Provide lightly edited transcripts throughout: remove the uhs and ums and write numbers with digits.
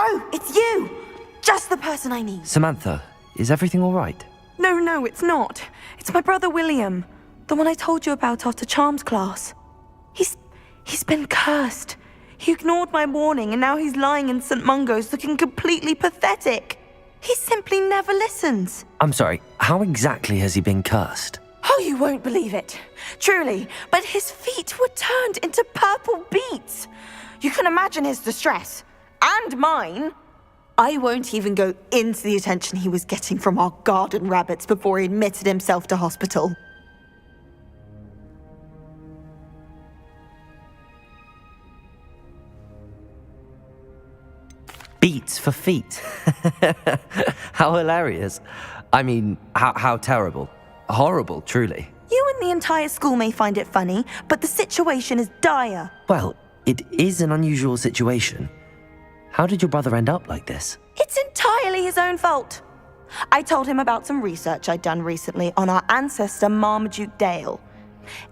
Oh, it's you! Just the person I need. Samantha, is everything all right? No, it's not. It's my brother William, the one I told you about after Charms class. He's been cursed. He ignored my warning and now he's lying in St. Mungo's looking completely pathetic. He simply never listens. I'm sorry, how exactly has he been cursed? Oh, you won't believe it. Truly, but his feet were turned into purple beets. You can imagine his distress. And mine. I won't even go into the attention he was getting from our garden rabbits before he admitted himself to hospital. Beats for feet. How hilarious. I mean, how terrible. Horrible, truly. You and the entire school may find it funny, but the situation is dire. Well, it is an unusual situation. How did your brother end up like this? It's entirely his own fault. I told him about some research I'd done recently on our ancestor Marmaduke Dale.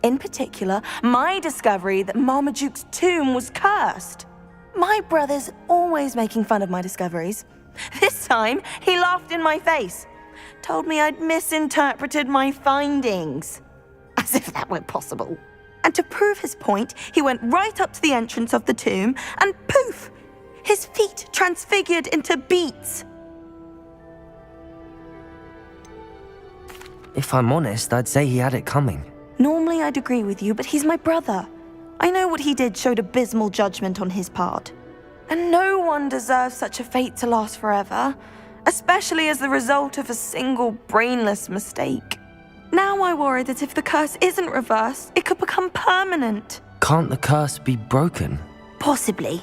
In particular, my discovery that Marmaduke's tomb was cursed. My brother's always making fun of my discoveries. This time, he laughed in my face. Told me I'd misinterpreted my findings. As if that were possible. And to prove his point, he went right up to the entrance of the tomb and poof! His feet transfigured into beets. If I'm honest, I'd say he had it coming. Normally I'd agree with you, but he's my brother. I know what he did showed abysmal judgment on his part. And no one deserves such a fate to last forever, especially as the result of a single brainless mistake. Now I worry that if the curse isn't reversed, it could become permanent. Can't the curse be broken? Possibly.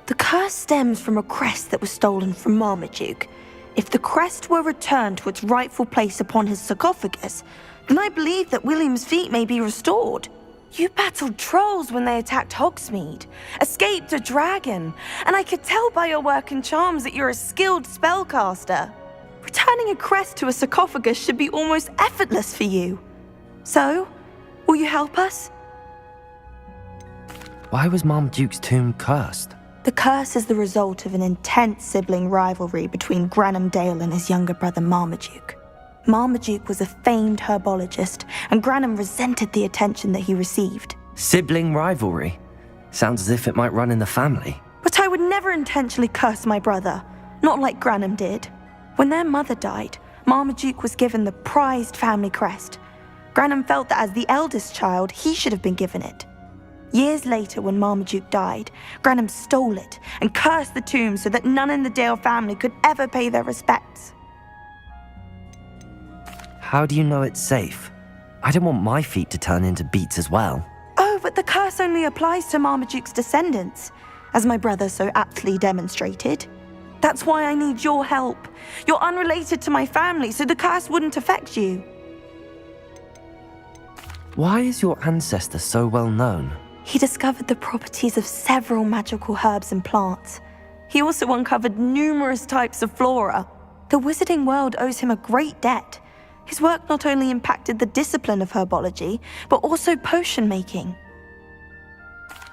The curse stems from a crest that was stolen from Marmaduke. If the crest were returned to its rightful place upon his sarcophagus, then I believe that William's feet may be restored. You battled trolls when they attacked Hogsmeade, escaped a dragon, and I could tell by your work in charms that you're a skilled spellcaster. Returning a crest to a sarcophagus should be almost effortless for you. So, will you help us? Why was Marmaduke's tomb cursed? The curse is the result of an intense sibling rivalry between Granham Dale and his younger brother Marmaduke. Marmaduke was a famed herbologist, and Granham resented the attention that he received. Sibling rivalry? Sounds as if it might run in the family. But I would never intentionally curse my brother, not like Granham did. When their mother died, Marmaduke was given the prized family crest. Granham felt that as the eldest child, he should have been given it. Years later, when Marmaduke died, Granham stole it and cursed the tomb so that none in the Dale family could ever pay their respects. How do you know it's safe? I don't want my feet to turn into beets as well. Oh, but the curse only applies to Marmaduke's descendants, as my brother so aptly demonstrated. That's why I need your help. You're unrelated to my family, so the curse wouldn't affect you. Why is your ancestor so well known? He discovered the properties of several magical herbs and plants. He also uncovered numerous types of flora. The wizarding world owes him a great debt. His work not only impacted the discipline of herbology, but also potion making.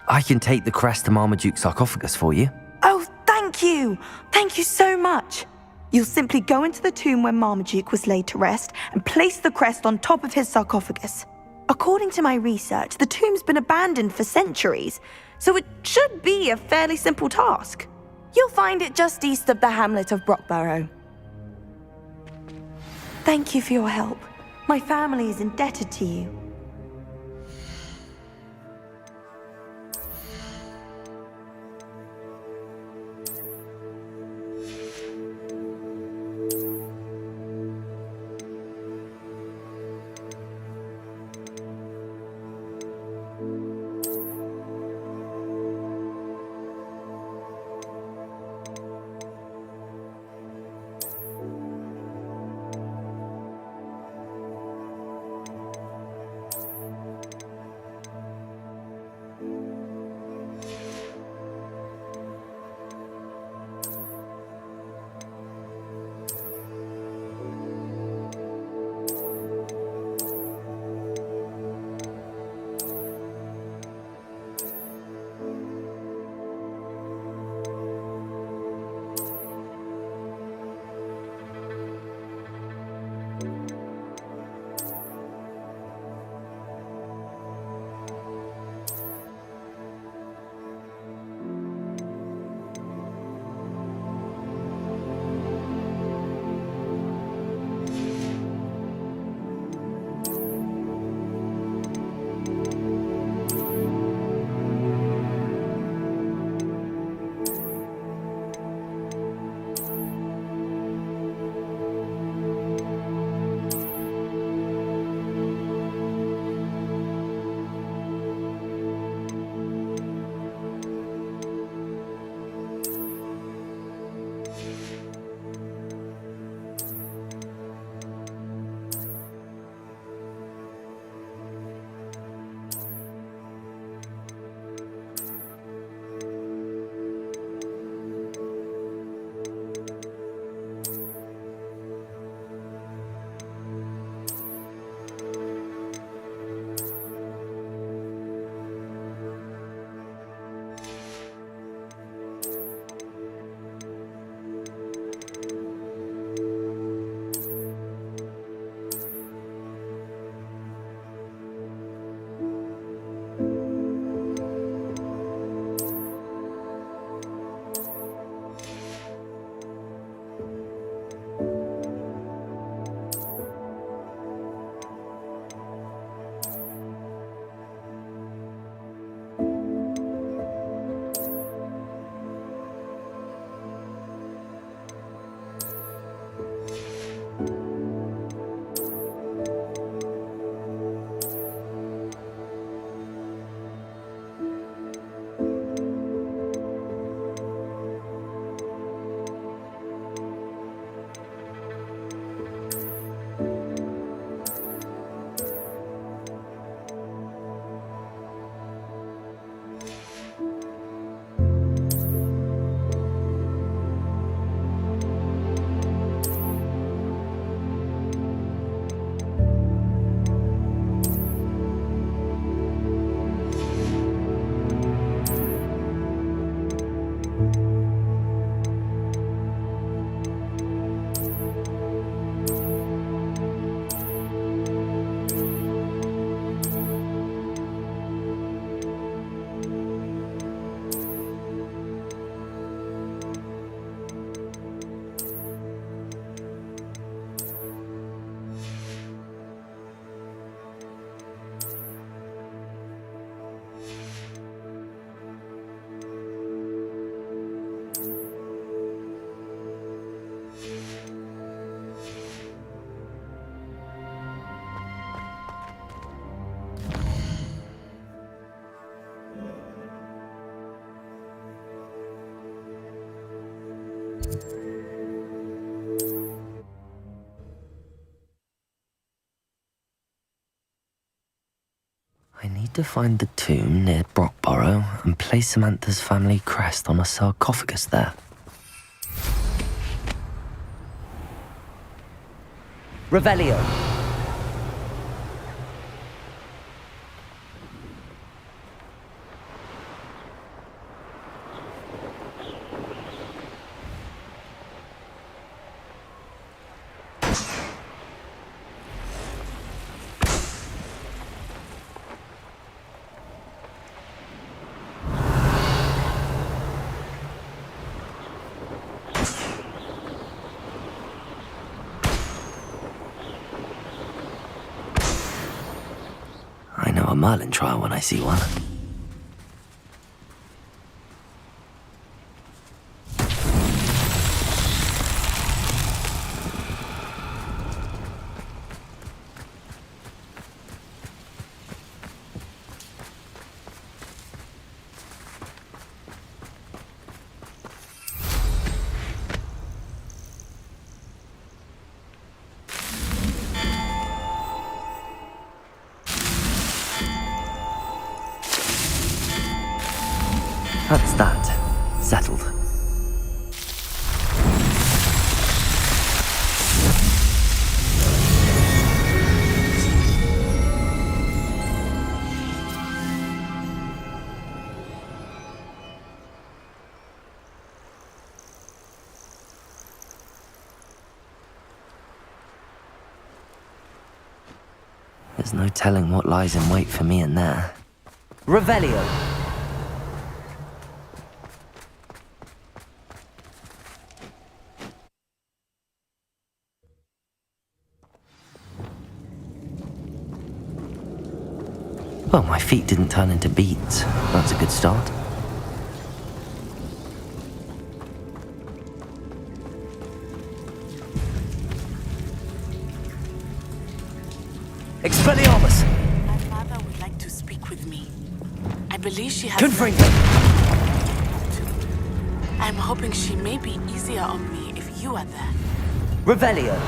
I can take the crest to Marmaduke's sarcophagus for you. Oh, thank you! Thank you so much! You'll simply go into the tomb where Marmaduke was laid to rest and place the crest on top of his sarcophagus. According to my research, the tomb's been abandoned for centuries, so it should be a fairly simple task. You'll find it just east of the hamlet of Brockborough. Thank you for your help. My family is indebted to you. I need to find the tomb near Brockborough and place Samantha's family crest on a sarcophagus there. Revelio. I know a Merlin trial when I see one. That's that. Settled. There's no telling what lies in wait for me in there. Revelio. Well, my feet didn't turn into beads. That's a good start. Expelliarmus. My father would like to speak with me. I believe she has... Confringo. I'm hoping she may be easier on me if you are there. Revelio.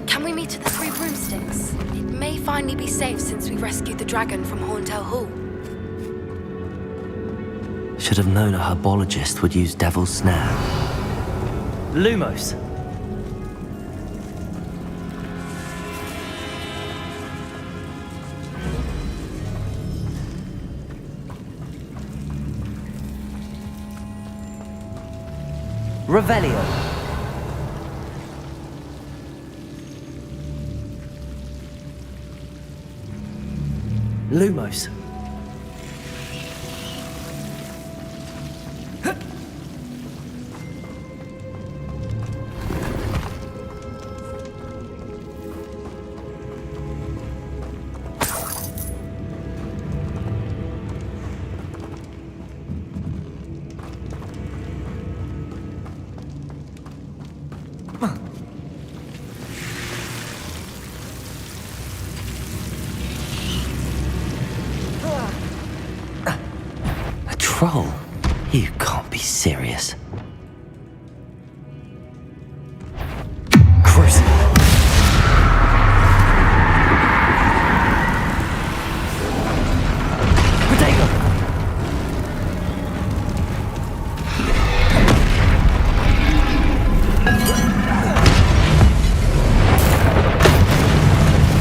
Can we meet at the Three Broomsticks? It may finally be safe since we rescued the dragon from Horntail Hall. Should have known a herbologist would use Devil's Snare. Lumos. Revelio. Lumos. A troll? You can't be serious. Crucible. Potato.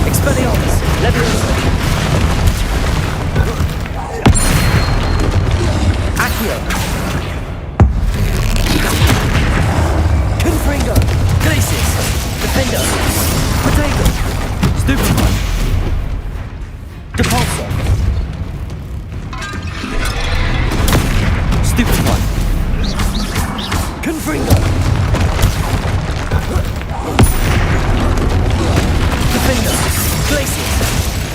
Expelliarmus. Leviosa. Accio. Confringo. Glacius. Defender. Potato. Stupefy. Depulsor. Stupefy. Confringo. Defender. Glacius.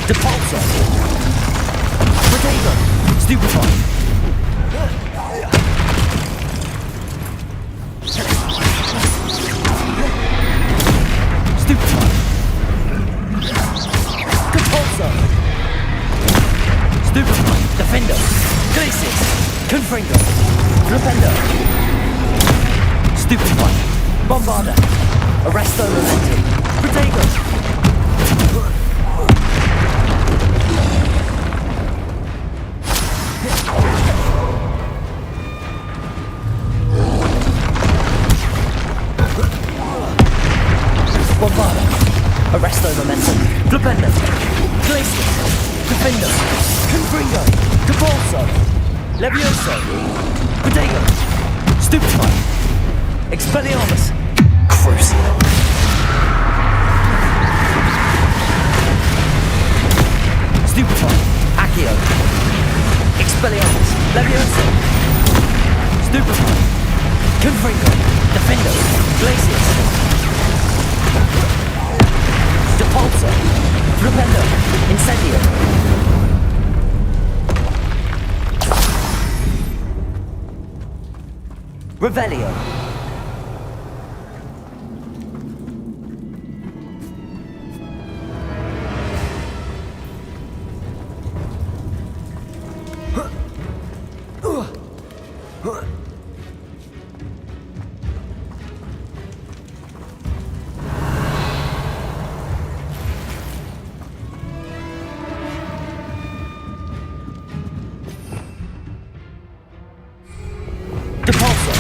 Depulsor. Potato. Stupefy. Stupefy. Depulsor. Stupefy. Defender. Glacius. Confringo. Defender. Stupefy. Bombarda. Arresto momentum. Protego. Bombarda. Arresto momentum. Flipendo. Glacius. Defendo. Confringo. Capolso. Levioso. Protego. Stupefy. Expelliarmus. Crucio. Stupefy. Accio. Expelliarmus. Levioso. Stupefy. Confringo. Defendo. Glacius. Depulso. Flipendo. Incendio. Revelio. Depulso.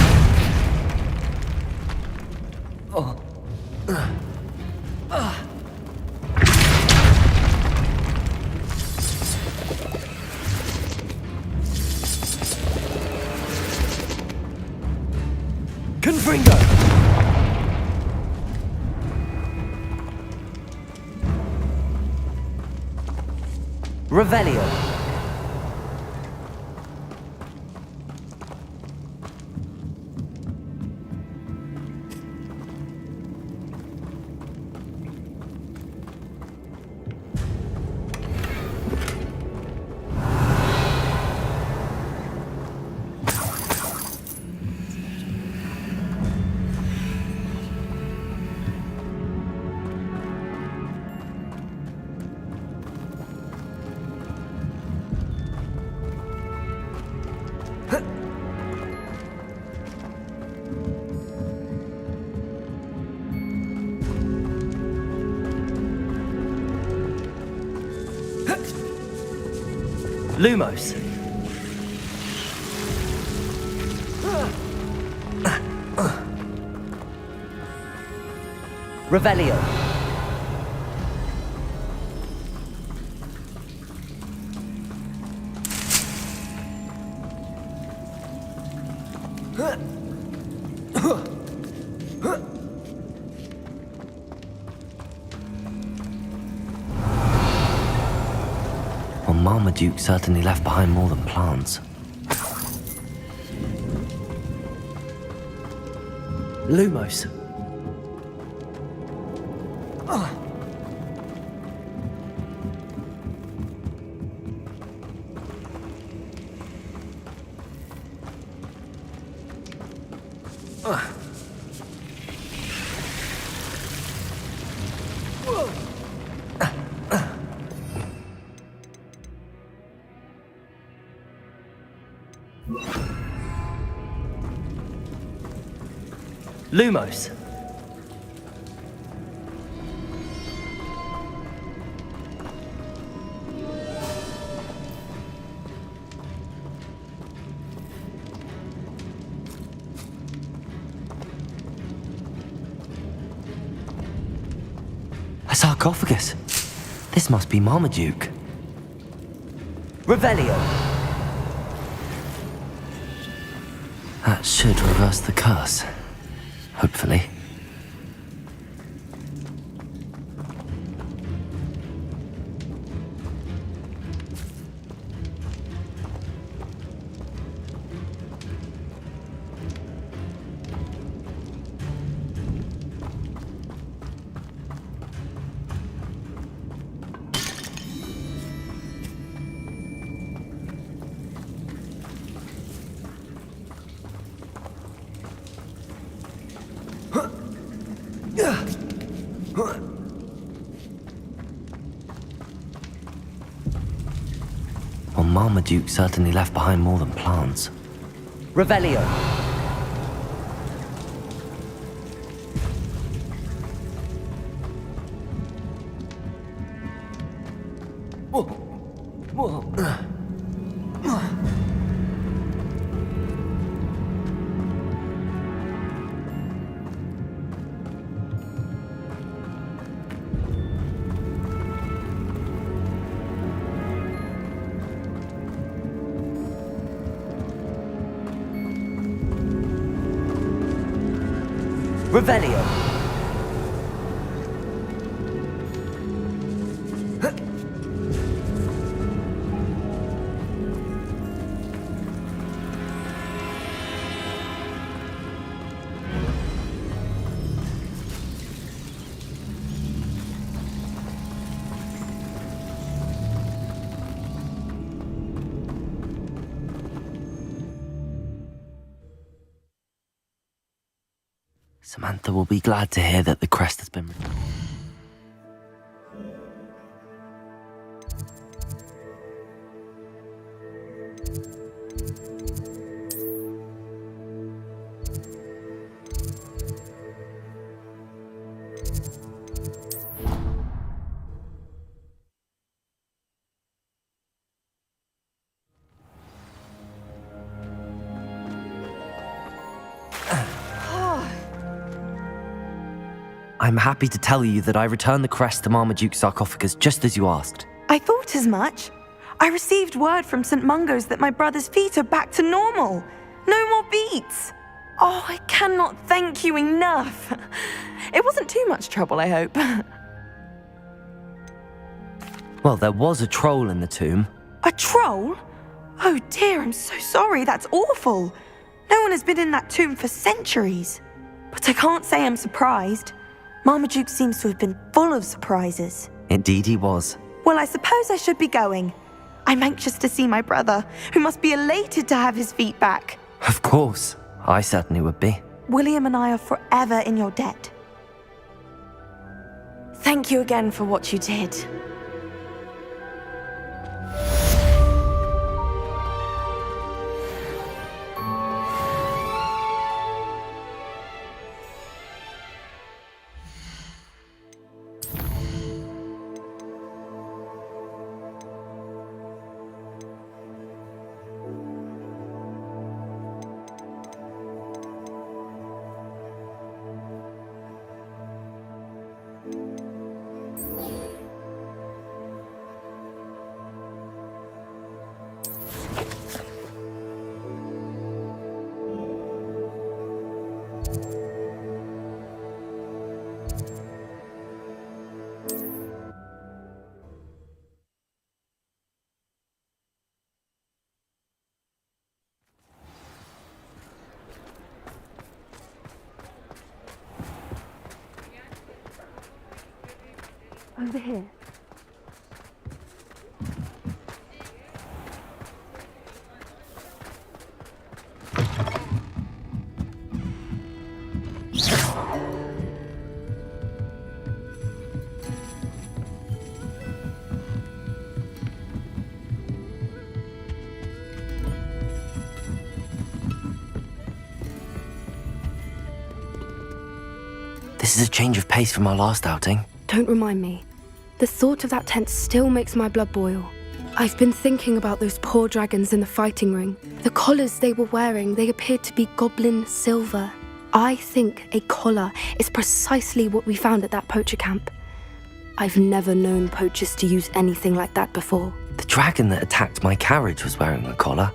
Confringo. Revelio. Lumos. Revelio. Well, Marmaduke certainly left behind more than plants. Lumos. Lumos. A sarcophagus. This must be Marmaduke. Revelio. That should reverse the curse. Hopefully. Well, Marmaduke certainly left behind more than plants. Revelio. Revelio. Samantha will be glad to hear that the crest has been... I'm happy to tell you that I returned the crest to Marmaduke's sarcophagus just as you asked. I thought as much. I received word from St. Mungo's that my brother's feet are back to normal. No more beats. Oh, I cannot thank you enough. It wasn't too much trouble, I hope. Well, there was a troll in the tomb. A troll? Oh dear, I'm so sorry. That's awful. No one has been in that tomb for centuries. But I can't say I'm surprised. Marmaduke seems to have been full of surprises. Indeed he was. Well, I suppose I should be going. I'm anxious to see my brother, who must be elated to have his feet back. Of course. I certainly would be. William and I are forever in your debt. Thank you again for what you did. Over here. This is a change of pace from our last outing. Don't remind me. The thought of that tent still makes my blood boil. I've been thinking about those poor dragons in the fighting ring. The collars they were wearing, they appeared to be goblin silver. I think a collar is precisely what we found at that poacher camp. I've never known poachers to use anything like that before. The dragon that attacked my carriage was wearing a collar,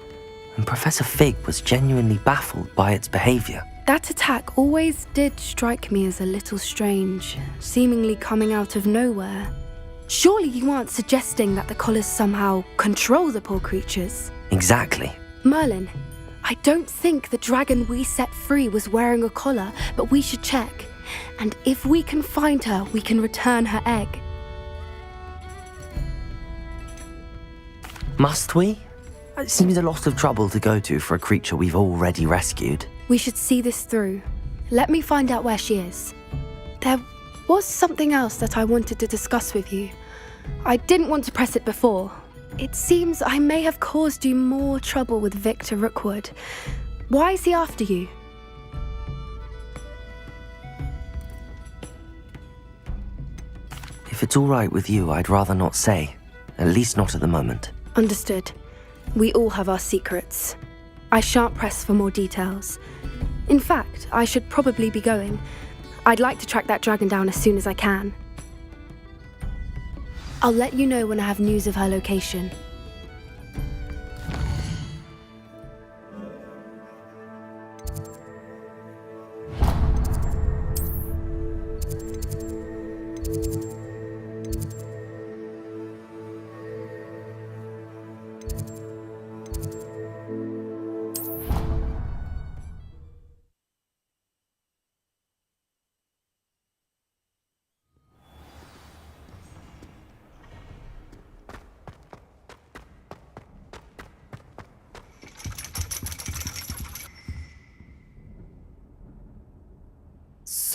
and Professor Fig was genuinely baffled by its behavior. That attack always did strike me as a little strange, seemingly coming out of nowhere. Surely you aren't suggesting that the collars somehow control the poor creatures? Exactly. Merlin, I don't think the dragon we set free was wearing a collar, but we should check. And if we can find her, we can return her egg. Must we? It seems a lot of trouble to go to for a creature we've already rescued. We should see this through. Let me find out where she is. There was something else that I wanted to discuss with you. I didn't want to press it before. It seems I may have caused you more trouble with Victor Rookwood. Why is he after you? If it's all right with you, I'd rather not say. At least not at the moment. Understood. We all have our secrets. I shan't press for more details. In fact, I should probably be going. I'd like to track that dragon down as soon as I can. I'll let you know when I have news of her location.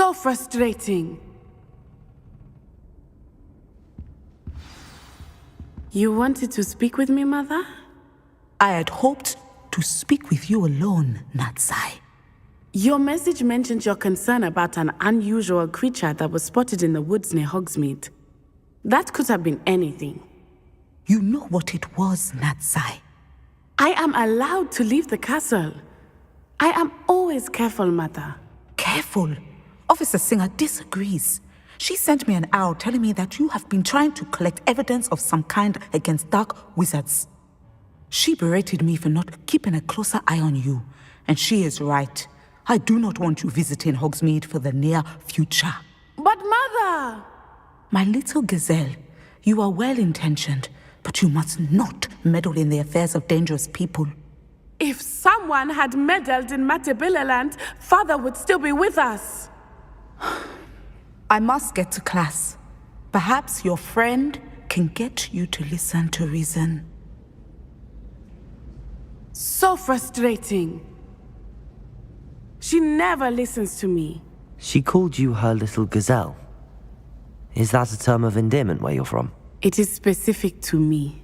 So frustrating. You wanted to speak with me, Mother? I had hoped to speak with you alone, Natsai. Your message mentioned your concern about an unusual creature that was spotted in the woods near Hogsmeade. That could have been anything. You know what it was, Natsai. I am allowed to leave the castle. I am always careful, Mother. Careful. Officer Singer disagrees. She sent me an owl telling me that you have been trying to collect evidence of some kind against dark wizards. She berated me for not keeping a closer eye on you, and she is right. I do not want you visiting Hogsmeade for the near future. But Mother! My little gazelle, you are well-intentioned, but you must not meddle in the affairs of dangerous people. If someone had meddled in Matabeleland, Father would still be with us. I must get to class. Perhaps your friend can get you to listen to reason. So frustrating. She never listens to me. She called you her little gazelle. Is that a term of endearment where you're from? It is specific to me.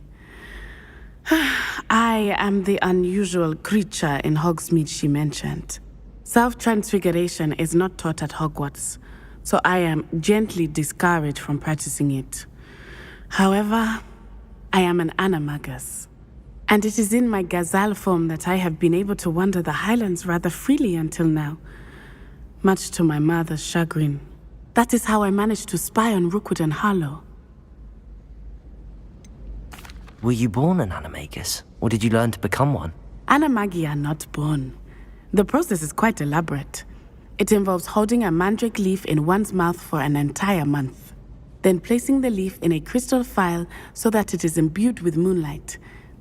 I am the unusual creature in Hogsmeade she mentioned. Self-transfiguration is not taught at Hogwarts, so I am gently discouraged from practicing it. However, I am an animagus, and it is in my gazelle form that I have been able to wander the Highlands rather freely until now, much to my mother's chagrin. That is how I managed to spy on Rookwood and Harlow. Were you born an animagus, or did you learn to become one? Animagi are not born. The process is quite elaborate. It involves holding a mandrake leaf in one's mouth for an entire month, then placing the leaf in a crystal vial so that it is imbued with moonlight,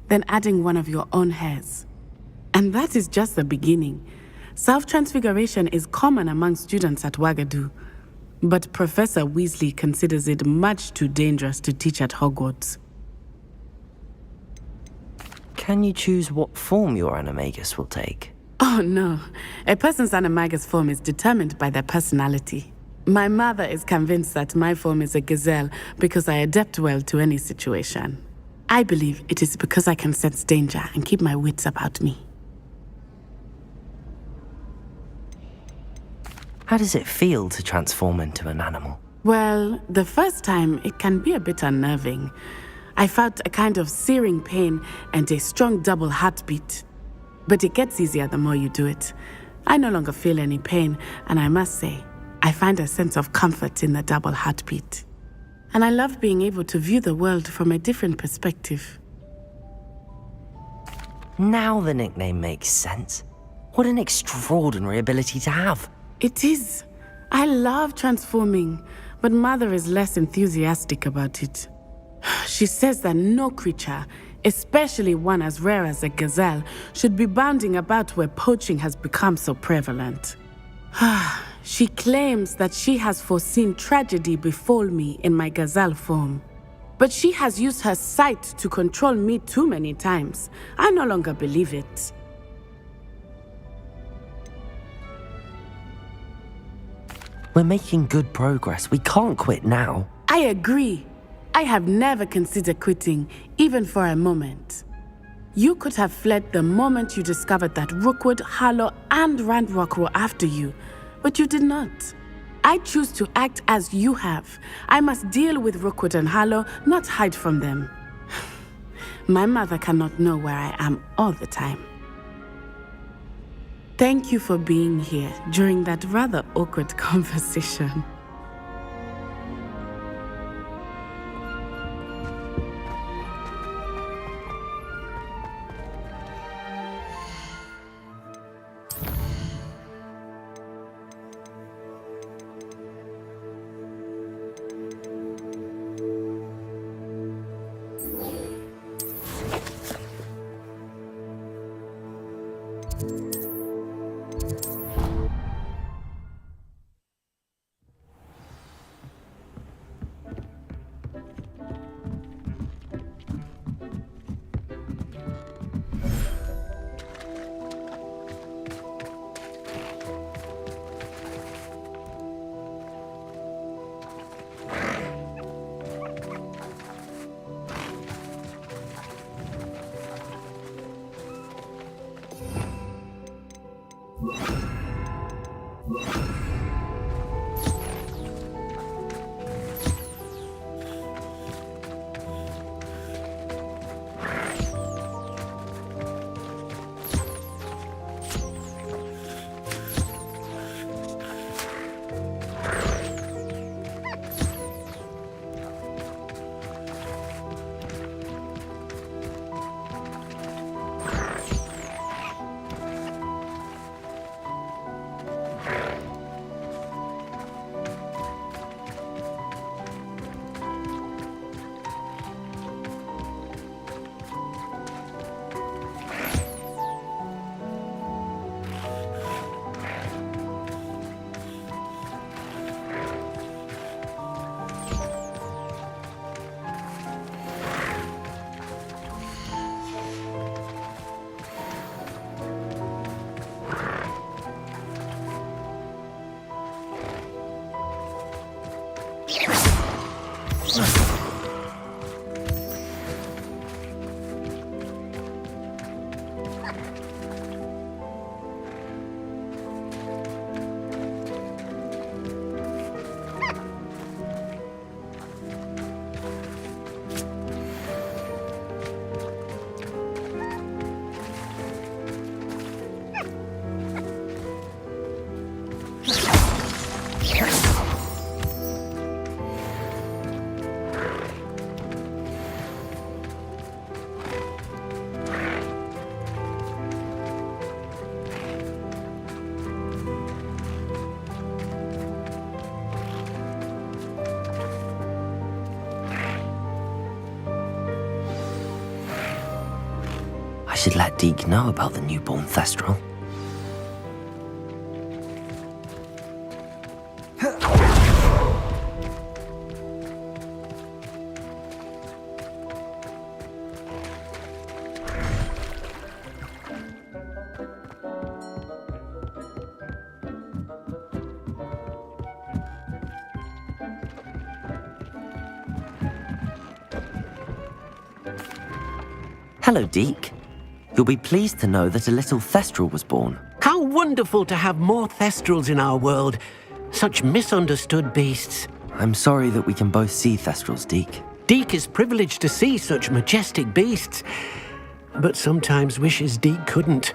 then adding one of your own hairs. And that is just the beginning. Self-transfiguration is common among students at Wagadu, but Professor Weasley considers it much too dangerous to teach at Hogwarts. Can you choose what form your animagus will take? Oh no, a person's animagus form is determined by their personality. My mother is convinced that my form is a gazelle because I adapt well to any situation. I believe it is because I can sense danger and keep my wits about me. How does it feel to transform into an animal? Well, the first time it can be a bit unnerving. I felt a kind of searing pain and a strong double heartbeat. But it gets easier the more you do it. I no longer feel any pain, and I must say, I find a sense of comfort in the double heartbeat. And I love being able to view the world from a different perspective. Now the nickname makes sense. What an extraordinary ability to have. It is. I love transforming, but Mother is less enthusiastic about it. She says that no creature, especially one as rare as a gazelle, should be bounding about where poaching has become so prevalent. She claims that she has foreseen tragedy befall me in my gazelle form. But she has used her sight to control me too many times. I no longer believe it. We're making good progress. We can't quit now. I agree. I have never considered quitting, even for a moment. You could have fled the moment you discovered that Rookwood, Harlow, and Ranrock were after you, but you did not. I choose to act as you have. I must deal with Rookwood and Harlow, not hide from them. My mother cannot know where I am all the time. Thank you for being here during that rather awkward conversation. I should let Deke know about the newborn Thestral. Hello, Deke. You'll be pleased to know that a little Thestral was born. How wonderful to have more Thestrals in our world. Such misunderstood beasts. I'm sorry that we can both see Thestrals, Deke. Deke is privileged to see such majestic beasts, but sometimes wishes Deke couldn't.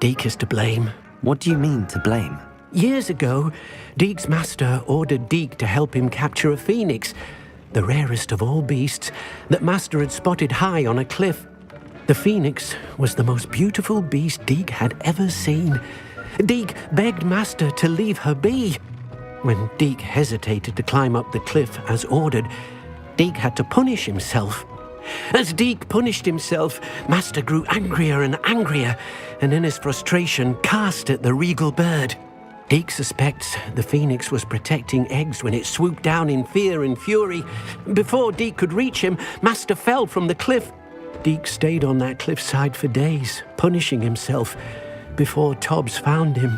Deke is to blame. What do you mean, to blame? Years ago, Deke's master ordered Deke to help him capture a phoenix, the rarest of all beasts, that master had spotted high on a cliff. The phoenix was the most beautiful beast Deke had ever seen. Deke begged master to leave her be. When Deke hesitated to climb up the cliff as ordered, Deke had to punish himself. As Deke punished himself, master grew angrier and angrier, and in his frustration cast at the regal bird. Deke suspects the phoenix was protecting eggs when it swooped down in fear and fury. Before Deke could reach him, master fell from the cliff. Deke stayed on that cliffside for days, punishing himself, before Tobbs found him.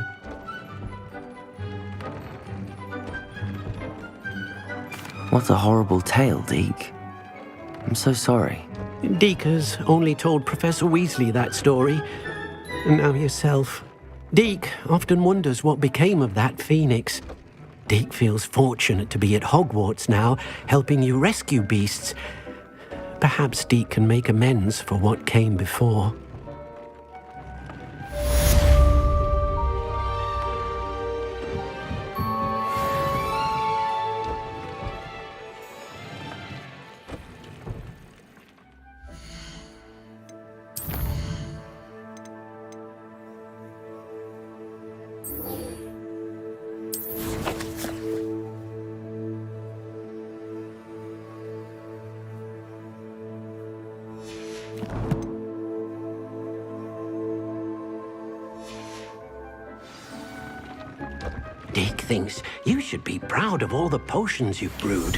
What a horrible tale, Deke. I'm so sorry. Deke has only told Professor Weasley that story, and now yourself. Deke often wonders what became of that phoenix. Deke feels fortunate to be at Hogwarts now, helping you rescue beasts. Perhaps Deke can make amends for what came before. Deke thinks you should be proud of all the potions you've brewed.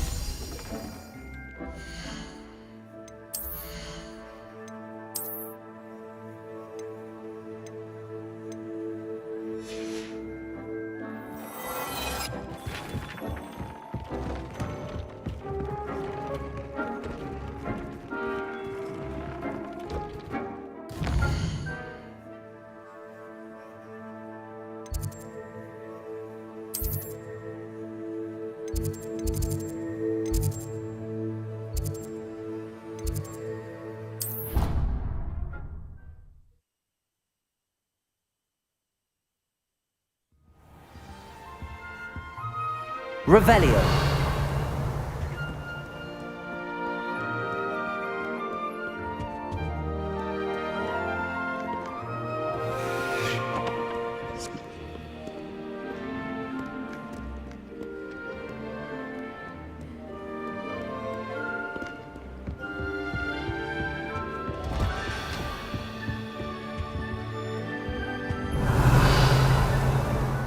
Revelio.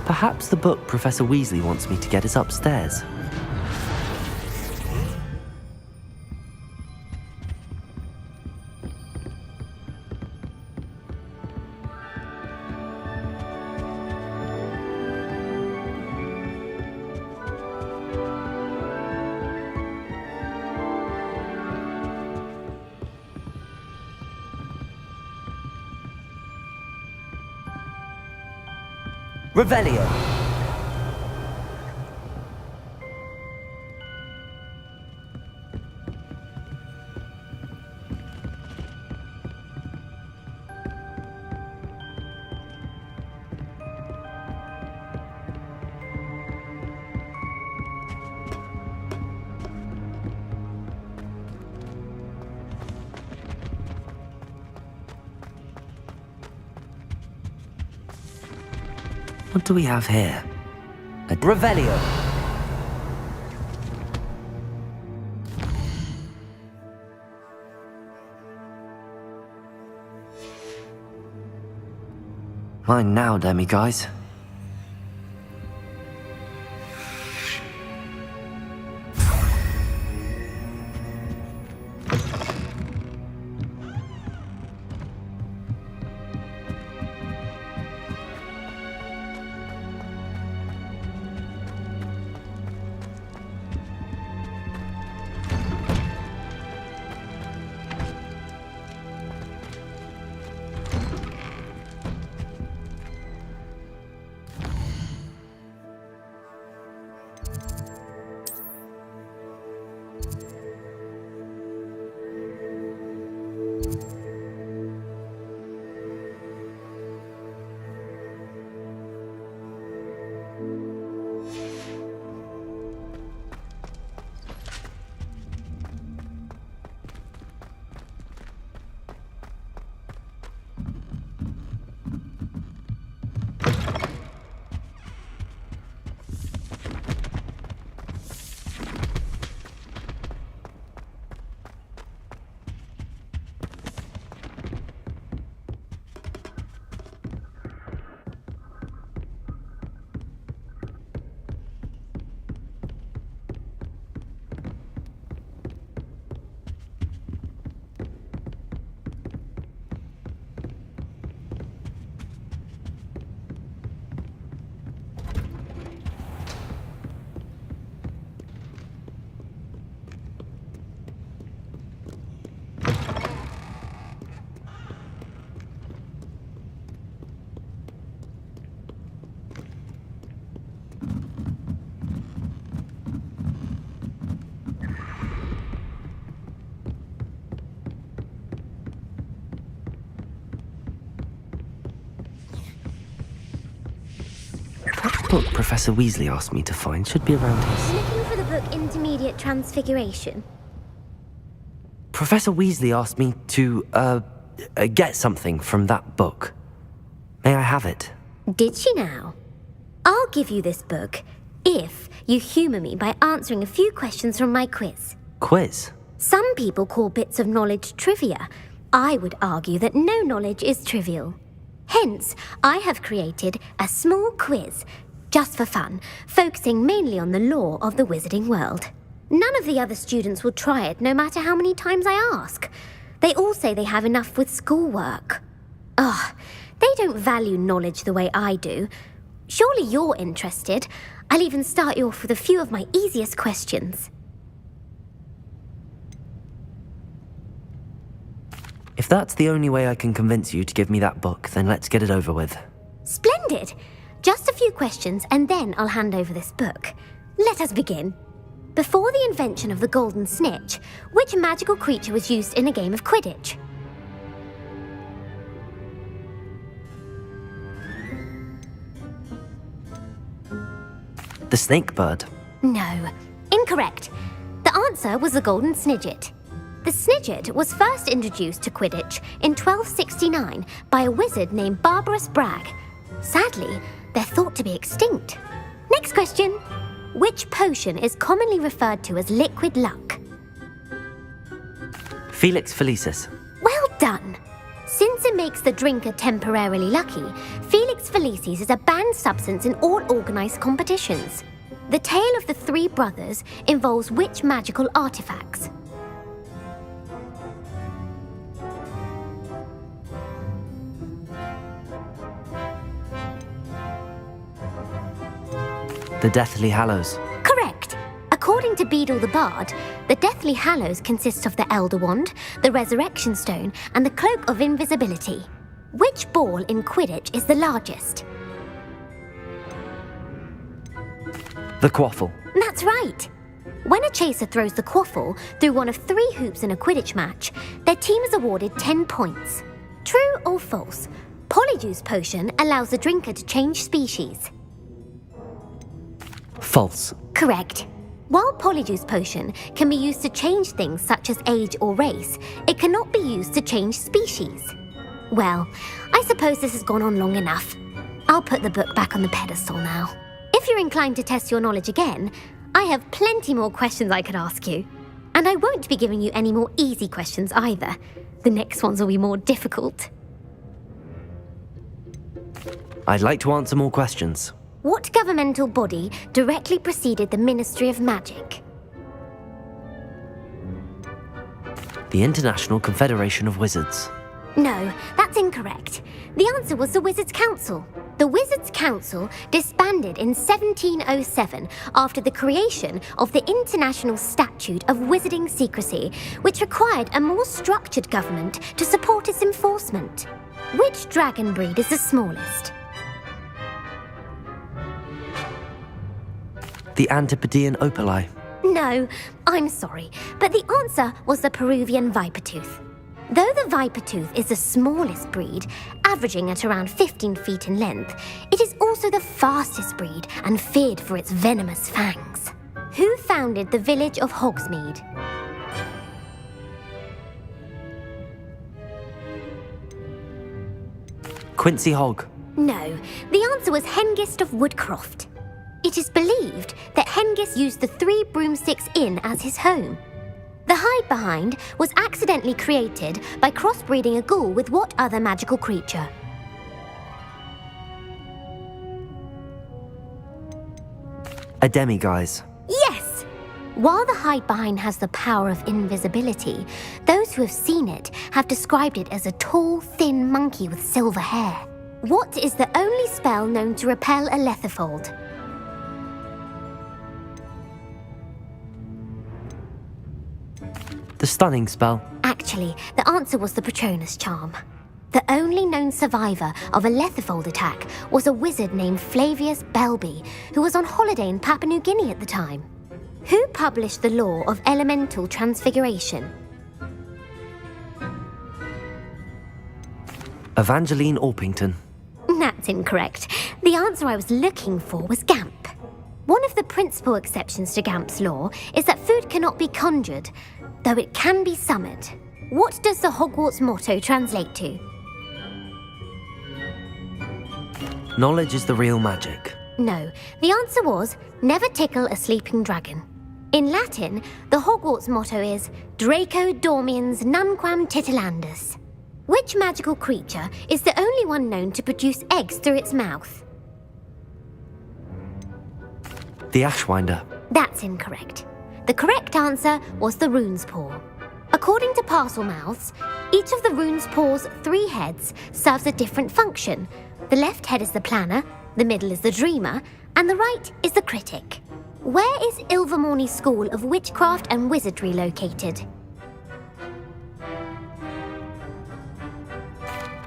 Perhaps the book Professor Weasley wants me to get is upstairs. Revelio. What do we have here? Revelio. Mine now, demi-guys. Book Professor Weasley asked me to find should be around here. Looking for the book Intermediate Transfiguration? Professor Weasley asked me to, get something from that book. May I have it? Did she now? I'll give you this book if you humour me by answering a few questions from my quiz. Quiz? Some people call bits of knowledge trivia. I would argue that no knowledge is trivial. Hence, I have created a small quiz, just for fun, focusing mainly on the lore of the wizarding world. None of the other students will try it, no matter how many times I ask. They all say they have enough with schoolwork. Ugh, they don't value knowledge the way I do. Surely you're interested. I'll even start you off with a few of my easiest questions. If that's the only way I can convince you to give me that book, then let's get it over with. Splendid! Just a few questions and then I'll hand over this book. Let us begin. Before the invention of the golden snitch, which magical creature was used in a game of Quidditch? The snake bird. No, incorrect. The answer was the golden snidget. The snidget was first introduced to Quidditch in 1269 by a wizard named Barbarous Bragg. Sadly, they're thought to be extinct. Next question. Which potion is commonly referred to as liquid luck? Felix Felicis. Well done! Since it makes the drinker temporarily lucky, Felix Felicis is a banned substance in all organised competitions. The tale of the three brothers involves which magical artifacts? The Deathly Hallows. Correct! According to Beadle the Bard, the Deathly Hallows consists of the Elder Wand, the Resurrection Stone, and the Cloak of Invisibility. Which ball in Quidditch is the largest? The Quaffle. That's right! When a chaser throws the quaffle through one of 3 hoops in a Quidditch match, their team is awarded 10 points. True or false? Polyjuice Potion allows the drinker to change species. False. Correct. While Polyjuice Potion can be used to change things such as age or race, it cannot be used to change species. Well, I suppose this has gone on long enough. I'll put the book back on the pedestal now. If you're inclined to test your knowledge again, I have plenty more questions I could ask you. And I won't be giving you any more easy questions either. The next ones will be more difficult. I'd like to answer more questions. What governmental body directly preceded the Ministry of Magic? The International Confederation of Wizards. No, that's incorrect. The answer was the Wizards' Council. The Wizards' Council disbanded in 1707 after the creation of the International Statute of Wizarding Secrecy, which required a more structured government to support its enforcement. Which dragon breed is the smallest? The Antipodean Opali. No, I'm sorry, but the answer was the Peruvian Vipertooth. Though the Vipertooth is the smallest breed, averaging at around 15 feet in length, it is also the fastest breed and feared for its venomous fangs. Who founded the village of Hogsmeade? Quincy Hogg. No, the answer was Hengist of Woodcroft. It is believed that Hengist used the 3 Broomsticks Inn as his home. The hide-behind was accidentally created by crossbreeding a ghoul with what other magical creature? A demiguise. Yes! While the hide-behind has the power of invisibility, those who have seen it have described it as a tall, thin monkey with silver hair. What is the only spell known to repel a letherfold? The Stunning Spell. Actually, the answer was the Patronus Charm. The only known survivor of a letherfold attack was a wizard named Flavius Belby, who was on holiday in Papua New Guinea at the time. Who published the law of elemental transfiguration? Evangeline Orpington. That's incorrect. The answer I was looking for was Gamp. One of the principal exceptions to Gamp's law is that food cannot be conjured, though it can be summoned. What does the Hogwarts motto translate to? Knowledge is the real magic. No, the answer was, never tickle a sleeping dragon. In Latin, the Hogwarts motto is Draco dormiens nunquam titilandus. Which magical creature is the only one known to produce eggs through its mouth? The Ashwinder. That's incorrect. The correct answer was the Rune's Paw. According to Parselmouths, each of the Rune's Paw's 3 heads serves a different function. The left head is the planner, the middle is the dreamer, and the right is the critic. Where is Ilvermorny School of Witchcraft and Wizardry located?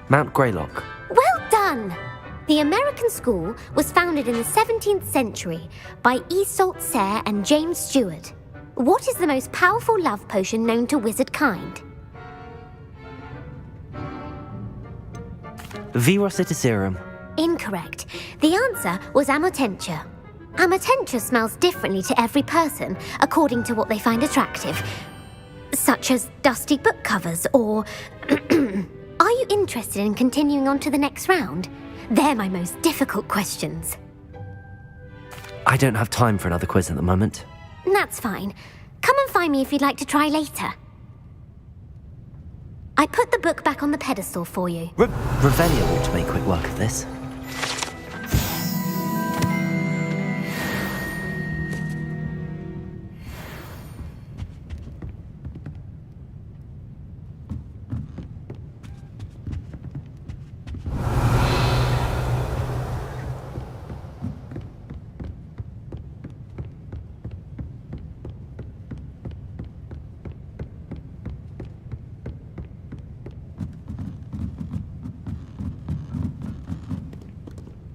Mount Greylock. Well done! The The American school was founded in the 17th century by Isolde Sayre and James Stewart. What is the most powerful love potion known to wizard kind? Virositiserum. Incorrect. The answer was Amotentia. Amotentia smells differently to every person, according to what they find attractive, such as dusty book covers or... Are you interested in continuing on to the next round? They're my most difficult questions. I don't have time for another quiz at the moment. That's fine. Come and find me if you'd like to try later. I put the book back on the pedestal for you. Revelio ought to make quick work of this.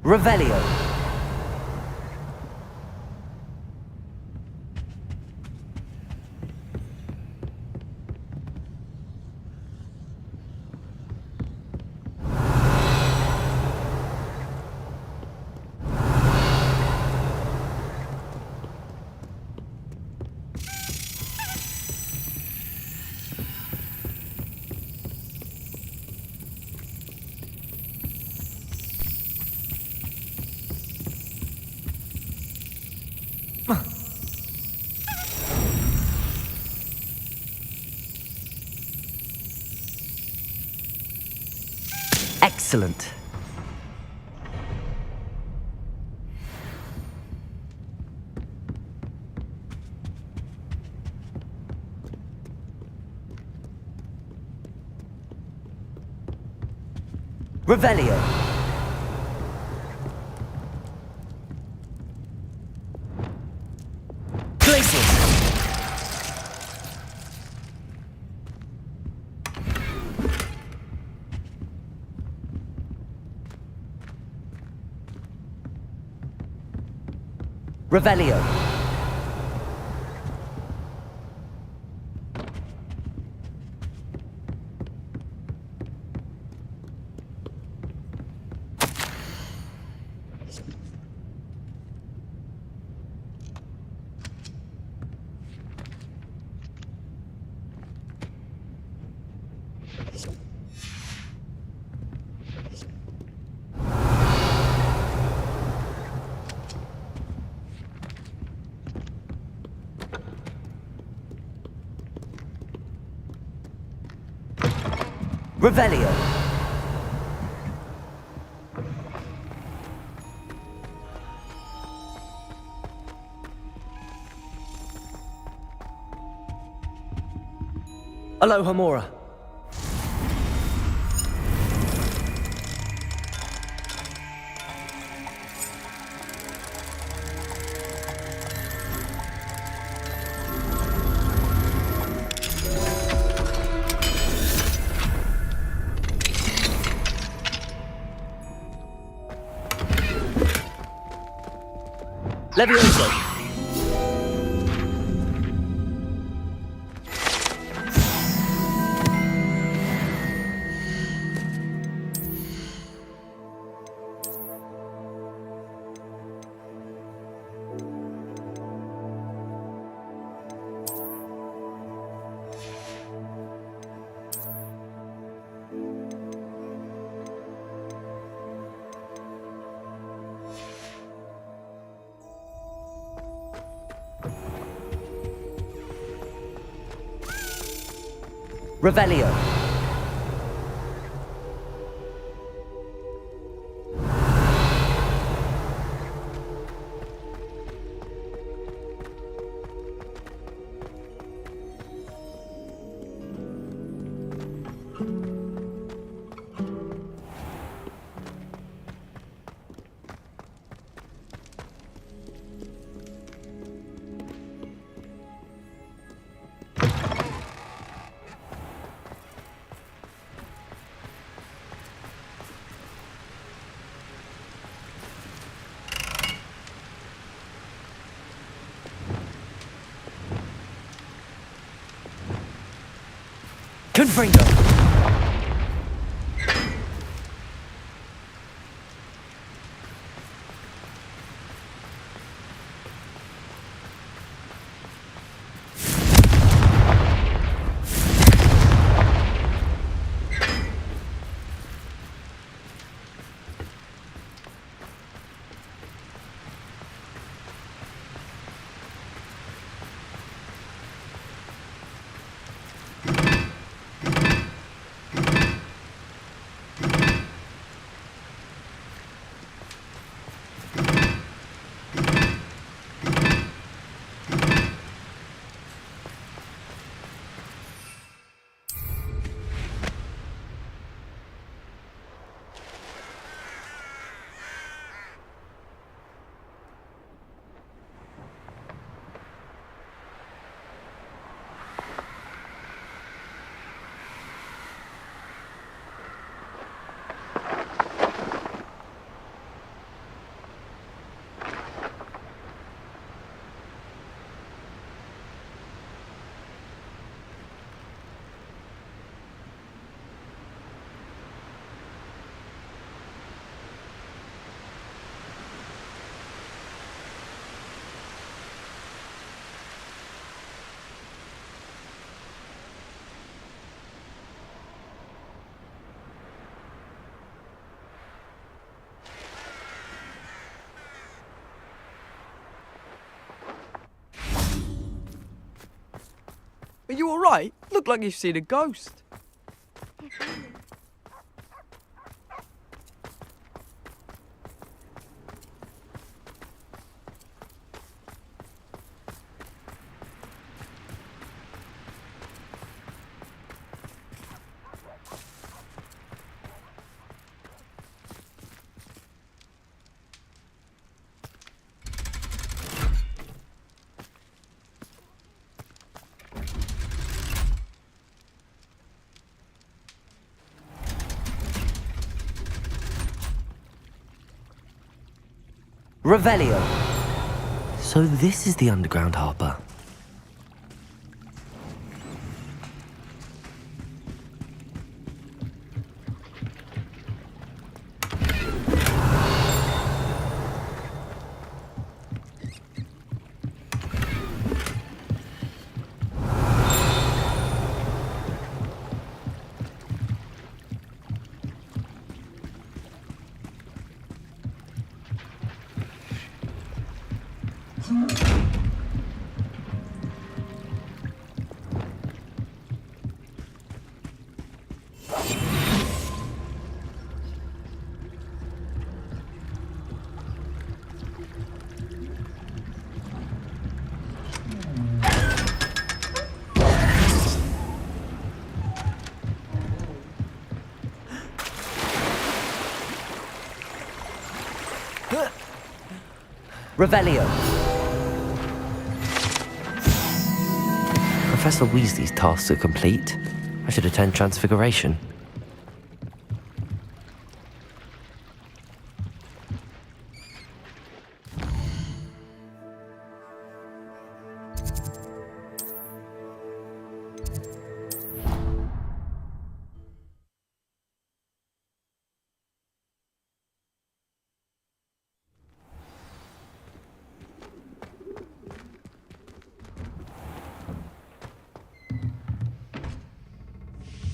Revelio. Excellent. Revelio. Places. Revelio. Revelio. Aloha Mora. Levioso. Revelio. Confringo. Are you alright? Look like you've seen a ghost. Revelio. So this is the underground harbour. Revelio. Professor Weasley's tasks are complete. I should attend Transfiguration.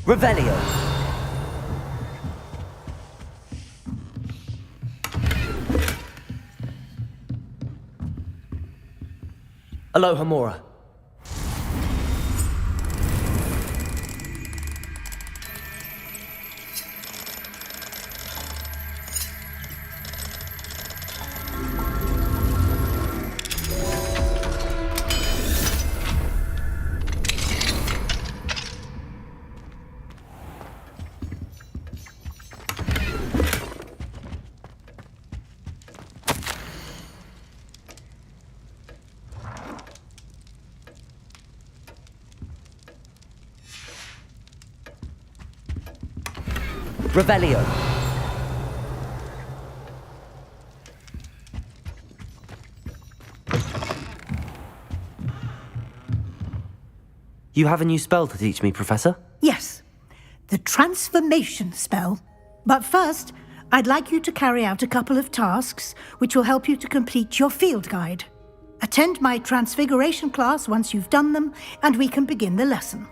Revelio. Alohomora. Revelio. You have a new spell to teach me, Professor? Yes, the transformation spell. But first, I'd like you to carry out a couple of tasks which will help you to complete your field guide. Attend my transfiguration class once you've done them, and we can begin the lesson.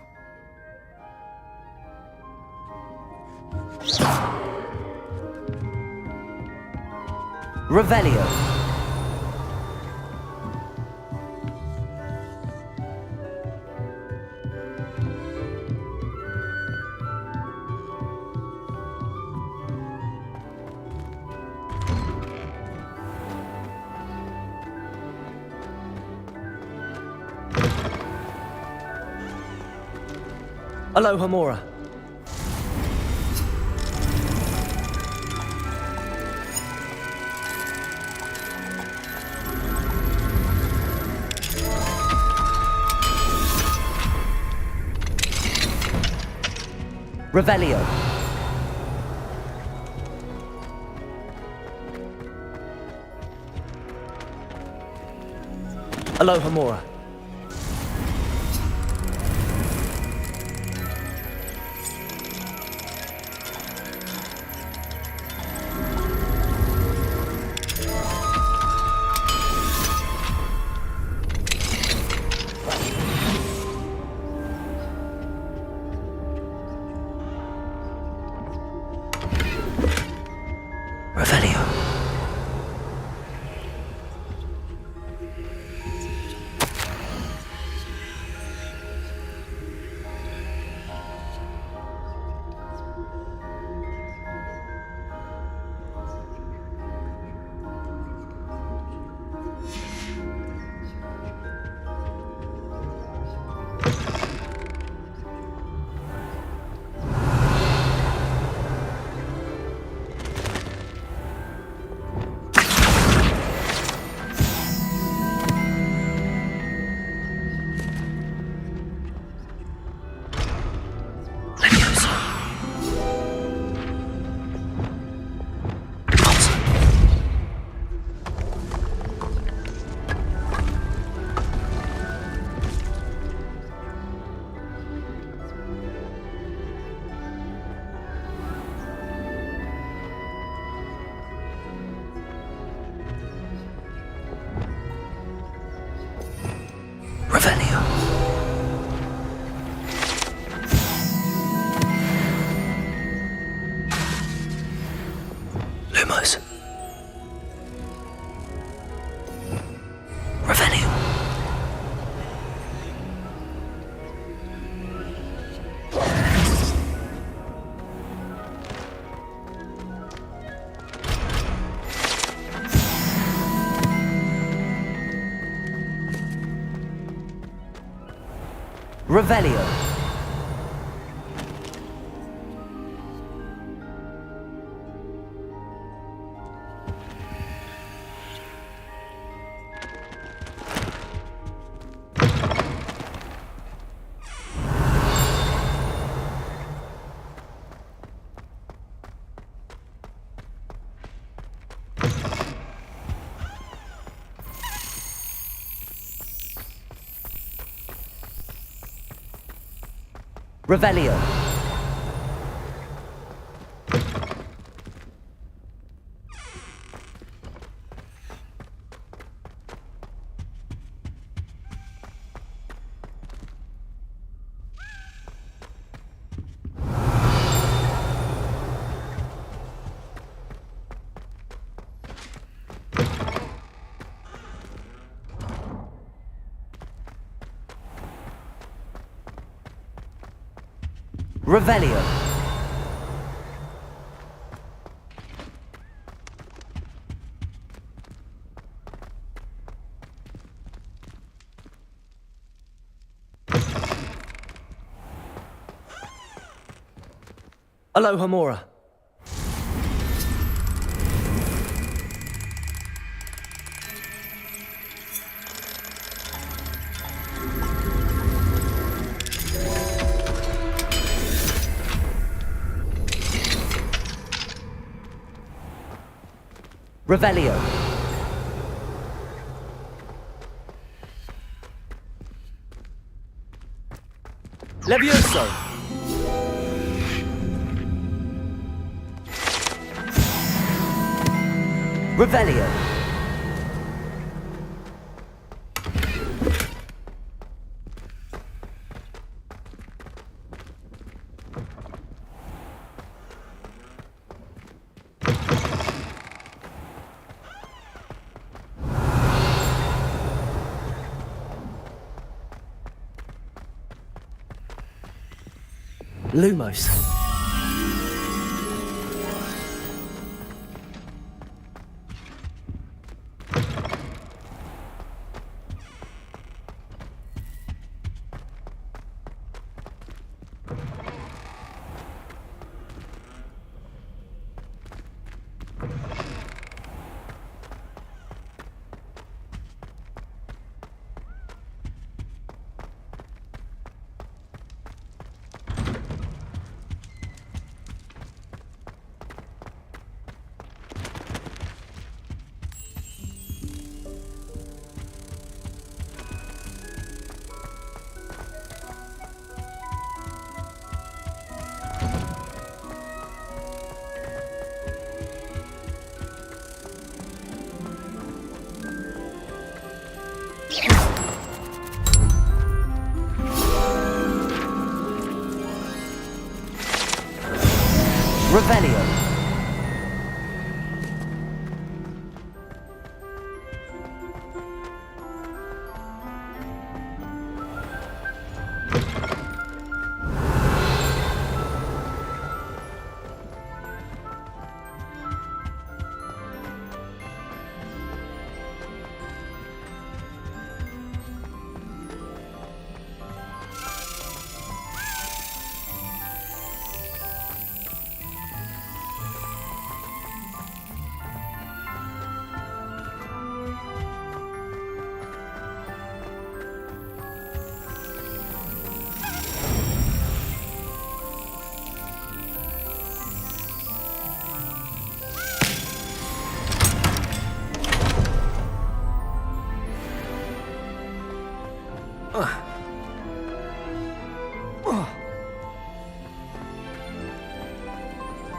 Revelio. Aloha Mora. Revelio. Aloha Mora. Revelio. Revelio. Lumos. Revelio. Revelio. Revelio. Revelio. Aloha Mora. Revelio. Levioso. Revelio. Lumos. Revelio.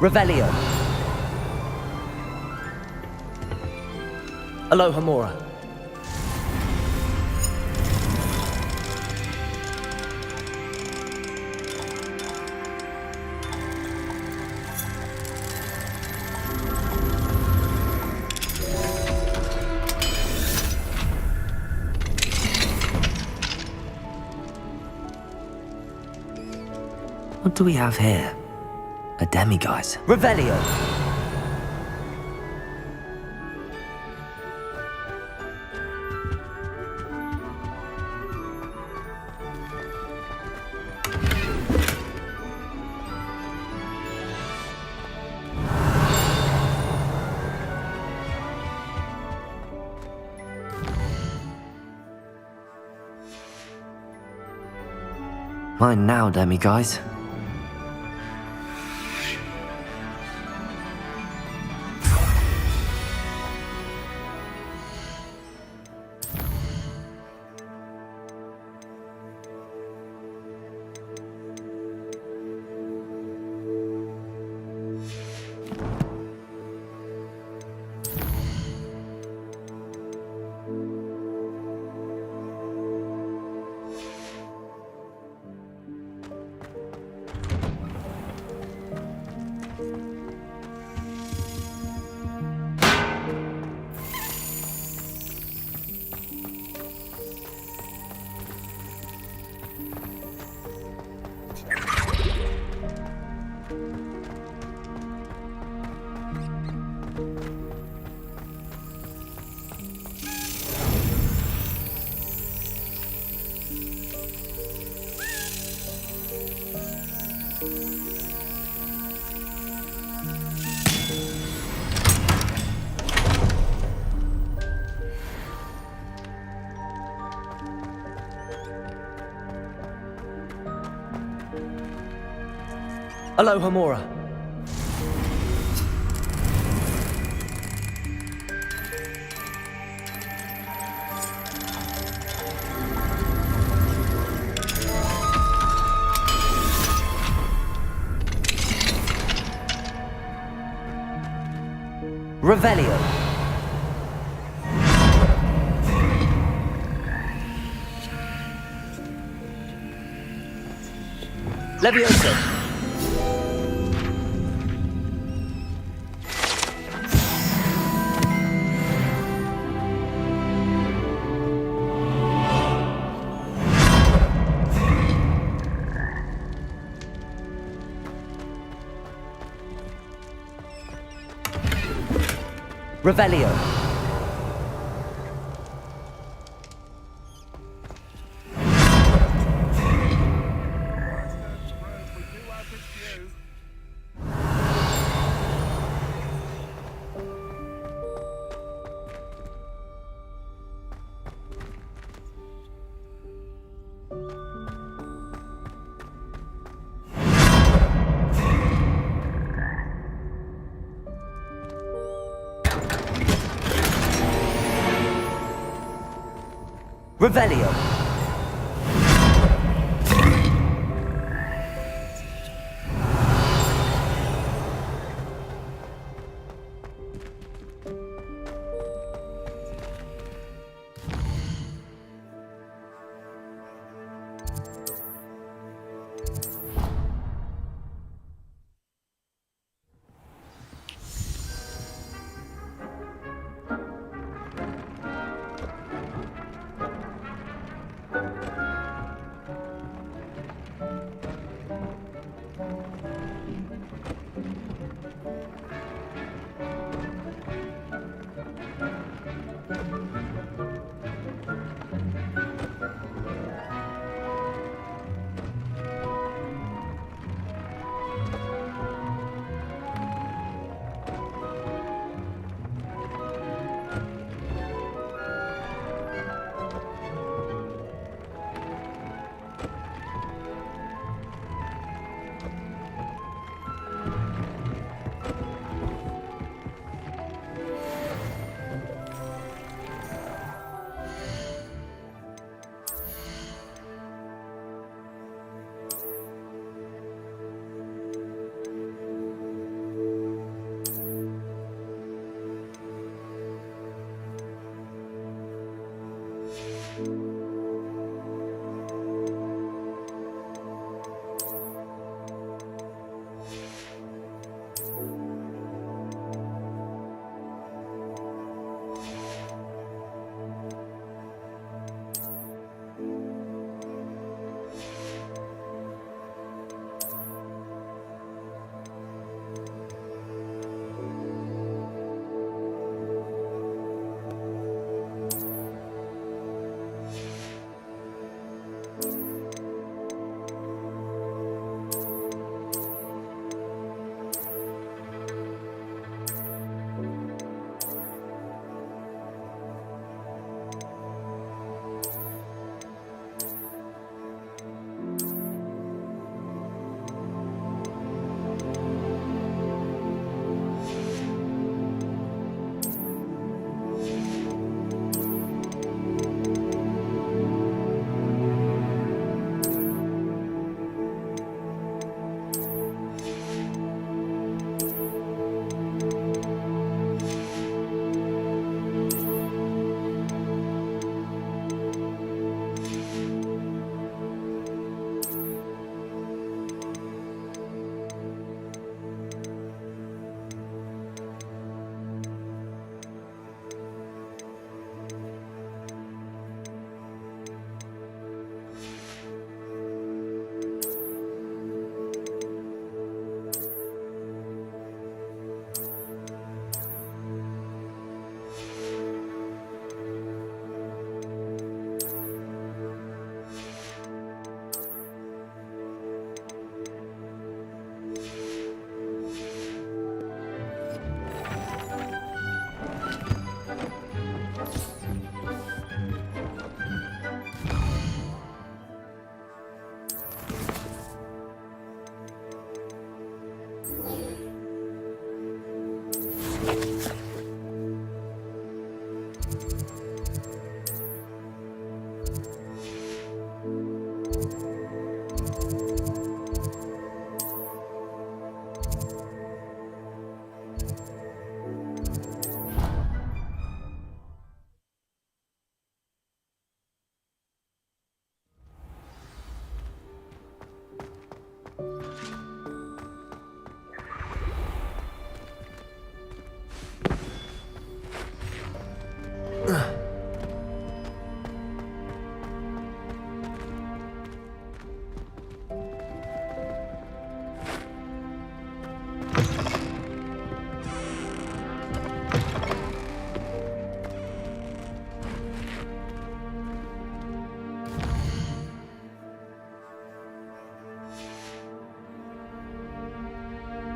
Revelio. Aloha Mora. What do we have here? A demiguise. Revelio. Mine now, demiguise. Aloha Mora. Revelio. Levioso! Revelio. Revelio.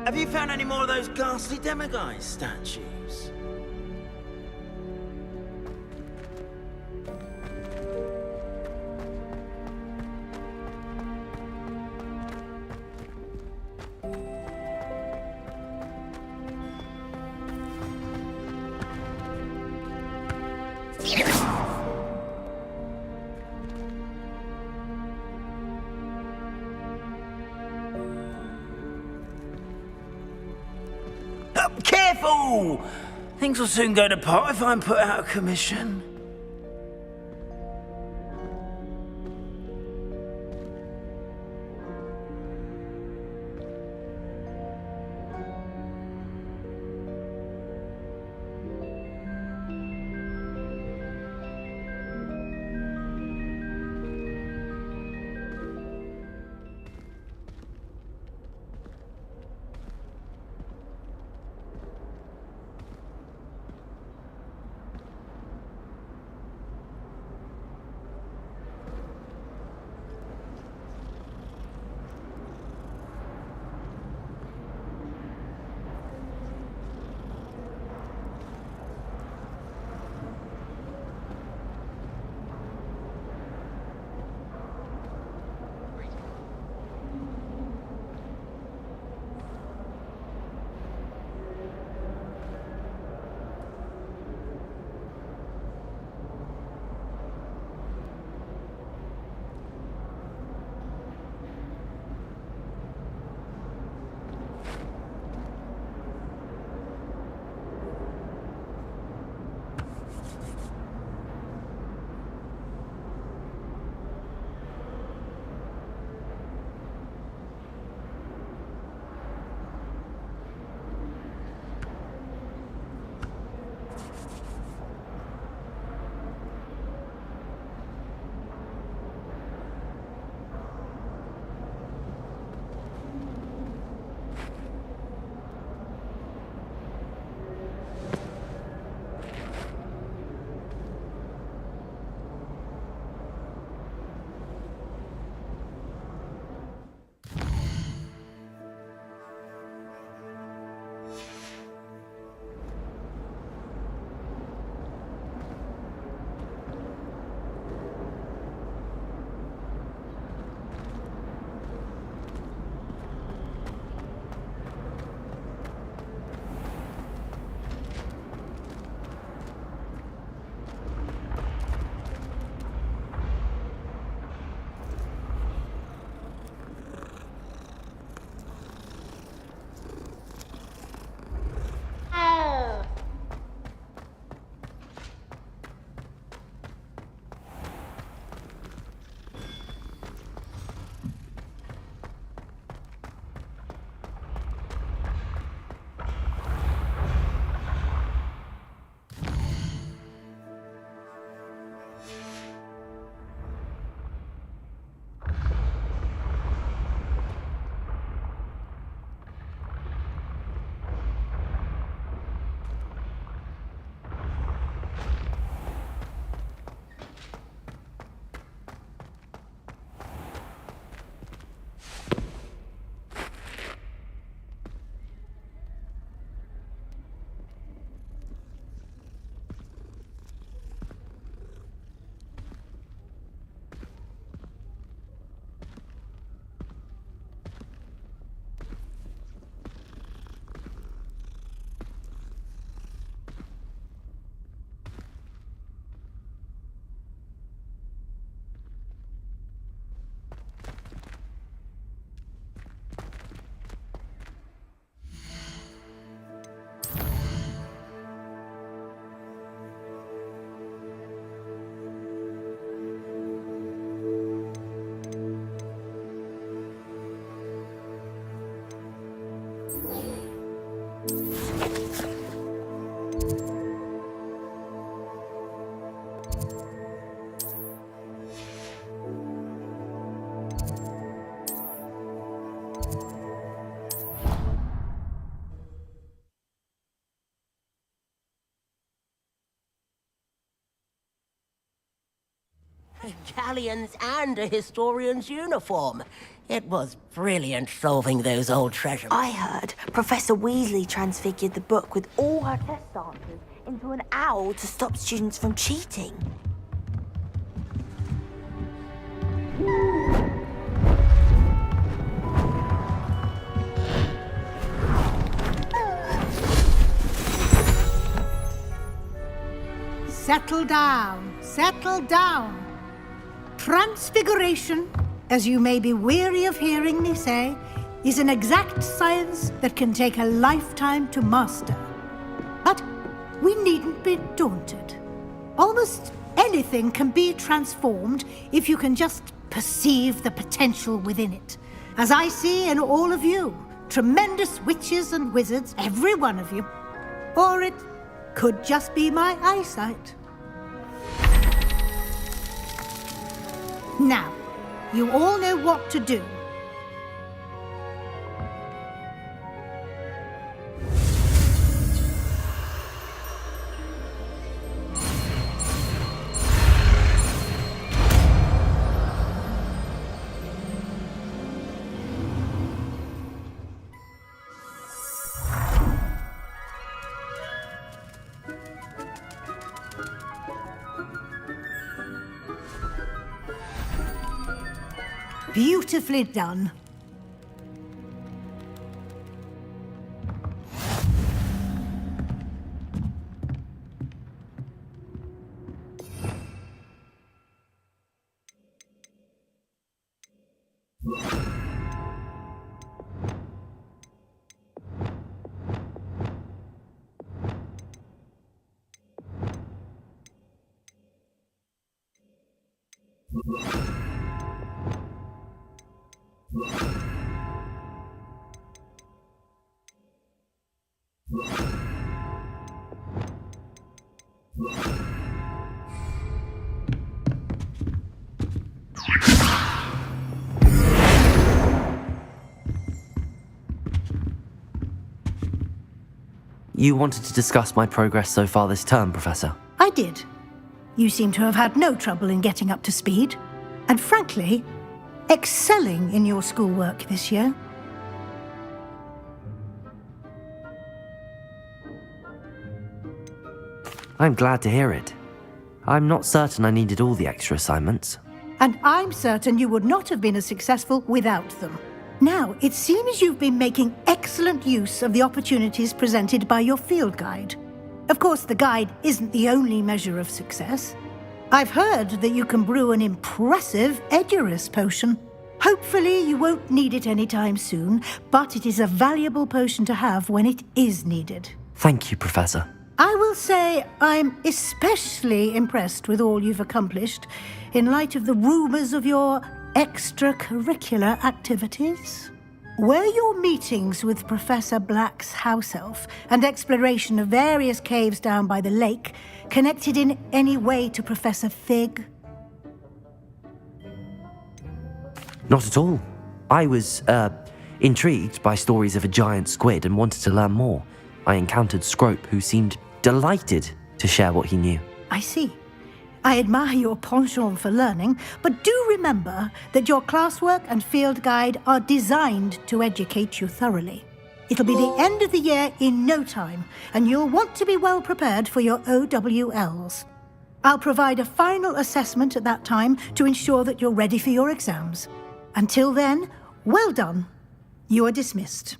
Have you found any more of those ghastly demiguise statues? Careful! Things will soon go to pot if I'm put out of commission. galleons and a historian's uniform. It was brilliant solving those old treasure I heard Professor Weasley transfigured the book with all her test answers into an owl to stop students from cheating. Settle down, settle down. Transfiguration, as you may be weary of hearing me say, is an exact science that can take a lifetime to master. But we needn't be daunted. Almost anything can be transformed if you can just perceive the potential within it. As I see in all of you, tremendous witches and wizards, every one of you. Or it could just be my eyesight. Now, you all know what to do. Beautifully done. You wanted to discuss my progress so far this term, Professor? I did. You seem to have had no trouble in getting up to speed, and frankly, excelling in your schoolwork this year. I'm glad to hear it. I'm not certain I needed all the extra assignments. And I'm certain you would not have been as successful without them. Now, it seems you've been making excellent use of the opportunities presented by your field guide. Of course, the guide isn't the only measure of success. I've heard that you can brew an impressive Edurus potion. Hopefully, you won't need it anytime soon, but it is a valuable potion to have when it is needed. Thank you, Professor. I will say I'm especially impressed with all you've accomplished in light of the rumors of your extracurricular activities. Were your meetings with Professor Black's house elf and exploration of various caves down by the lake connected in any way to Professor Fig? Not at all. I was, intrigued by stories of a giant squid and wanted to learn more. I encountered Scrope, who seemed delighted to share what he knew. I see. I admire your penchant for learning, but do remember that your classwork and field guide are designed to educate you thoroughly. It'll be the end of the year in no time, and you'll want to be well prepared for your OWLs. I'll provide a final assessment at that time to ensure that you're ready for your exams. Until then, well done. You are dismissed.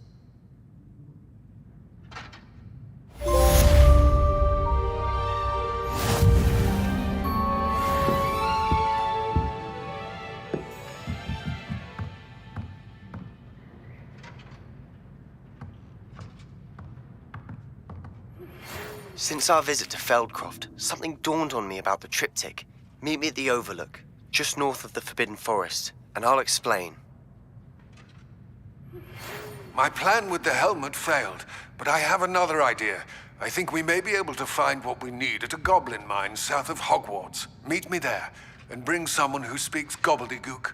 Since our visit to Feldcroft, something dawned on me about the triptych. Meet me at the Overlook, just north of the Forbidden Forest, and I'll explain. My plan with the helmet failed, but I have another idea. I think we may be able to find what we need at a goblin mine south of Hogwarts. Meet me there, and bring someone who speaks gobbledygook.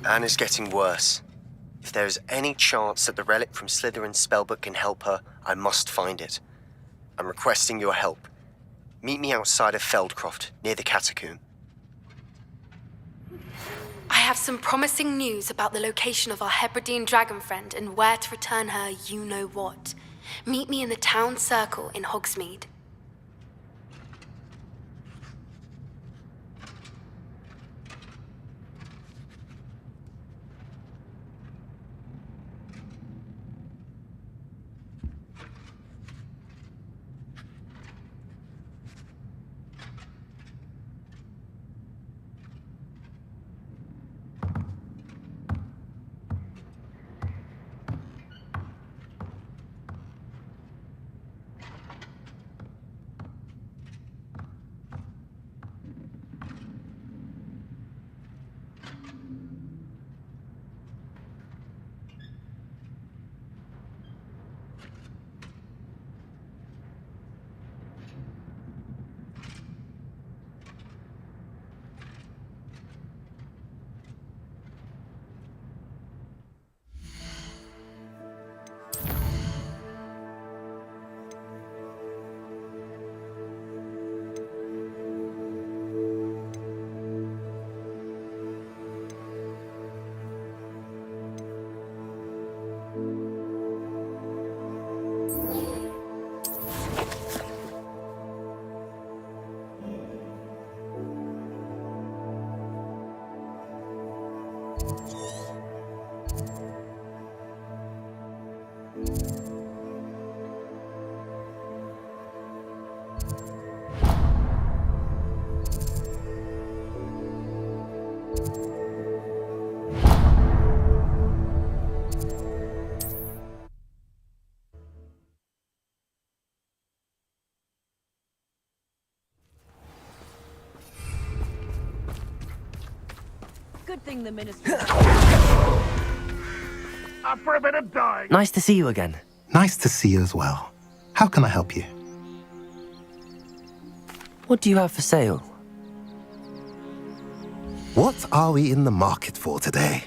Anne is getting worse. If there is any chance that the relic from Slytherin's spellbook can help her, I must find it. I'm requesting your help. Meet me outside of Feldcroft, near the catacomb. I have some promising news about the location of our Hebridean dragon friend and where to return her you-know-what. Meet me in the town circle in Hogsmeade. Good thing the minister... For a bit of dying. Nice to see you again. Nice to see you as well. How can I help you? What do you have for sale? What are we in the market for today?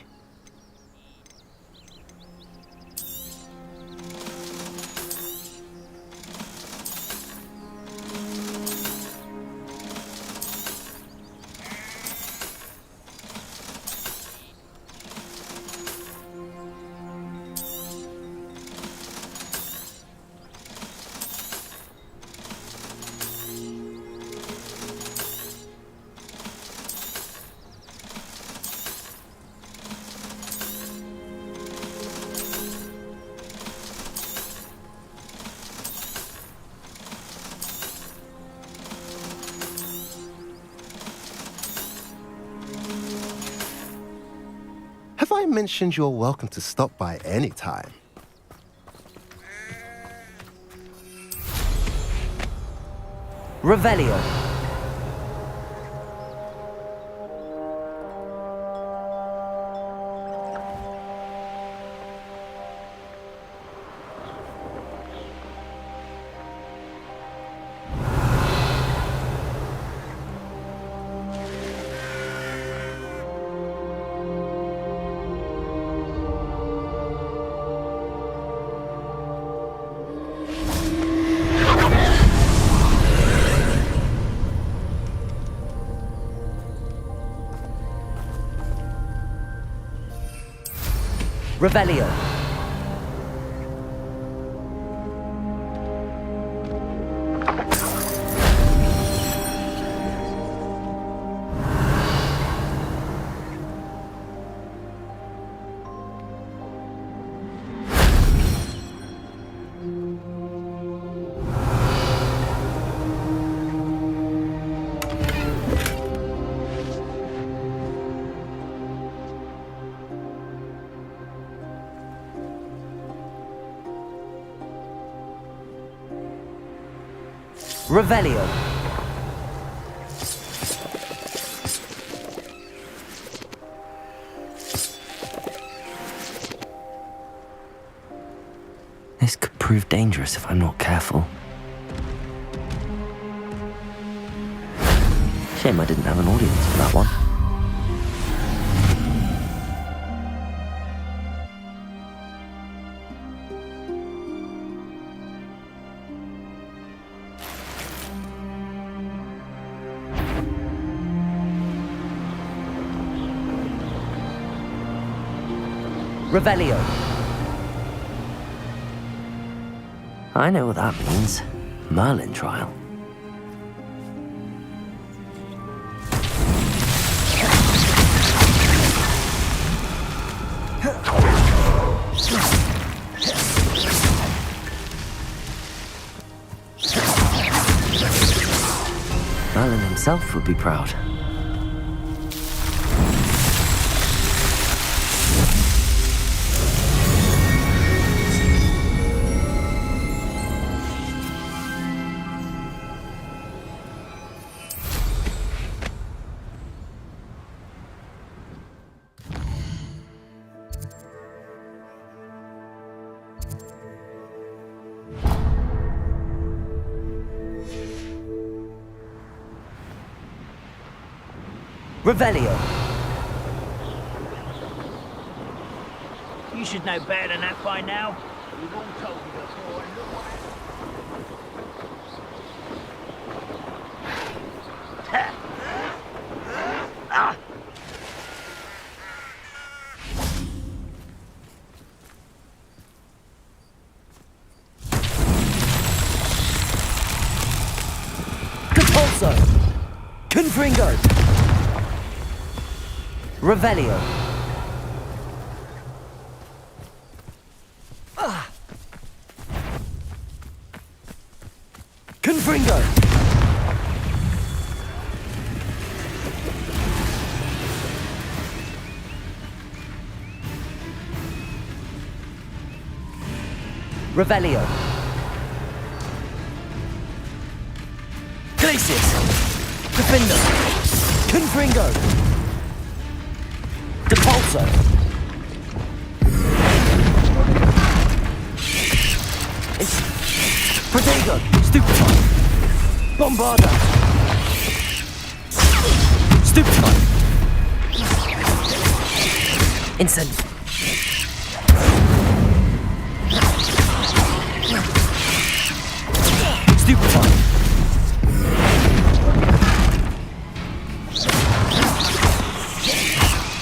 Have I mentioned you're welcome to stop by any time? Revelio. Revelio. Revelio. This could prove dangerous if I'm not careful. Shame I didn't have an audience for that one. Revelio. I know what that means. Merlin trial. Merlin himself would be proud. Revelio. You should know better than that by now. We've all told you before. And look what... Capulso. Confringo. Revelio. Confringo. Revelio. Glacius. Defender. Confringo. Depulso. Protego. Stupefy. Bombarda. Stupefy. Incense. Stupefy.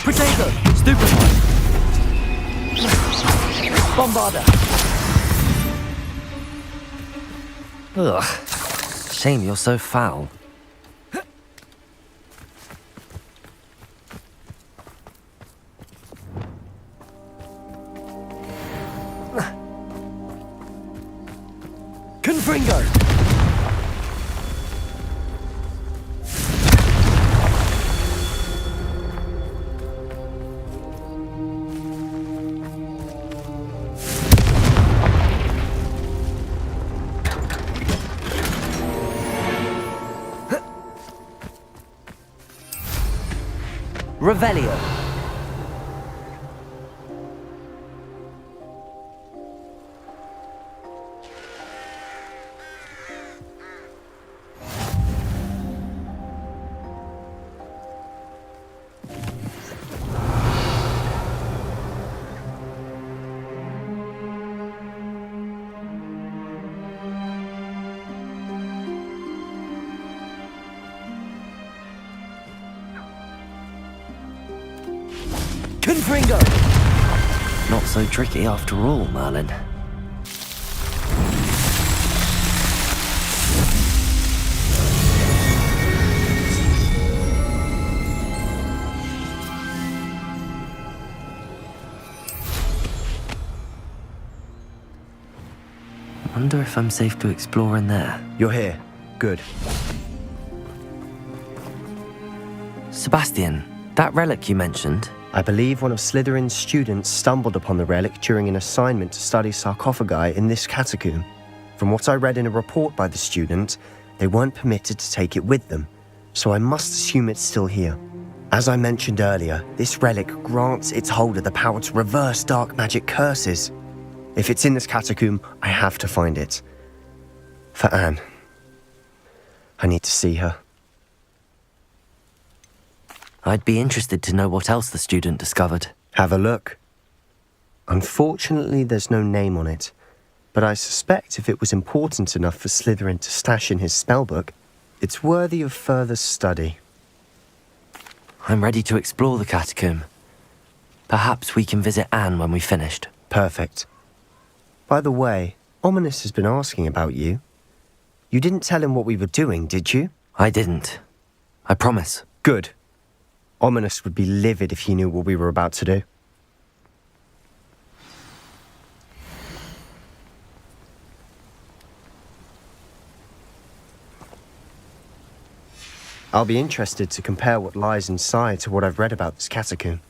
Protego. Stupefy. Bombarda. Ugh. Shame you're so foul. Confringo. Revelio. Confringo. Not so tricky after all, Merlin. Wonder if I'm safe to explore in there. You're here. Good. Sebastian, that relic you mentioned. I believe one of Slytherin's students stumbled upon the relic during an assignment to study sarcophagi in this catacomb. From what I read in a report by the student, they weren't permitted to take it with them, so I must assume it's still here. As I mentioned earlier, this relic grants its holder the power to reverse dark magic curses. If it's in this catacomb, I have to find it. For Anne. I need to see her. I'd be interested to know what else the student discovered. Have a look. Unfortunately, there's no name on it, but I suspect if it was important enough for Slytherin to stash in his spellbook, it's worthy of further study. I'm ready to explore the catacomb. Perhaps we can visit Anne when we've finished. Perfect. By the way, Ominous has been asking about you. You didn't tell him what we were doing, did you? I didn't. I promise. Good. Ominous would be livid if he knew what we were about to do. I'll be interested to compare what lies inside to what I've read about this catacomb.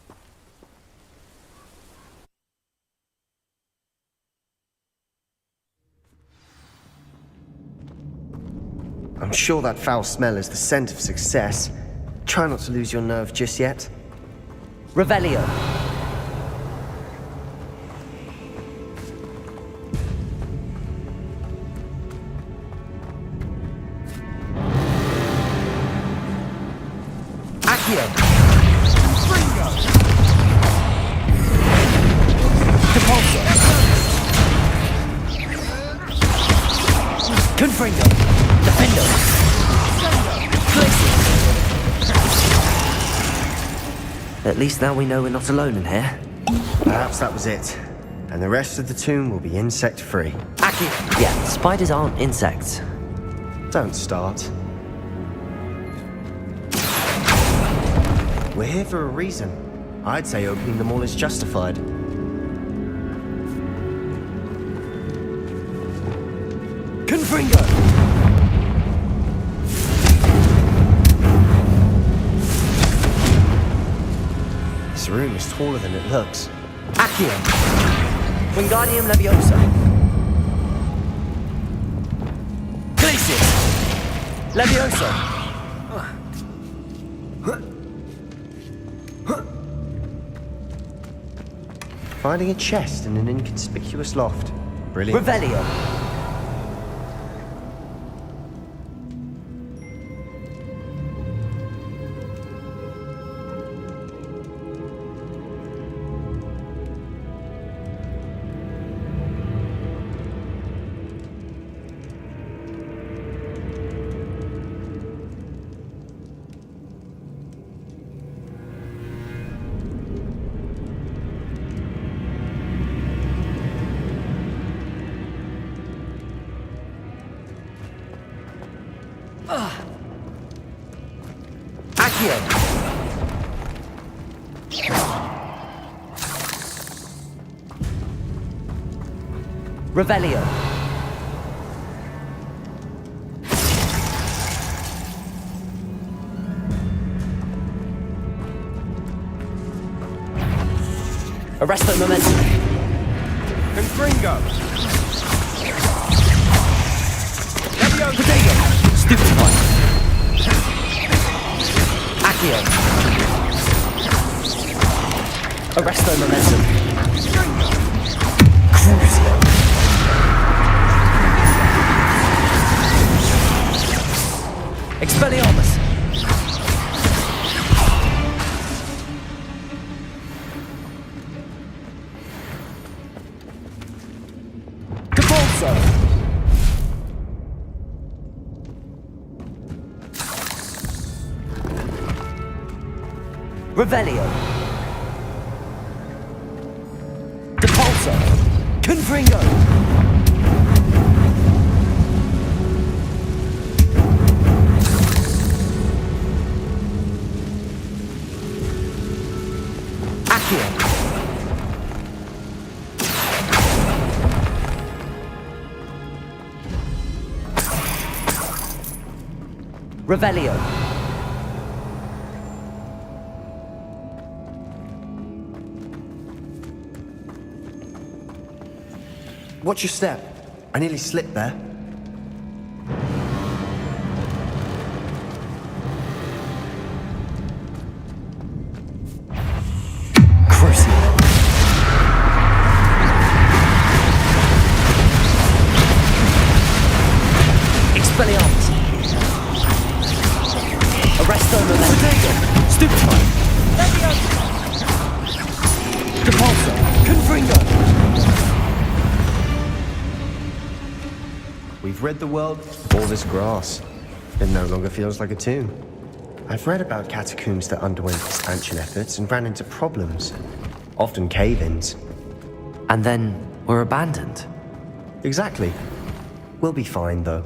I'm sure that foul smell is the scent of success. Try not to lose your nerve just yet. Revelio. Accio. Depulso. Confringo. Defendo. At least now we know we're not alone in here. Perhaps that was it. And the rest of the tomb will be insect-free. Accio. Yeah, spiders aren't insects. Don't start. We're here for a reason. I'd say opening them all is justified. Confringo. This room is taller than it looks. Accio. Wingardium Leviosa. Glacius. Leviosa. Finding a chest in an inconspicuous loft. Brilliant. Revelio. Accio. Revelio. Arresto momentum. Confringo. Potato. Stupid one. Accio. Arresto momentum. Crucio. Expelliarmus. Depulso. Revelio. Depulso. Confringo. Accio. Revelio. Watch your step. I nearly slipped there. Crucio. Expelliarmus. Arresto momentum. Stupefy. Depulso. Confringo. We've rid the world of all this grass. It no longer feels like a tomb. I've read about catacombs that underwent expansion efforts and ran into problems. often cave-ins. And then we're abandoned. Exactly. We'll be fine, though.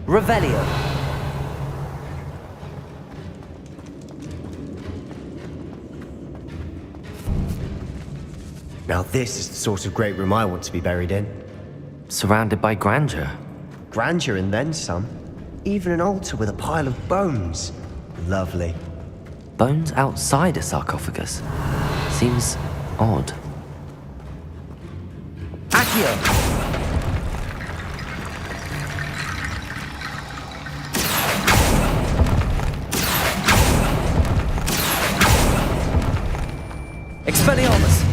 Revelio. Now this is the sort of great room I want to be buried in. Surrounded by grandeur. Grandeur and then some. Even an altar with a pile of bones. Lovely. Bones outside a sarcophagus. Seems odd. Accio! Expelliarmus!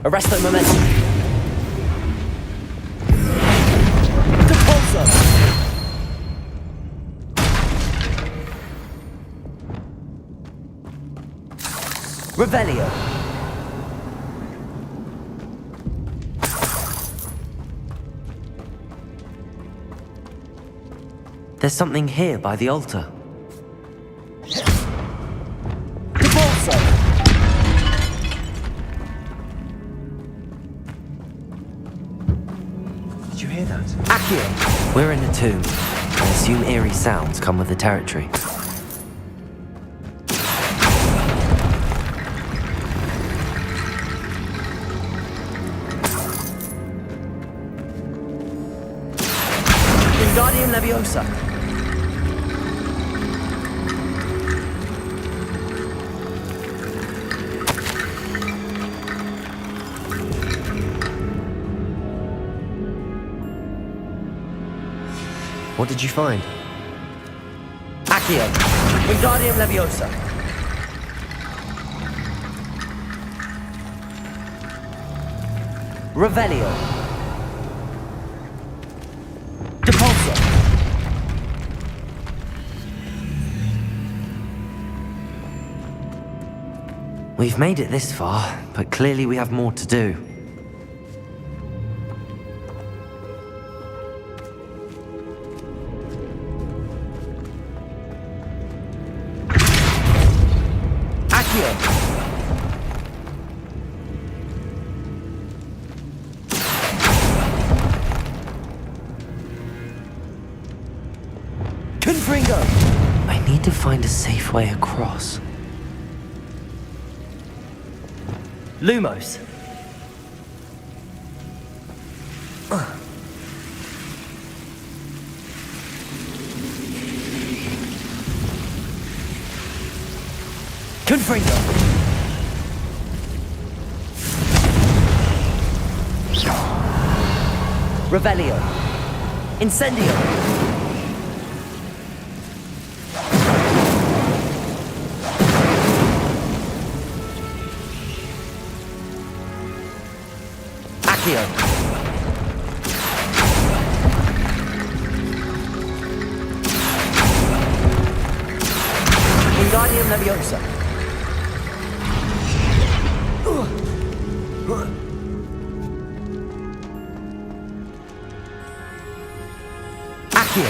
Arresto momentum! Depulso! Revelio! There's something here by the altar. Depulso! Did you hear that? Accio! We're in a tomb. I assume eerie sounds come with the territory. Wingardium Leviosa! What did you find? Accio! Wingardium Leviosa! Revelio! Depulso! We've made it this far, but clearly we have more to do. Accio! Confringo! I need to find a safe way across. Lumos! Confringo! Revelio! Incendio! Accio! Wingardium Leviosa! Accio!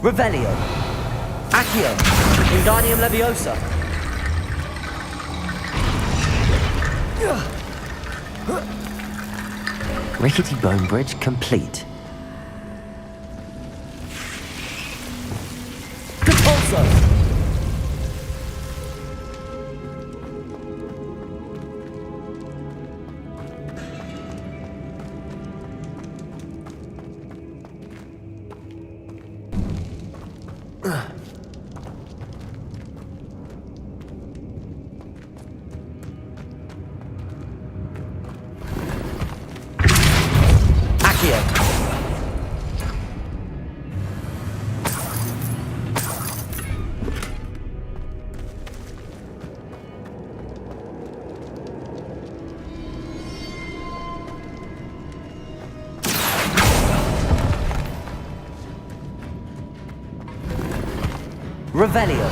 Revelio! Accio! Wingardium Leviosa! Rickety bone bridge complete. Depulso! Revelio.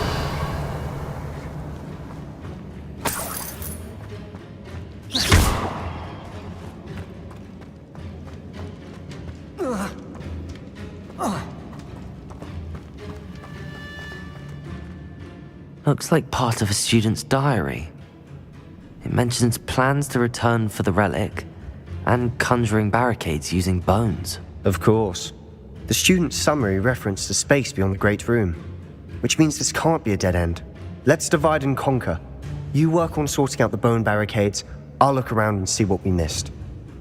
Looks like part of a student's diary. It mentions plans to return for the relic and conjuring barricades using bones. Of course. The student's summary referenced the space beyond the Great Room, which means this can't be a dead end. Let's divide and conquer. You work on sorting out the bone barricades, I'll look around and see what we missed.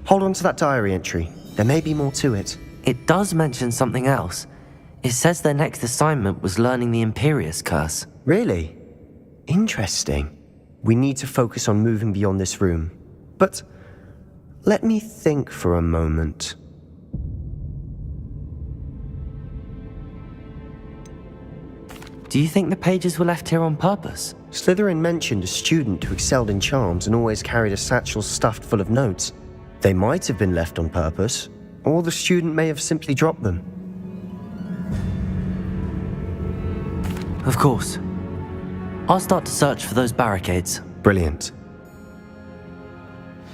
Hold on to that diary entry. There may be more to it. It does mention something else. It says their next assignment was learning the Imperius Curse. Really? Interesting. We need to focus on moving beyond this room. But let me think for a moment. Do you think the pages were left here on purpose? Slytherin mentioned a student who excelled in charms and always carried a satchel stuffed full of notes. They might have been left on purpose, or the student may have simply dropped them. Of course. I'll start to search for those barricades. Brilliant.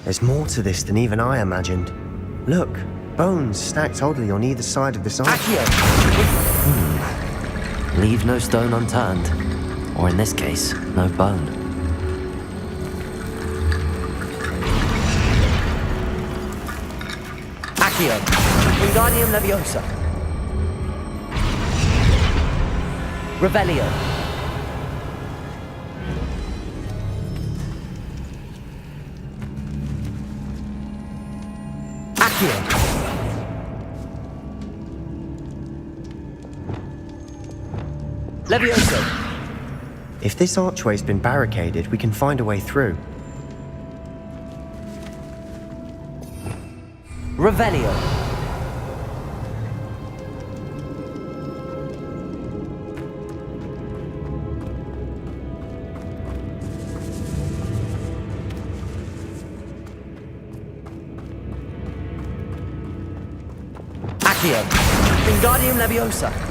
There's more to this than even I imagined. Look, bones stacked oddly on either side of this arch. Leave no stone unturned. Or in this case, no bone. Accio. Wingardium Leviosa. Revelio. Accio. Levioso. If this archway's been barricaded, we can find a way through. Revelio. Accio. Wingardium Leviosa.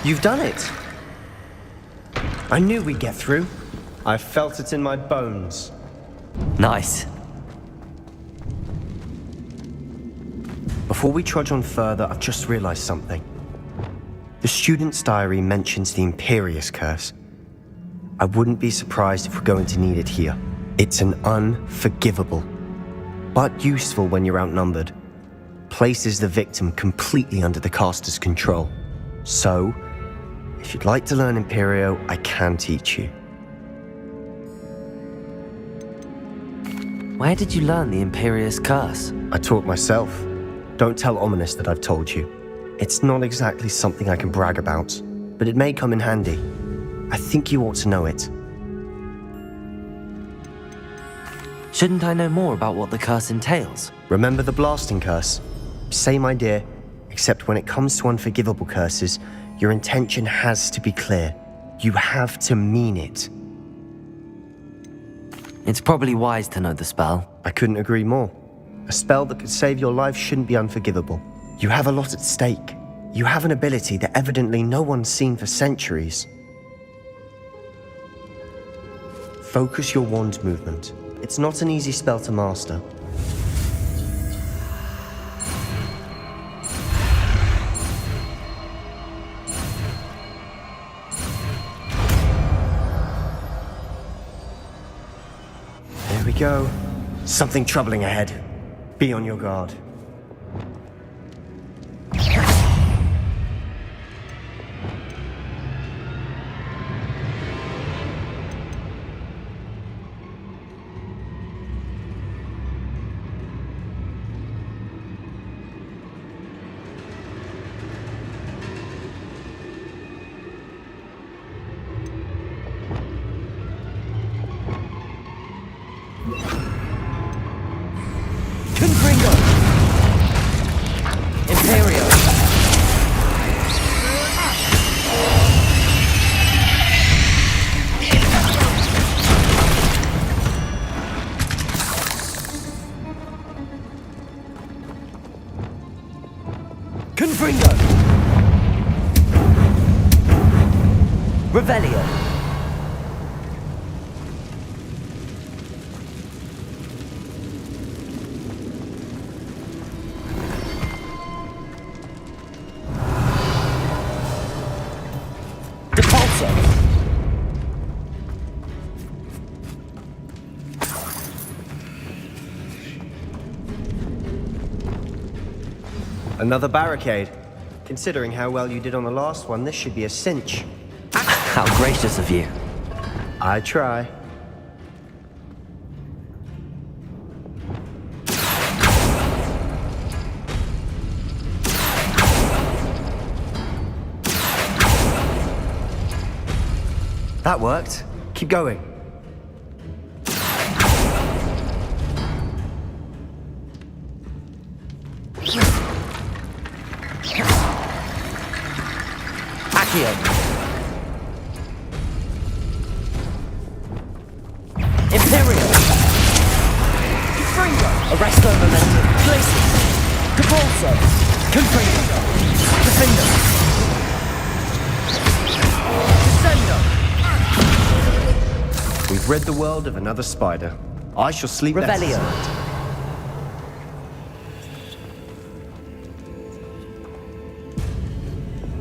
You've done it! I knew we'd get through. I felt it in my bones. Nice. Before we trudge on further, I've just realized something. The student's diary mentions the Imperius Curse. I wouldn't be surprised if we're going to need it here. It's an unforgivable, but useful when you're outnumbered. Places the victim completely under the caster's control. So, if you'd like to learn Imperio, I can teach you. Where did you learn the Imperius Curse? I taught myself. Don't tell Ominous that I've told you. It's not exactly something I can brag about, but it may come in handy. I think you ought to know it. Shouldn't I know more about what the curse entails? Remember the blasting curse? Same idea, except when it comes to unforgivable curses, your intention has to be clear. You have to mean it. It's probably wise to know the spell. I couldn't agree more. A spell that could save your life shouldn't be unforgivable. You have a lot at stake. You have an ability that evidently no one's seen for centuries. Focus your wand movement. It's not an easy spell to master. There we go. Something troubling ahead. Be on your guard. Confringo! Revelio! Depulso! Another barricade. Considering how well you did on the last one, this should be a cinch. How gracious of you. I try. That worked. Keep going. Accio! Imperial! Confringo! Arresto momentum! Glacius! Depulso! Confringo! Defender! Descendo! We've rid the world of another spider. I shall sleep less Revelio. tonight.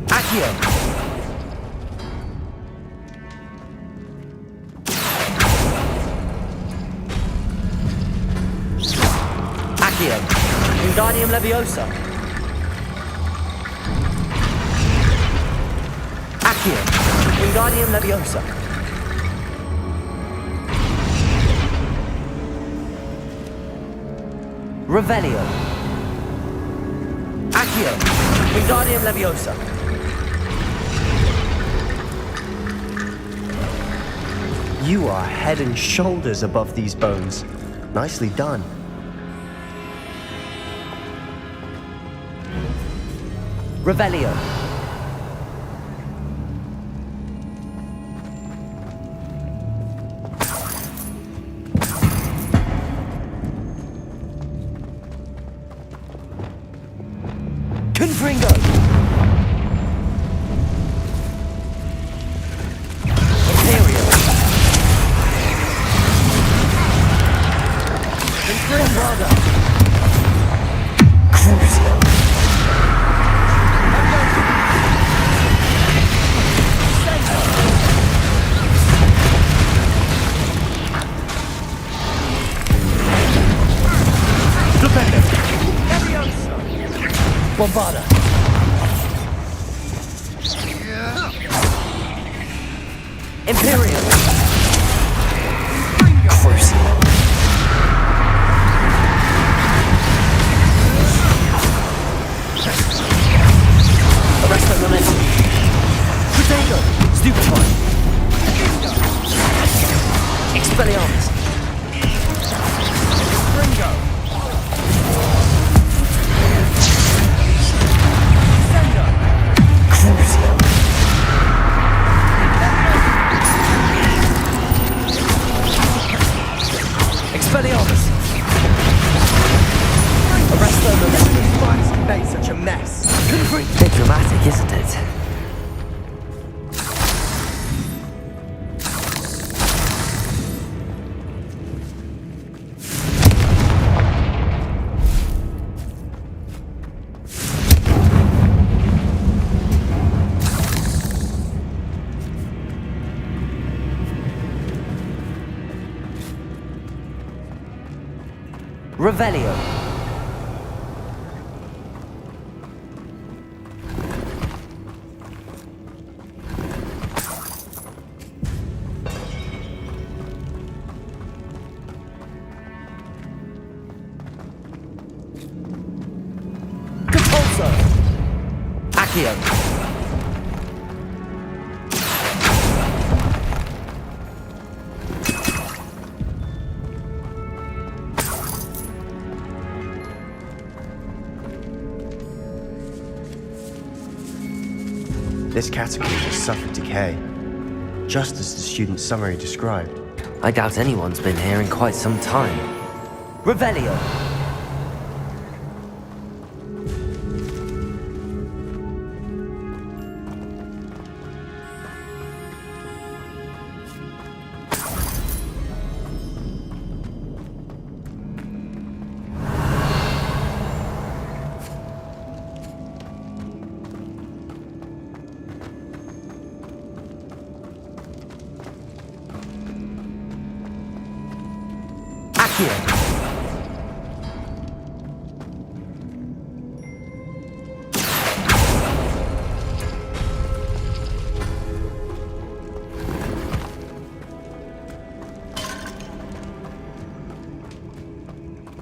Accio! Accio! Wingardium Leviosa! Accio! Wingardium Leviosa! Revelio! Accio! Wingardium Leviosa! You are head and shoulders above these bones. Nicely done. Revelio! Confringo! Imperial! Confringo! Crucio! Bombarda! Imperial! Crucio! Arresto momentum! Protego! Stupefy! Expelliarmus! Ringo! Crucio! Expelliarmus! Arresto momentum! Why made such a mess? Bit dramatic, isn't it? Revelio! Compulso! Accio! This catacomb has suffered decay, just as the student's summary described. I doubt anyone's been here in quite some time. Revelio! Accio.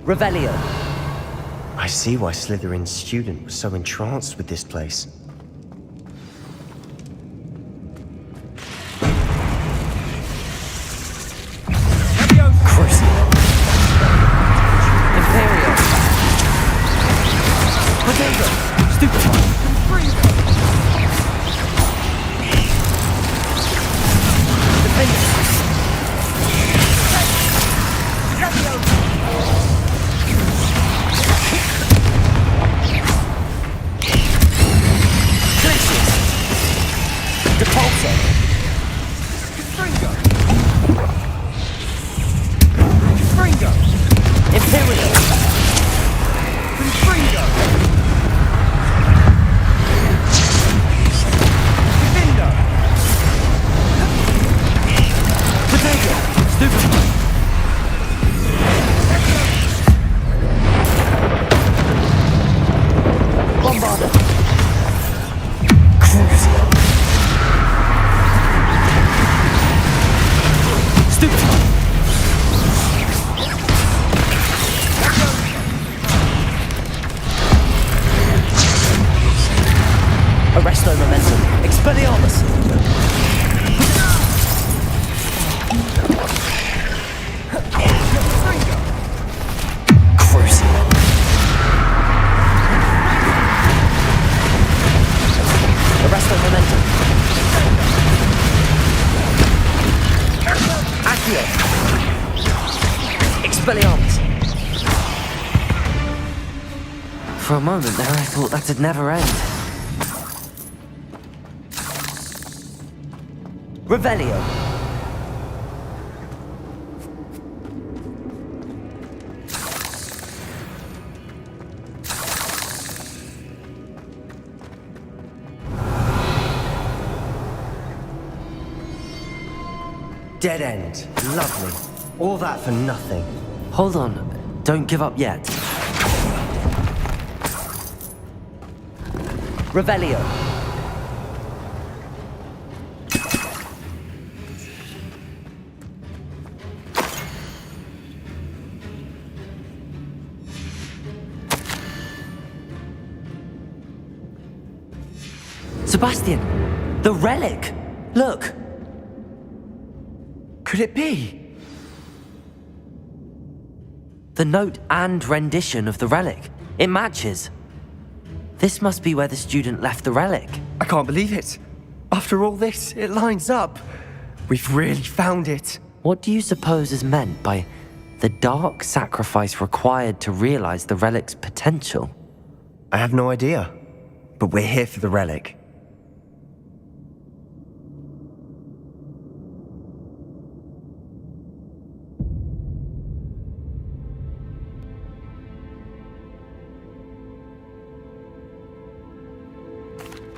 Revelio. I see why Slytherin's student was so entranced with this place. Crucible. Imperial. Potato. Stupefy. Arresto momentum. Expelliarmus. Crucible. Arresto momentum. Accio. Expelliarmus. For a moment there, I thought that'd never end. Revelio. Dead end. Lovely. All that for nothing. Hold on, don't give up yet. Revelio. Sebastian, the relic! Look! Could it be? The note and rendition of the relic. It matches. This must be where the student left the relic. I can't believe it. After all this, it lines up. We've really found it. What do you suppose is meant by the dark sacrifice required to realize the relic's potential? I have no idea, but we're here for the relic.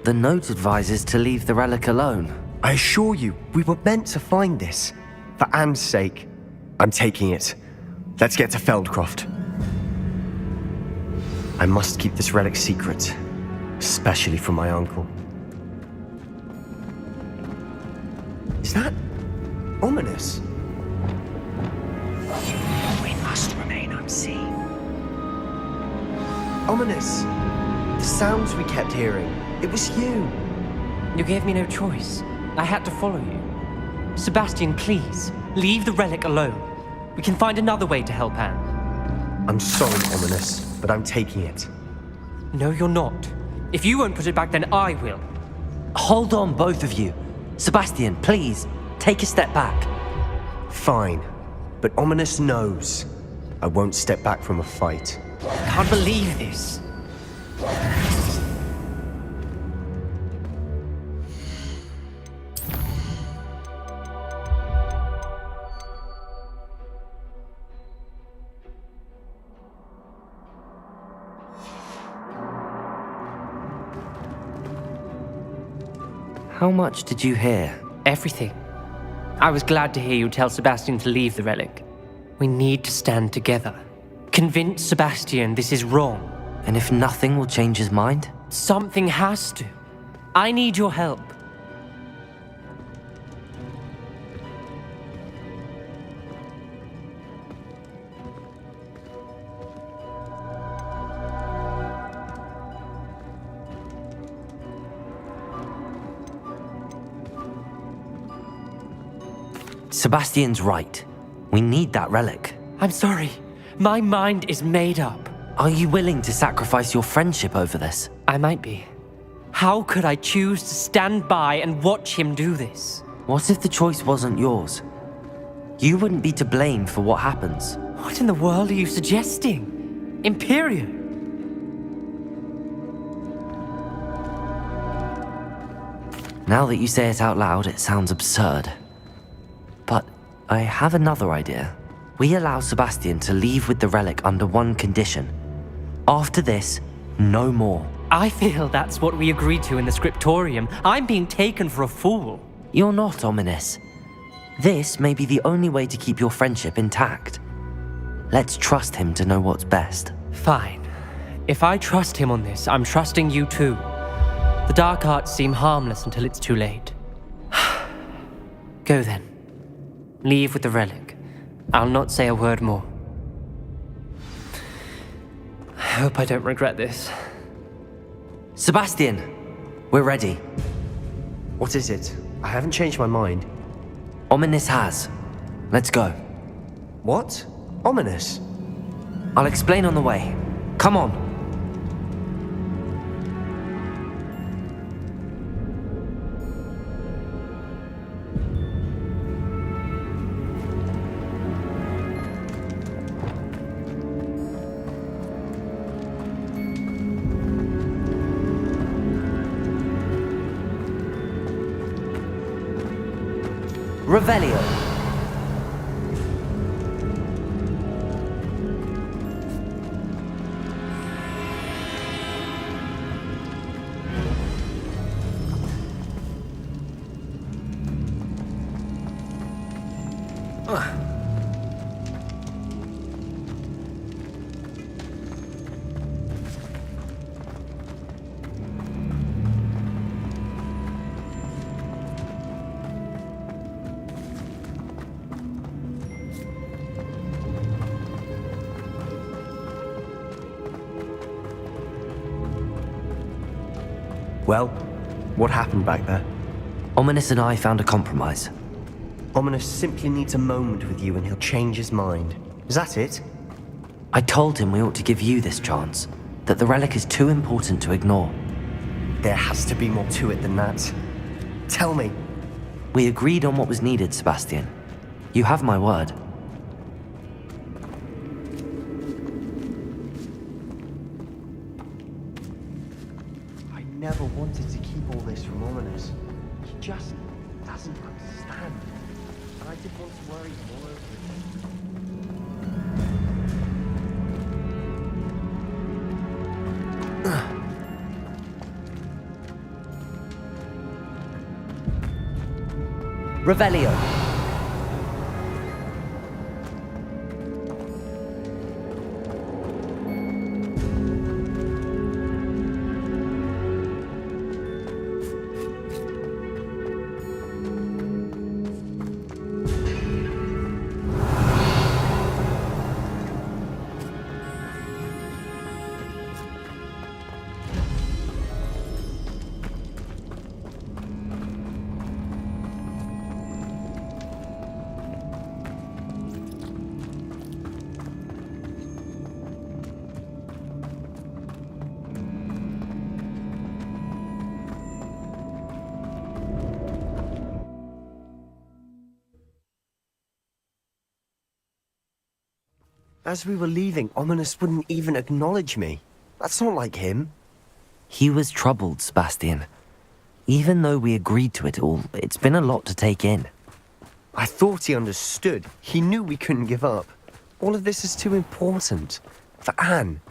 The note advises to leave the relic alone. I assure you, we were meant to find this. For Anne's sake. I'm taking it. Let's get to Feldcroft. I must keep this relic secret, especially from my uncle. Is that ominous? We must remain unseen. Ominous. The sounds we kept hearing. It was you. You gave me no choice. I had to follow you. Sebastian, please, leave the relic alone. We can find another way to help Anne. I'm sorry, Ominous, but I'm taking it. No, you're not. If you won't put it back, then I will. Hold on, both of you. Sebastian, please, take a step back. Fine, but Ominous knows. I won't step back from a fight. I can't believe this. How much did you hear? Everything. I was glad to hear you tell Sebastian to leave the relic. We need to stand together. Convince Sebastian this is wrong. And if nothing will change his mind? Something has to. I need your help. Sebastian's right. We need that relic. I'm sorry. My mind is made up. Are you willing to sacrifice your friendship over this? I might be. How could I choose to stand by and watch him do this? What if the choice wasn't yours? You wouldn't be to blame for what happens. What in the world are you suggesting? Imperium? Now that you say it out loud, it sounds absurd. But I have another idea. We allow Sebastian to leave with the relic under one condition. After this, no more. I feel that's what we agreed to in the scriptorium. I'm being taken for a fool. You're not, Ominous. This may be the only way to keep your friendship intact. Let's trust him to know what's best. Fine. If I trust him on this, I'm trusting you too. The dark arts seem harmless until it's too late. Go then. Leave with the relic. I'll not say a word more. I hope I don't regret this. Sebastian, we're ready. What is it? I haven't changed my mind. Ominous has. Let's go. What? Ominous? I'll explain on the way. Come on. Revelio. Well, what happened back there? Ominous and I found a compromise. Ominous simply needs a moment with you and he'll change his mind. Is that it? I told him we ought to give you this chance, that the relic is too important to ignore. There has to be more to it than that. Tell me. We agreed on what was needed, Sebastian. You have my word. I never wanted to keep all this from Ominous. He just doesn't understand. And I didn't want to worry more over Revelio. As we were leaving, Ominous wouldn't even acknowledge me. That's not like him. He was troubled, Sebastian. Even though we agreed to it all, it's been a lot to take in. I thought he understood. He knew we couldn't give up. All of this is too important. For Anne.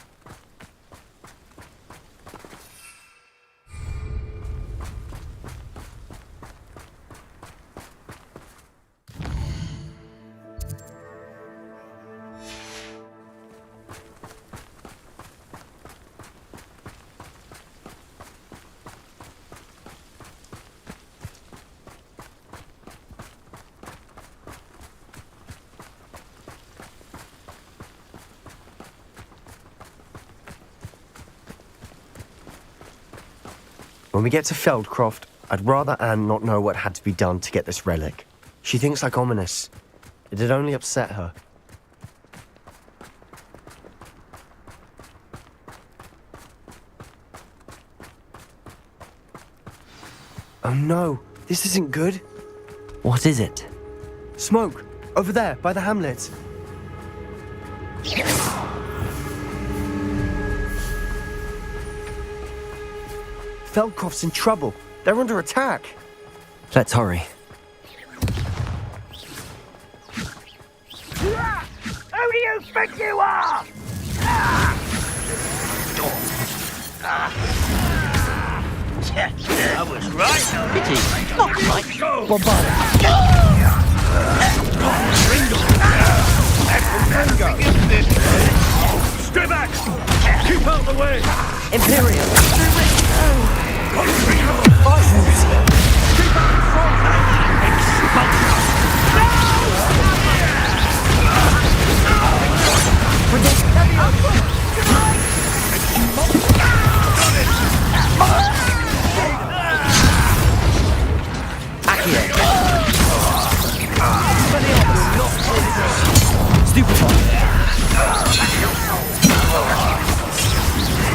When we get to Feldcroft, I'd rather Anne not know what had to be done to get this relic. She thinks like ominous. It'd only upset her. Oh no, this isn't good. What is it? Smoke! Over there, by the hamlet. Feldcroft's in trouble. They're under attack. Let's hurry. Who do you think you are? I was right. Pity. Not right. Bombard. Stay back! Keep out the way! Imperial.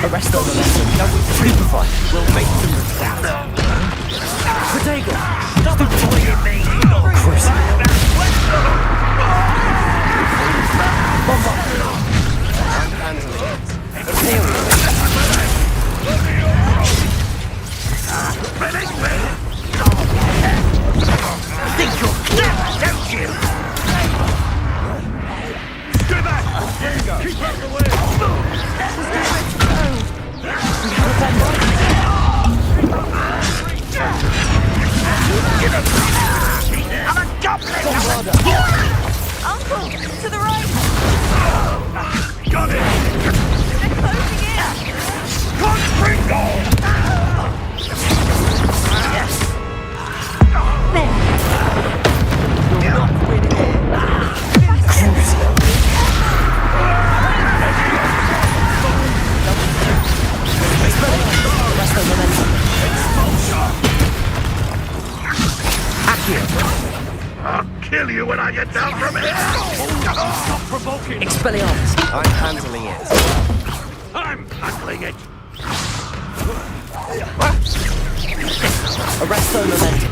Arrest all the lesson. Stupefy. We'll make them respond. Protego. Stupefy me. Cruise. Think you're clever, don't you? Stay back! Keep out the way! I'm a goblin! Uncle, to the right! Got it! They're closing in! Confringo! Yes! You're not winning it! I'll kill you when I get down from here! Stop provoking! Expelliarmus. I'm handling it. I'm handling it! Arrest the momentum.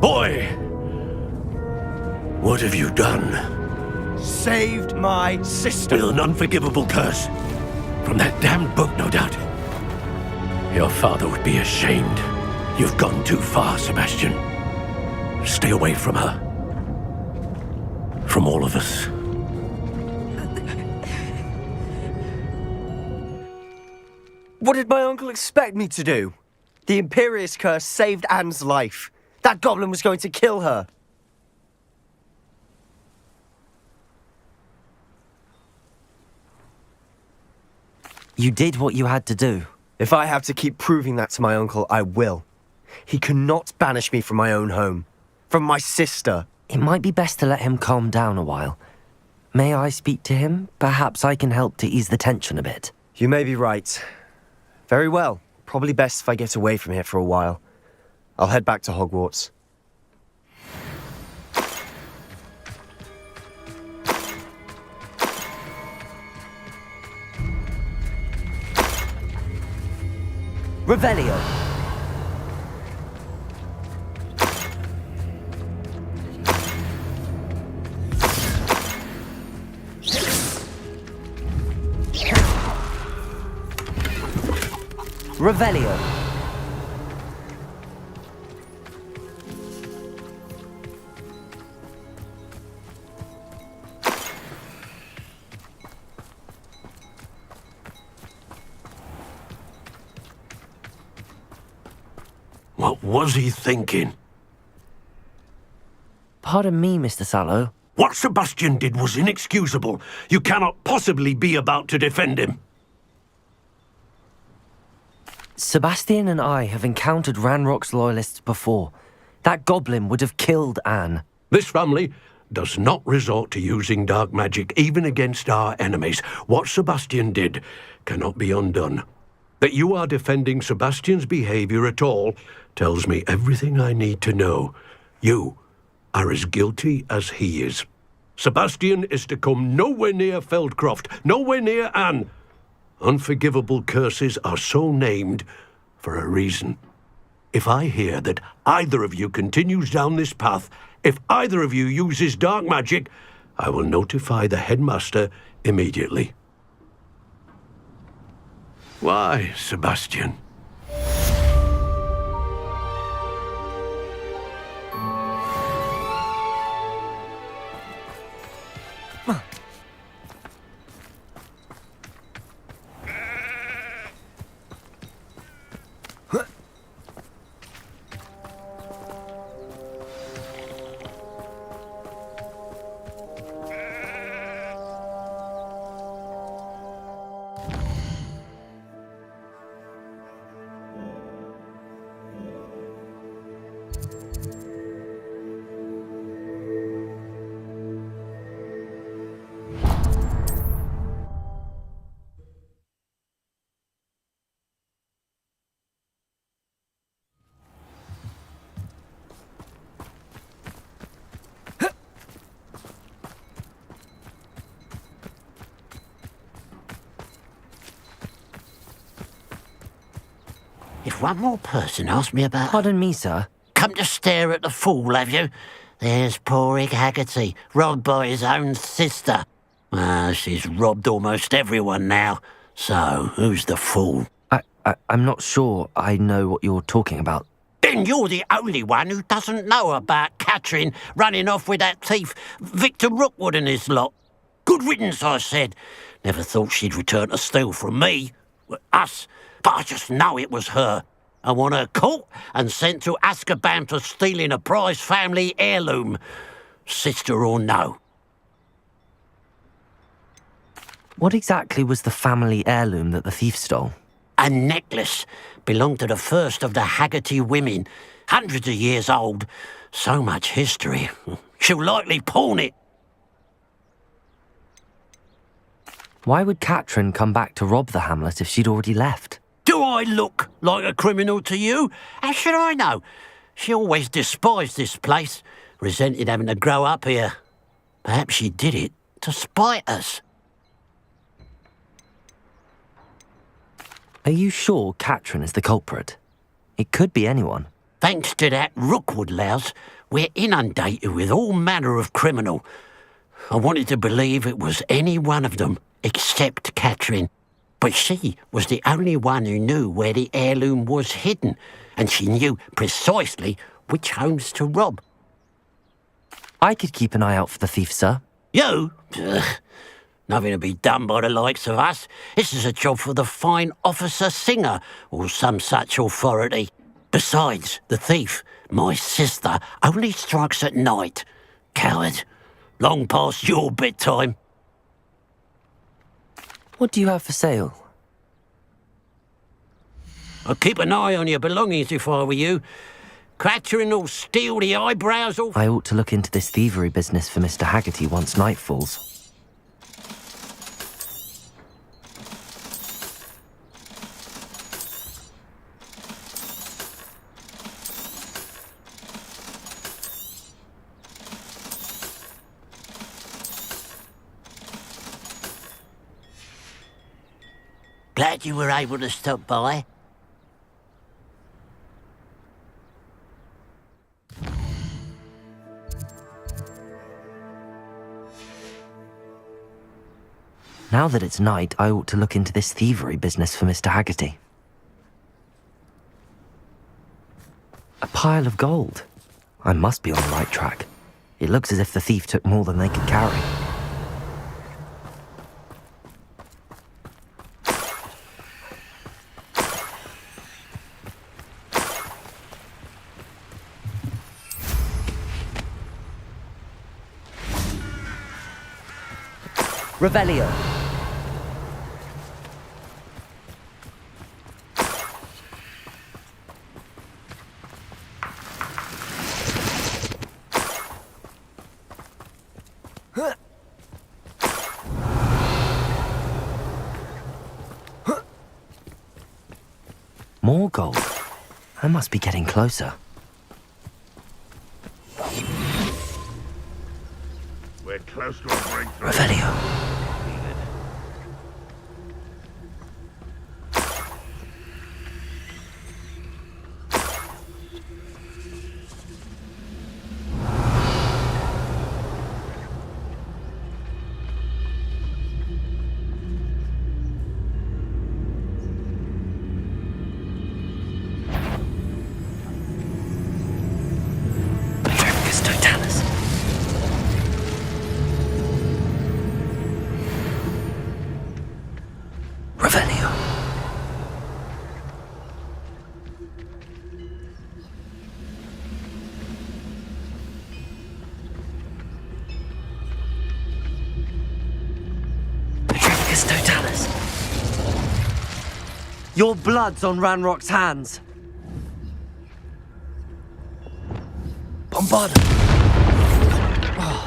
Boy! What have you done? Saved my sister. With an unforgivable curse. From that damned book, no doubt. Your father would be ashamed. You've gone too far, Sebastian. Stay away from her. From all of us. What did my uncle expect me to do? The Imperious curse saved Anne's life. That goblin was going to kill her. You did what you had to do. If I have to keep proving that to my uncle, I will. He cannot banish me from my own home. From my sister. It might be best to let him calm down a while. May I speak to him? Perhaps I can help to ease the tension a bit. You may be right. Very well. Probably best if I get away from here for a while. I'll head back to Hogwarts. Revelio. Revelio. What was he thinking? Pardon me, Mr. Sallow. What Sebastian did was inexcusable. You cannot possibly be about to defend him. Sebastian and I have encountered Ranrock's loyalists before. That goblin would have killed Anne. This family does not resort to using dark magic even against our enemies. What Sebastian did cannot be undone. That you are defending Sebastian's behavior at all tells me everything I need to know. You are as guilty as he is. Sebastian is to come nowhere near Feldcroft, nowhere near Anne. Unforgivable curses are so named for a reason. If I hear that either of you continues down this path, if either of you uses dark magic, I will notify the headmaster immediately. Why, Sebastian? If one more person asks me about... Pardon me, sir. Come to stare at the fool, have you? There's poor Ig Haggerty, robbed by his own sister. She's robbed almost everyone now. So, who's the fool? I'm not sure I know what you're talking about. Then you're the only one who doesn't know about Catherine running off with that thief, Victor Rookwood and his lot. Good riddance, I said. Never thought she'd return to steal from me. Us. But I just know it was her. I want her caught and sent to Azkaban for stealing a prize family heirloom. Sister or no. What exactly was the family heirloom that the thief stole? A necklace. Belonged to the first of the Haggerty women. Hundreds of years old. So much history. She'll likely pawn it. Why would Catherine come back to rob the hamlet if she'd already left? Do I look like a criminal to you? How should I know? She always despised this place, resented having to grow up here. Perhaps she did it to spite us. Are you sure Catherine is the culprit? It could be anyone. Thanks to that Rookwood louse, we're inundated with all manner of criminal. I wanted to believe it was any one of them, except Catherine. But she was the only one who knew where the heirloom was hidden, and she knew precisely which homes to rob. I could keep an eye out for the thief, sir. You? Nothing to be done by the likes of us. This is a job for the fine officer Singer, or some such authority. Besides, the thief, my sister, only strikes at night. Coward. Long past your bedtime. What do you have for sale? I'd keep an eye on your belongings if I were you. Catherine will steal the eyebrows off... I ought to look into this thievery business for Mr. Haggerty once night falls. Glad you were able to stop by. Now that it's night, I ought to look into this thievery business for Mr. Haggerty. A pile of gold. I must be on the right track. It looks as if the thief took more than they could carry. Revelio. More gold. I must be getting closer. We're close to a breakthrough. Revelio. Your blood's on Ranrock's hands. Bombarda. Oh.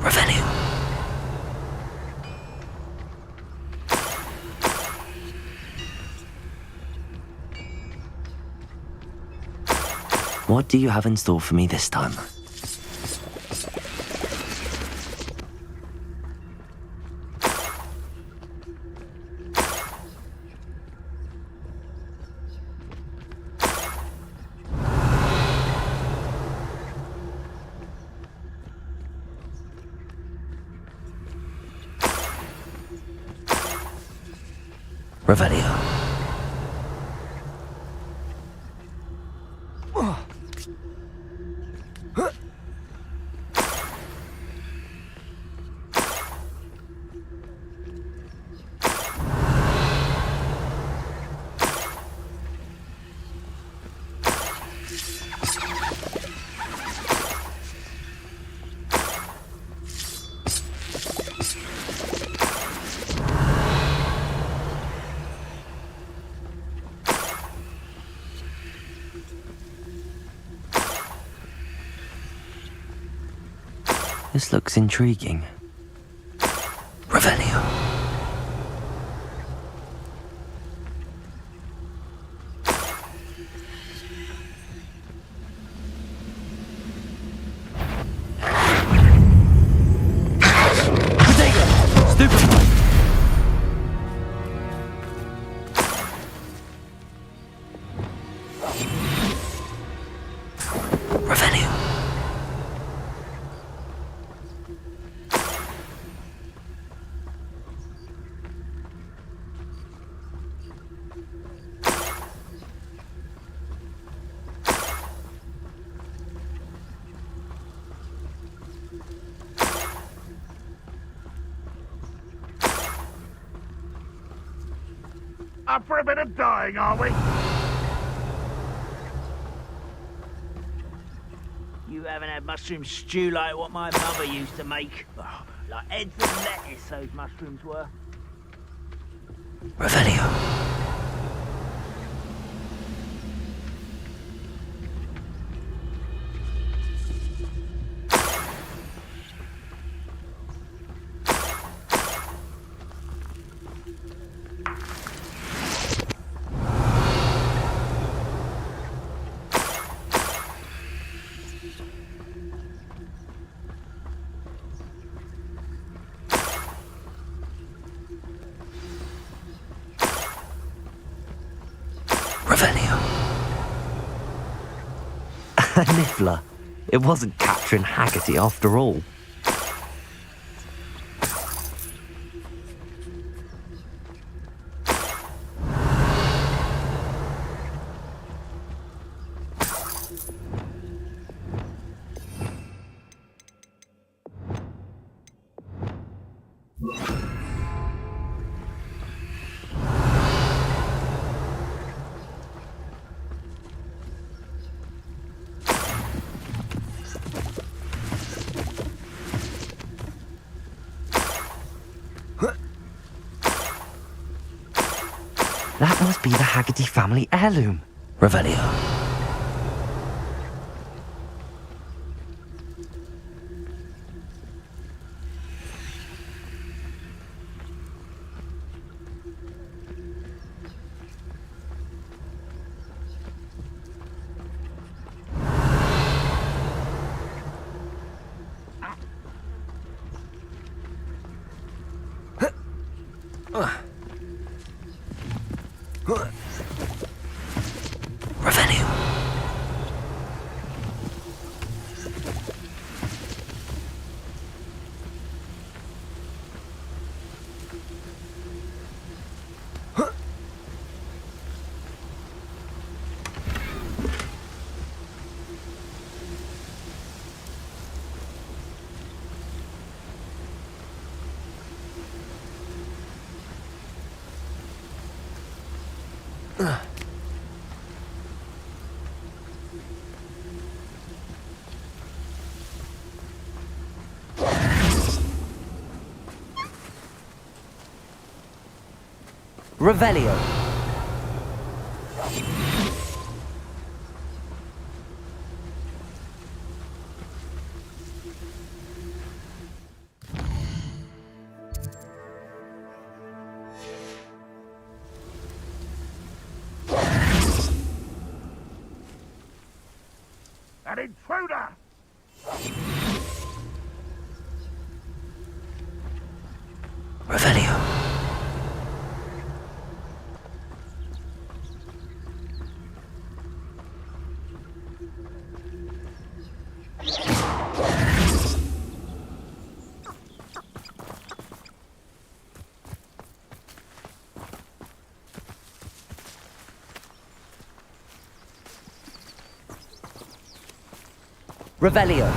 Revelio. What do you have in store for me this time? Revelio. This looks intriguing. Revelio. Up for a bit of dying, are we? You haven't had mushroom stew like what my mother used to make. Oh, like heads of lettuce, those mushrooms were. Revelio. A niffler. It wasn't Catherine Haggerty after all. must be the Haggerty family heirloom. Revelio. Revelio. Revelio. An intruder! Revelio. Revelio.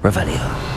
Revelio.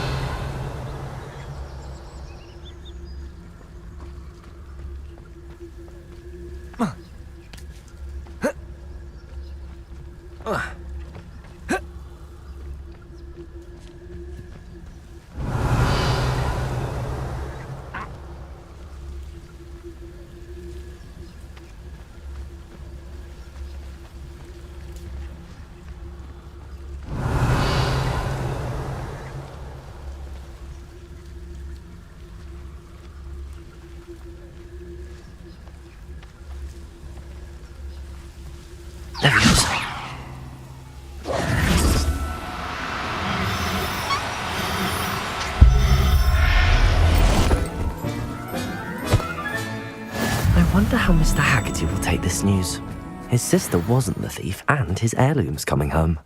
I wonder how Mr. Haggerty will take this news. His sister wasn't the thief, and his heirloom's coming home.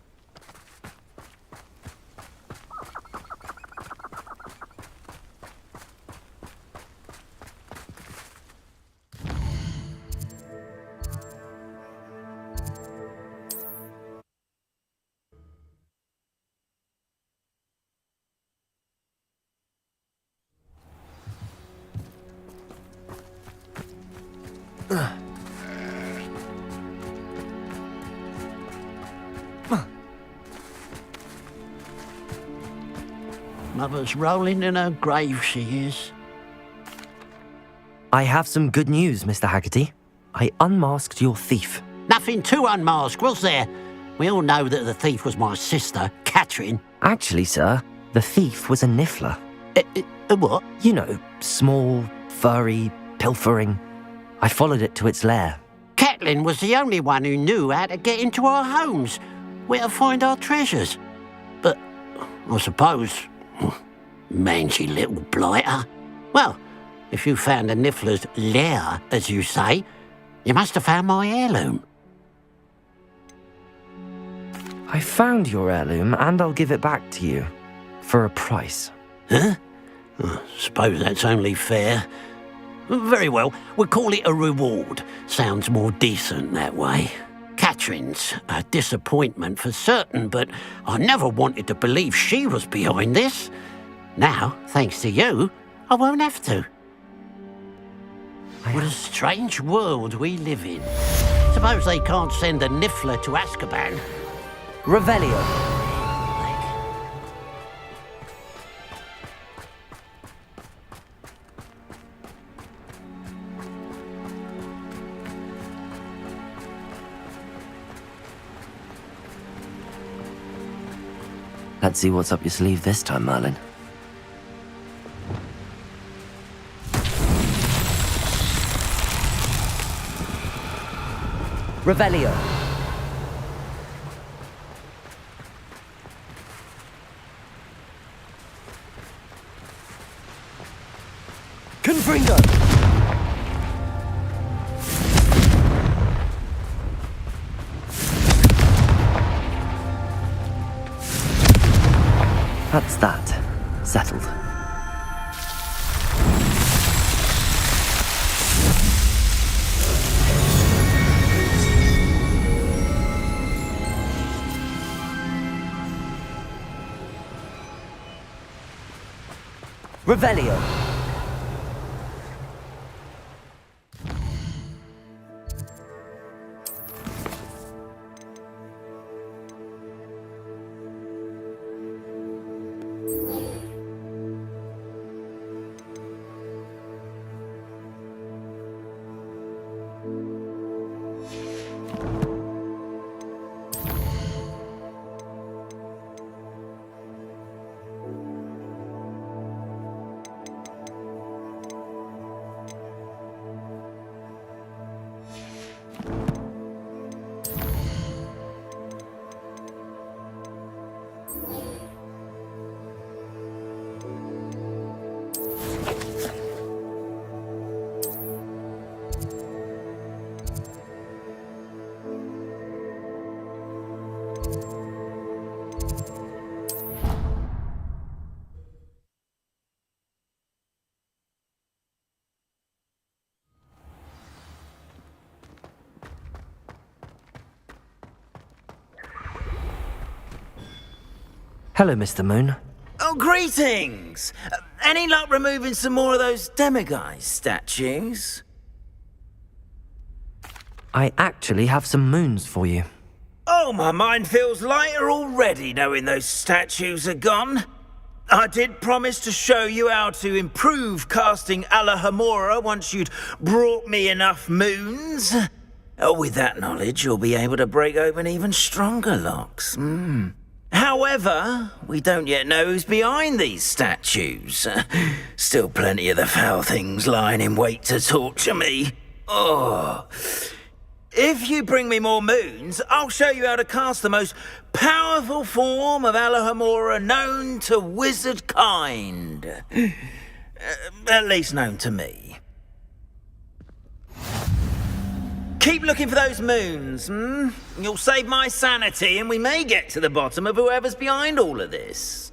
Mother's rolling in her grave, she is. I have some good news, Mr. Haggerty. I unmasked your thief. Nothing to unmask, was there? We all know that the thief was my sister, Catherine. Actually, sir, the thief was a niffler. A what? You know, small, furry, pilfering. I followed it to its lair. Catelyn was the only one who knew how to get into our homes, where to find our treasures. But I suppose, mangy little blighter. Well, if you found the niffler's lair, as you say, you must have found my heirloom. I found your heirloom, and I'll give it back to you. For a price. Huh? I suppose that's only fair. Very well, we'll call it a reward. Sounds more decent that way. Catherine's a disappointment for certain, but I never wanted to believe she was behind this. Now, thanks to you, I won't have to. What a strange world we live in. Suppose they can't send a niffler to Azkaban. Revelio. Let's see what's up your sleeve this time, Merlin. Revelio. Confringo. That's that. Settled. Revelio. Hello, Mr. Moon. Oh, greetings! Any luck removing some more of those demiguise statues? I actually have some moons for you. Oh, my mind feels lighter already knowing those statues are gone. I did promise to show you how to improve casting Alahamora once you'd brought me enough moons. With that knowledge, you'll be able to break open even stronger locks. However, we don't yet know who's behind these statues. Still plenty of the foul things lying in wait to torture me. Oh. If you bring me more moons, I'll show you how to cast the most powerful form of Alahamora known to wizard kind. At least known to me. Keep looking for those moons, You'll save my sanity and we may get to the bottom of whoever's behind all of this.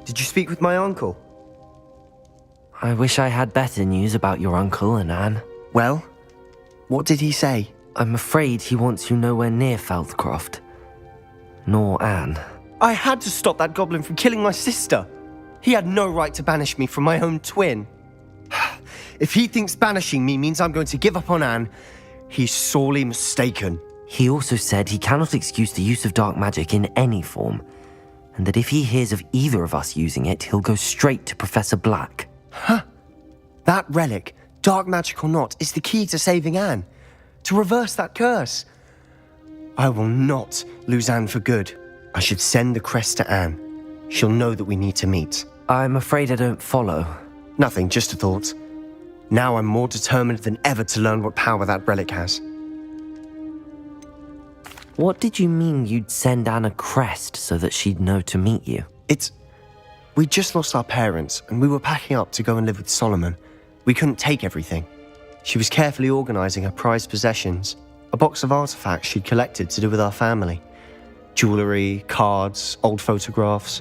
Did you speak with my uncle? I wish I had better news about your uncle and Anne. Well, what did he say? I'm afraid he wants you nowhere near Feldcroft. Nor Anne. I had to stop that goblin from killing my sister. He had no right to banish me from my own twin. If he thinks banishing me means I'm going to give up on Anne, he's sorely mistaken. He also said he cannot excuse the use of dark magic in any form, and that if he hears of either of us using it, he'll go straight to Professor Black. Huh. That relic, dark magic or not, is the key to saving Anne. To reverse that curse. I will not lose Anne for good. I should send the crest to Anne. She'll know that we need to meet. I'm afraid I don't follow. Nothing, just a thought. Now I'm more determined than ever to learn what power that relic has. What did you mean you'd send Anne a crest so that she'd know to meet you? We just lost our parents, and we were packing up to go and live with Solomon. We couldn't take everything. She was carefully organising her prized possessions, a box of artifacts she'd collected to do with our family. Jewellery, cards, old photographs.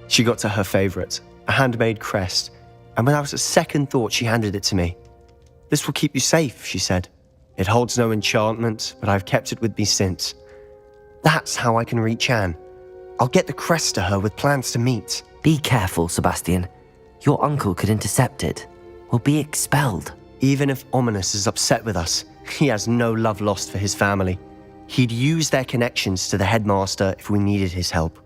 She got to her favourite, a handmade crest, and without a second thought she handed it to me. "This will keep you safe," she said. "It holds no enchantment, but I've kept it with me since. That's how I can reach Anne. I'll get the crest to her with plans to meet." Be careful, Sebastian. Your uncle could intercept it. We'll be expelled. Even if Ominous is upset with us, he has no love lost for his family. He'd use their connections to the headmaster if we needed his help.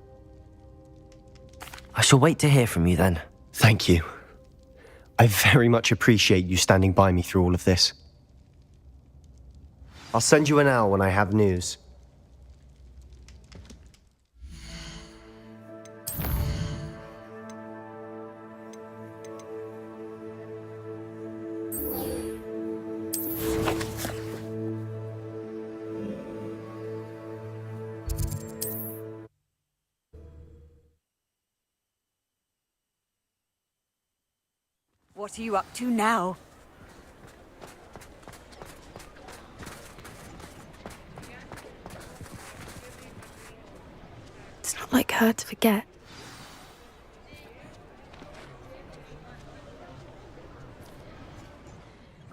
I shall wait to hear from you then. Thank you. I very much appreciate you standing by me through all of this. I'll send you an owl when I have news. What are you up to now? It's not like her to forget.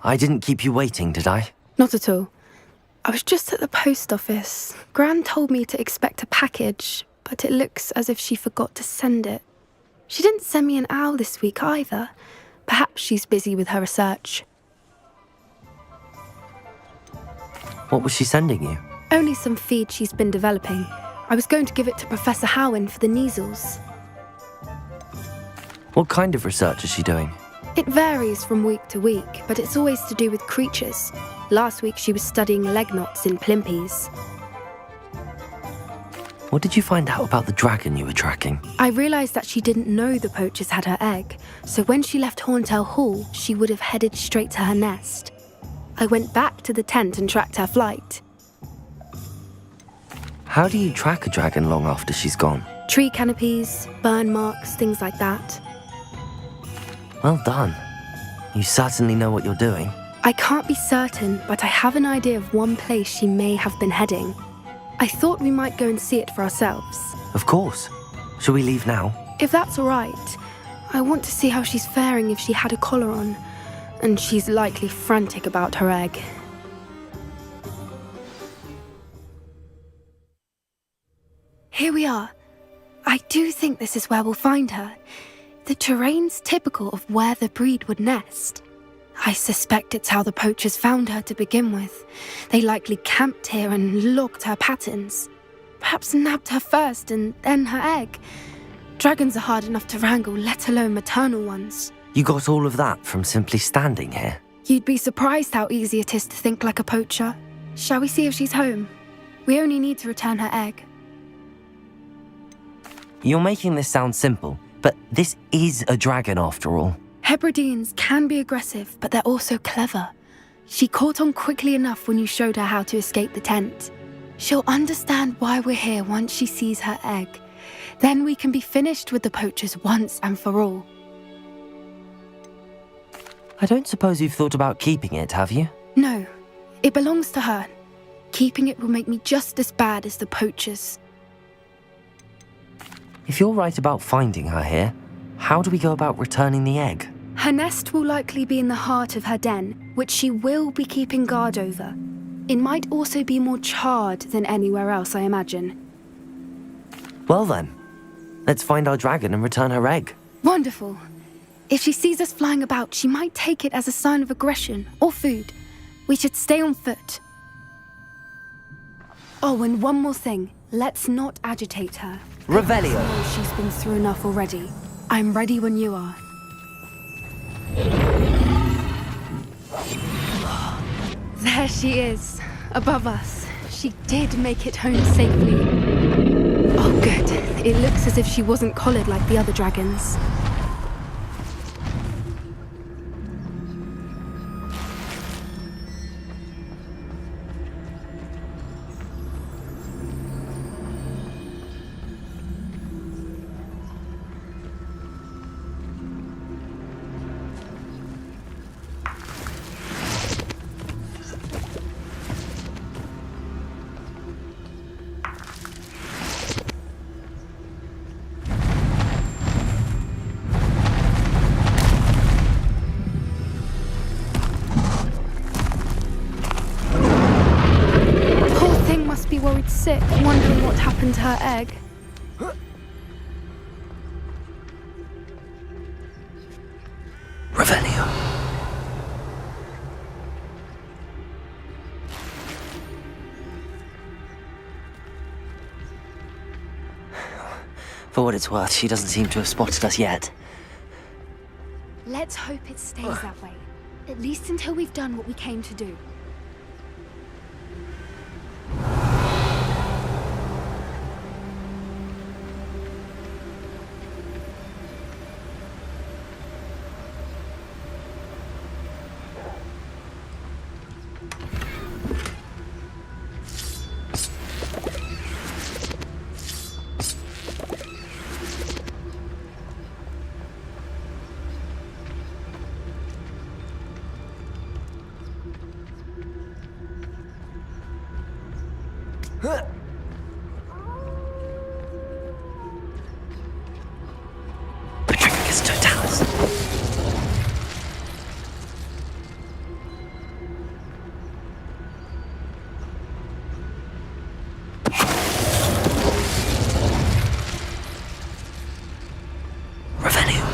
I didn't keep you waiting, did I? Not at all. I was just at the post office. Gran told me to expect a package, but it looks as if she forgot to send it. She didn't send me an owl this week either. Perhaps she's busy with her research. What was she sending you? Only some feed she's been developing. I was going to give it to Professor Howin for the measles. What kind of research is she doing? It varies from week to week, but it's always to do with creatures. Last week she was studying leg knots in plimpies. What did you find out about the dragon you were tracking? I realised that she didn't know the poachers had her egg, so when she left Horntail Hall, she would have headed straight to her nest. I went back to the tent and tracked her flight. How do you track a dragon long after she's gone? Tree canopies, burn marks, things like that. Well done. You certainly know what you're doing. I can't be certain, but I have an idea of one place she may have been heading. I thought we might go and see it for ourselves. Of course. Shall we leave now? If that's all right. I want to see how she's faring if she had a collar on. And she's likely frantic about her egg. Here we are. I do think this is where we'll find her. The terrain's typical of where the breed would nest. I suspect it's how the poachers found her to begin with. They likely camped here and logged her patterns. Perhaps nabbed her first and then her egg. Dragons are hard enough to wrangle, let alone maternal ones. You got all of that from simply standing here? You'd be surprised how easy it is to think like a poacher. Shall we see if she's home? We only need to return her egg. You're making this sound simple, but this is a dragon after all. Hebrideans can be aggressive, but they're also clever. She caught on quickly enough when you showed her how to escape the tent. She'll understand why we're here once she sees her egg. Then we can be finished with the poachers once and for all. I don't suppose you've thought about keeping it, have you? No, it belongs to her. Keeping it will make me just as bad as the poachers. If you're right about finding her here, how do we go about returning the egg? Her nest will likely be in the heart of her den, which she will be keeping guard over. It might also be more charred than anywhere else, I imagine. Well then, let's find our dragon and return her egg. Wonderful. If she sees us flying about, she might take it as a sign of aggression or food. We should stay on foot. Oh, and one more thing. Let's not agitate her. Revelio. She's been through enough already. I'm ready when you are. There she is, above us. She did make it home safely. Oh, good. It looks as if she wasn't collared like the other dragons. And her egg. Revelio. For what it's worth, she doesn't seem to have spotted us yet. Let's hope it stays that way. At least until we've done what we came to do. Patricus Totalis. Revelio.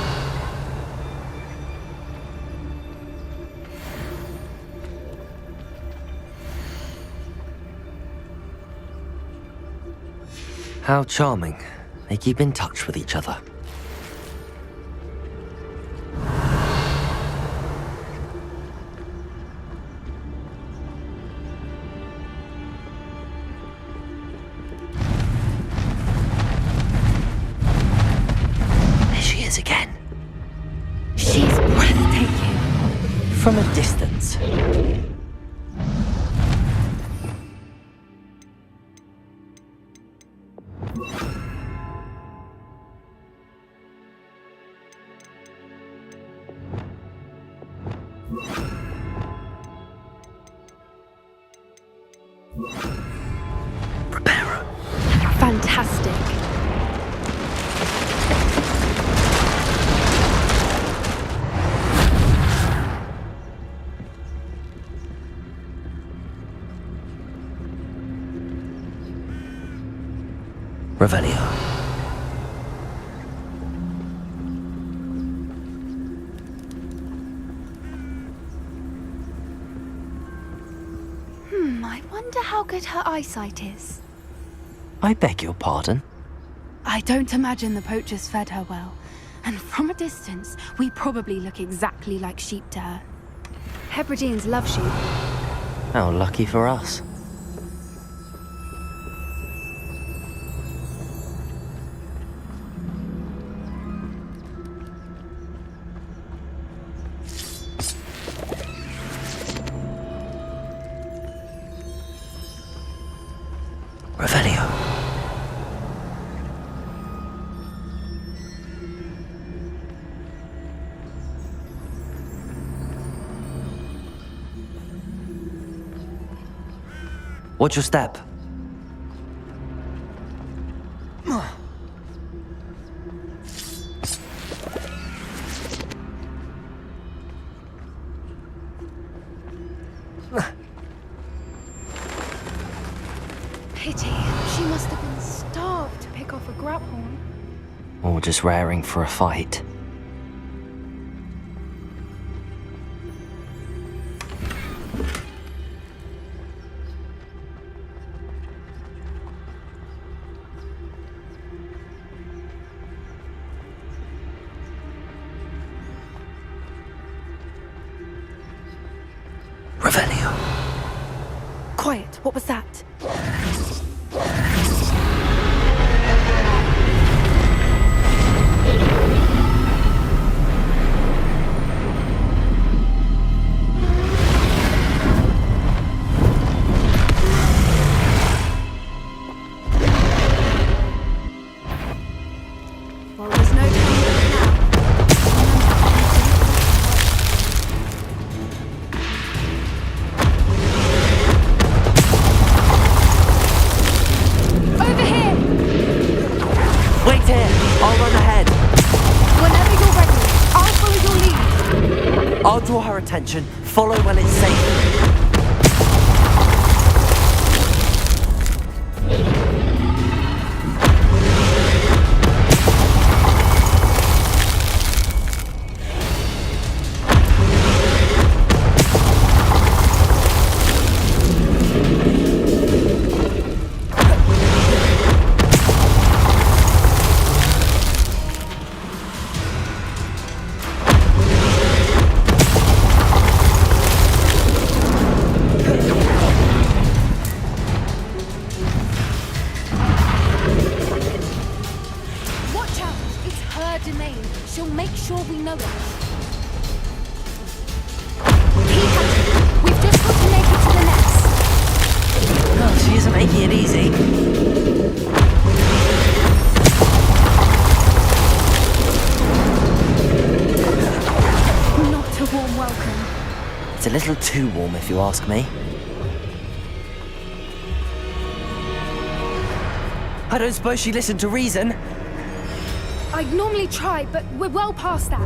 How charming. They keep in touch with each other. There she is again. She's breathtaking. From a distance. Fantastic. Revelio. I wonder how good her eyesight is. I beg your pardon? I don't imagine the poachers fed her well. And from a distance, we probably look exactly like sheep to her. Hebrideans love sheep. How lucky for us. Revelio. Watch your step. Pity. She must have been starved to pick off a grabhorn. Or just raring for a fight. Revelio. Quiet. What was that? Well, there's no time now. Over here! Wait here! I'll run ahead. Whenever you're ready, I'll follow your lead. I'll draw her attention. Follow when it's safe. domain. She'll make sure we know it. Keep at it. We've just got to make it to the nest. Oh, she isn't making it easy. Not a warm welcome. It's a little too warm, if you ask me. I don't suppose she listened to reason. I'd normally try, but we're well past that.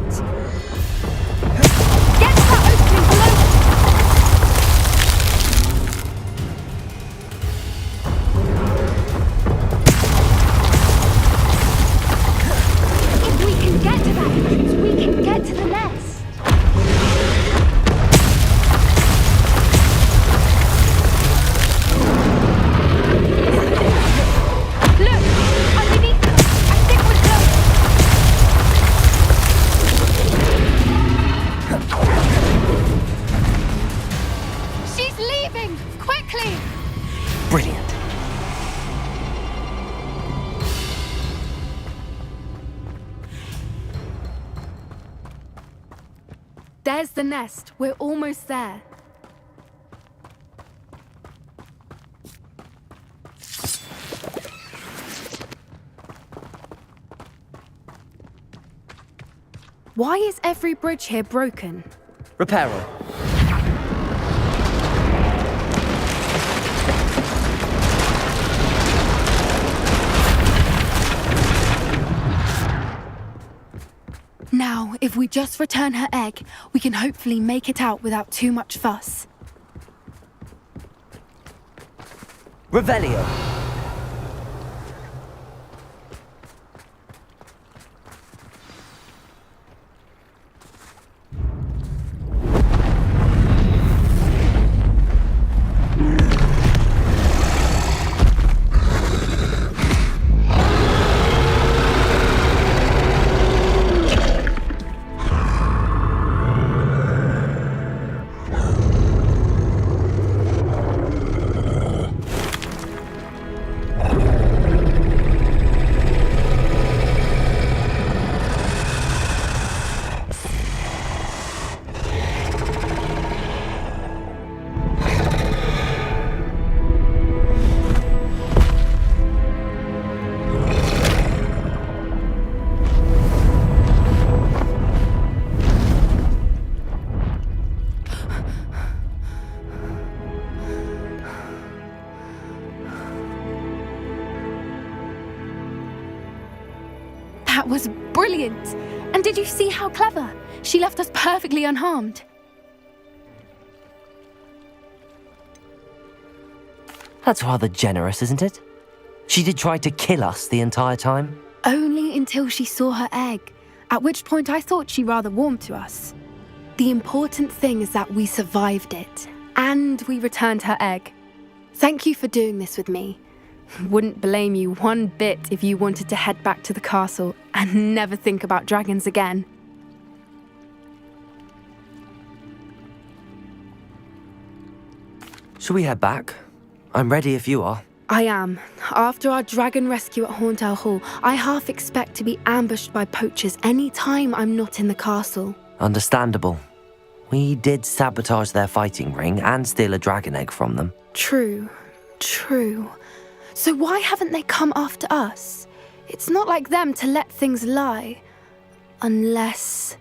Get to that opening below! If we can get to that entrance, we can get to the nest. Look! Underneath us! I think we're close! She's leaving! Quickly! Brilliant. There's the nest. We're almost there. Why is every bridge here broken? Repair her. Now, if we just return her egg, we can hopefully make it out without too much fuss. Revelio. That was brilliant! And did you see how clever? She left us perfectly unharmed. That's rather generous, isn't it? She did try to kill us the entire time. Only until she saw her egg, at which point I thought she rather warmed to us. The important thing is that we survived it, and we returned her egg. Thank you for doing this with me. Wouldn't blame you one bit if you wanted to head back to the castle and never think about dragons again. Shall we head back? I'm ready if you are. I am. After our dragon rescue at Hauntel Hall, I half expect to be ambushed by poachers any time I'm not in the castle. Understandable. We did sabotage their fighting ring and steal a dragon egg from them. True. So why haven't they come after us? It's not like them to let things lie. Unless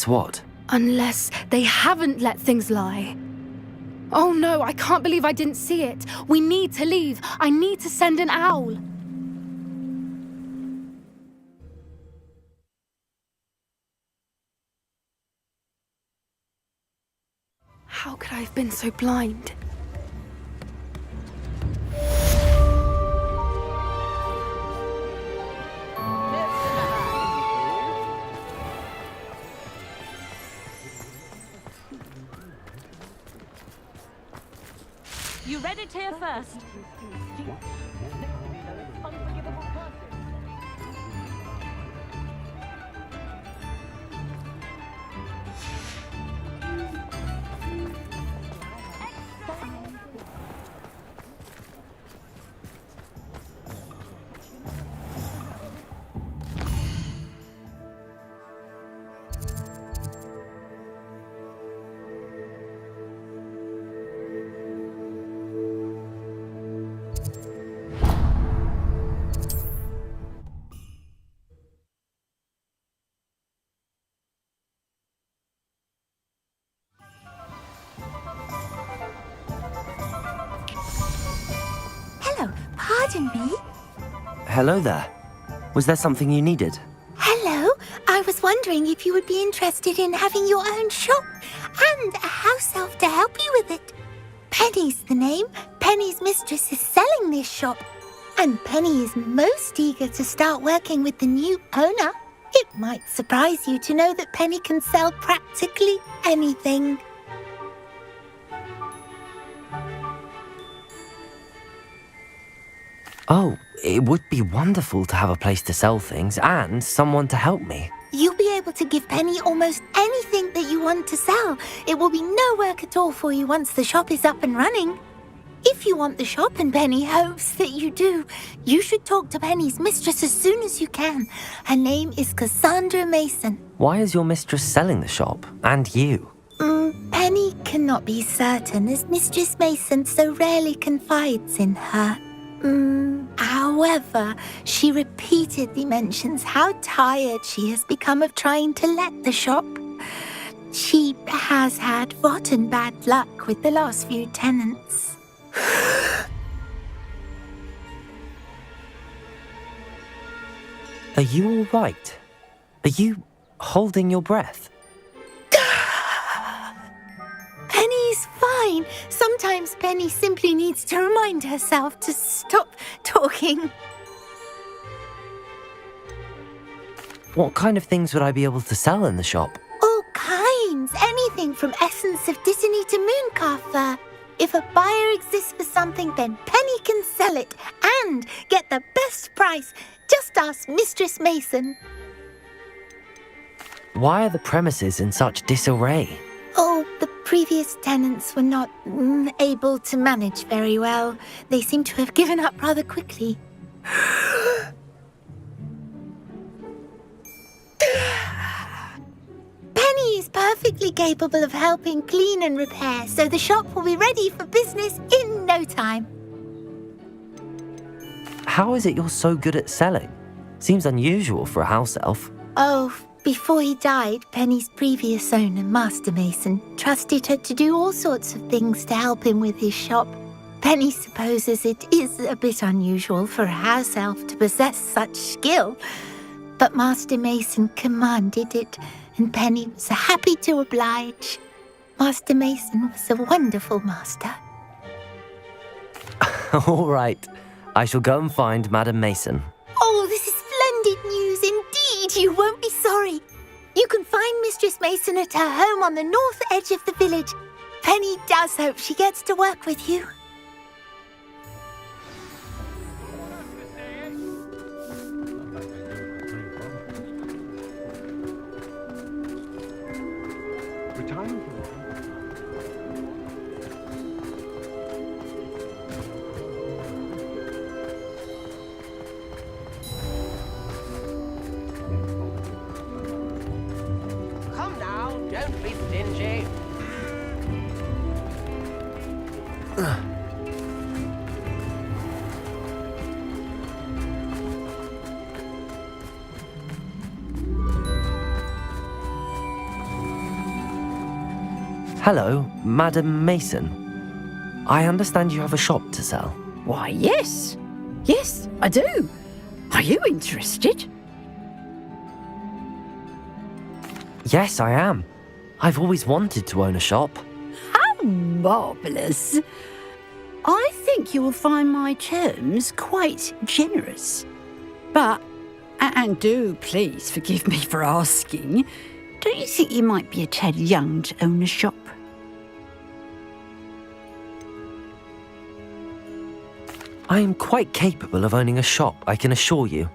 what? Unless they haven't let things lie. Oh no, I can't believe I didn't see it. We need to leave. I need to send an owl. How could I have been so blind? You read it here first. B&B? Hello there. Was there something you needed? Hello. I was wondering if you would be interested in having your own shop and a house elf to help you with it. Penny's the name. Penny's mistress is selling this shop. And Penny is most eager to start working with the new owner. It might surprise you to know that Penny can sell practically anything. Oh, it would be wonderful to have a place to sell things and someone to help me. You'll be able to give Penny almost anything that you want to sell. It will be no work at all for you once the shop is up and running. If you want the shop and Penny hopes that you do, you should talk to Penny's mistress as soon as you can. Her name is Cassandra Mason. Why is your mistress selling the shop? And you? Penny cannot be certain as Mistress Mason so rarely confides in her. However, she repeatedly mentions how tired she has become of trying to let the shop. She has had rotten bad luck with the last few tenants. Are you all right? Are you holding your breath? Penny's fine. Sometimes Penny simply needs to remind herself to stop talking. What kind of things would I be able to sell in the shop? All kinds. Anything from essence of Disney to mooncar fur. If a buyer exists for something, then Penny can sell it and get the best price. Just ask Mistress Mason. Why are the premises in such disarray? Oh, the previous tenants were not able to manage very well. They seem to have given up rather quickly. Penny is perfectly capable of helping clean and repair, so the shop will be ready for business in no time. How is it you're so good at selling? Seems unusual for a house elf. Oh, before he died, Penny's previous owner, Master Mason, trusted her to do all sorts of things to help him with his shop. Penny supposes it is a bit unusual for a house elf to possess such skill, but Master Mason commanded it, and Penny was happy to oblige. Master Mason was a wonderful master. All right. I shall go and find Madam Mason. Oh, this is splendid news indeed. You won't be sorry. You can find Mistress Mason at her home on the north edge of the village. Penny does hope she gets to work with you. Come now, don't be stingy. Hello, Madam Mason. I understand you have a shop to sell. Why, yes. Yes, I do. Are you interested? Yes, I am. I've always wanted to own a shop. How marvellous. I think you will find my terms quite generous. But, and do please forgive me for asking, don't you think you might be a tad young to own a shop? I am quite capable of owning a shop, I can assure you.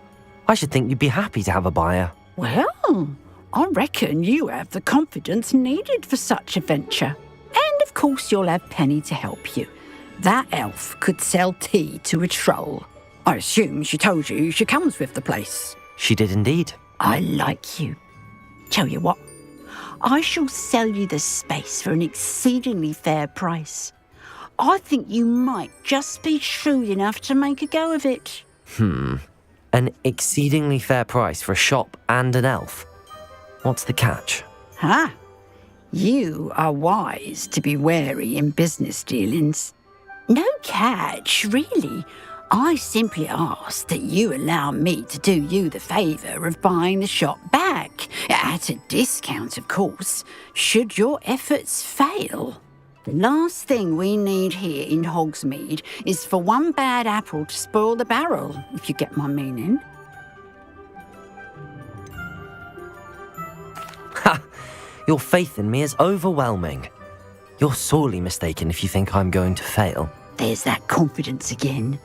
I should think you'd be happy to have a buyer. Well, I reckon you have the confidence needed for such a venture. And of course you'll have Penny to help you. That elf could sell tea to a troll. I assume she told you she comes with the place. She did indeed. I like you. Tell you what, I shall sell you the space for an exceedingly fair price. I think you might just be shrewd enough to make a go of it. An exceedingly fair price for a shop and an elf. What's the catch? Ah, you are wise to be wary in business dealings. No catch, really. I simply ask that you allow me to do you the favour of buying the shop back, at a discount, of course, should your efforts fail. The last thing we need here in Hogsmeade is for one bad apple to spoil the barrel, if you get my meaning. Ha! Your faith in me is overwhelming. You're sorely mistaken if you think I'm going to fail. There's that confidence again.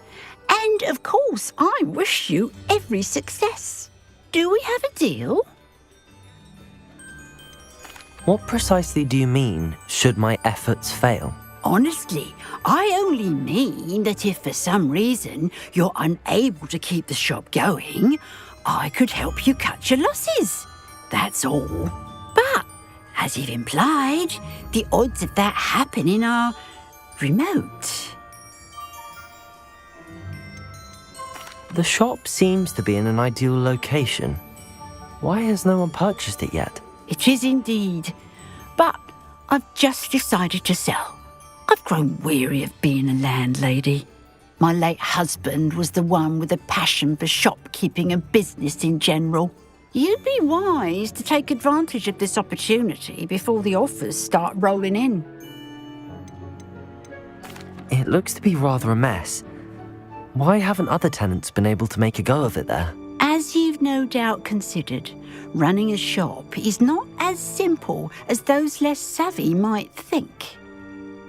And, of course, I wish you every success. Do we have a deal? What precisely do you mean, should my efforts fail? Honestly, I only mean that if for some reason you're unable to keep the shop going, I could help you cut your losses. That's all. But, as you've implied, the odds of that happening are remote. The shop seems to be in an ideal location. Why has no one purchased it yet? It is indeed. But I've just decided to sell. I've grown weary of being a landlady. My late husband was the one with a passion for shopkeeping and business in general. You'd be wise to take advantage of this opportunity before the offers start rolling in. It looks to be rather a mess. Why haven't other tenants been able to make a go of it there? As you've no doubt considered, running a shop is not as simple as those less savvy might think.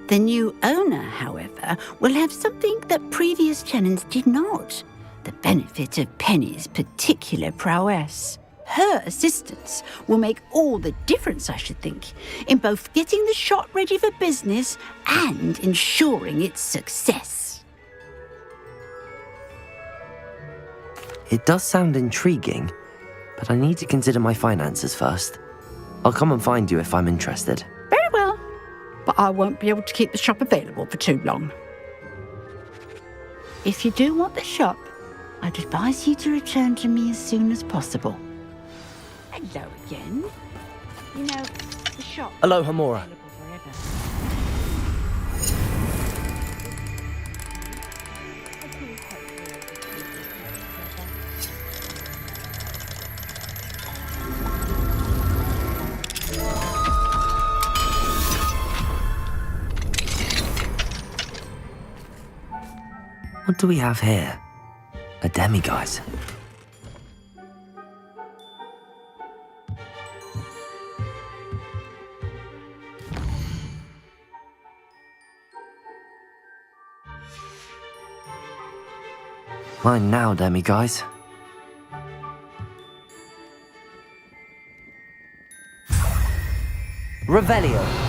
The new owner, however, will have something that previous tenants did not, the benefit of Penny's particular prowess. Her assistance will make all the difference, I should think, in both getting the shop ready for business and ensuring its success. It does sound intriguing, but I need to consider my finances first. I'll come and find you if I'm interested. Very well, but I won't be able to keep the shop available for too long. If you do want the shop, I'd advise you to return to me as soon as possible. Hello again. You know, the shop... Hello, Hamura. What do we have here? A demiguise. Mine now, demiguise. Revelio.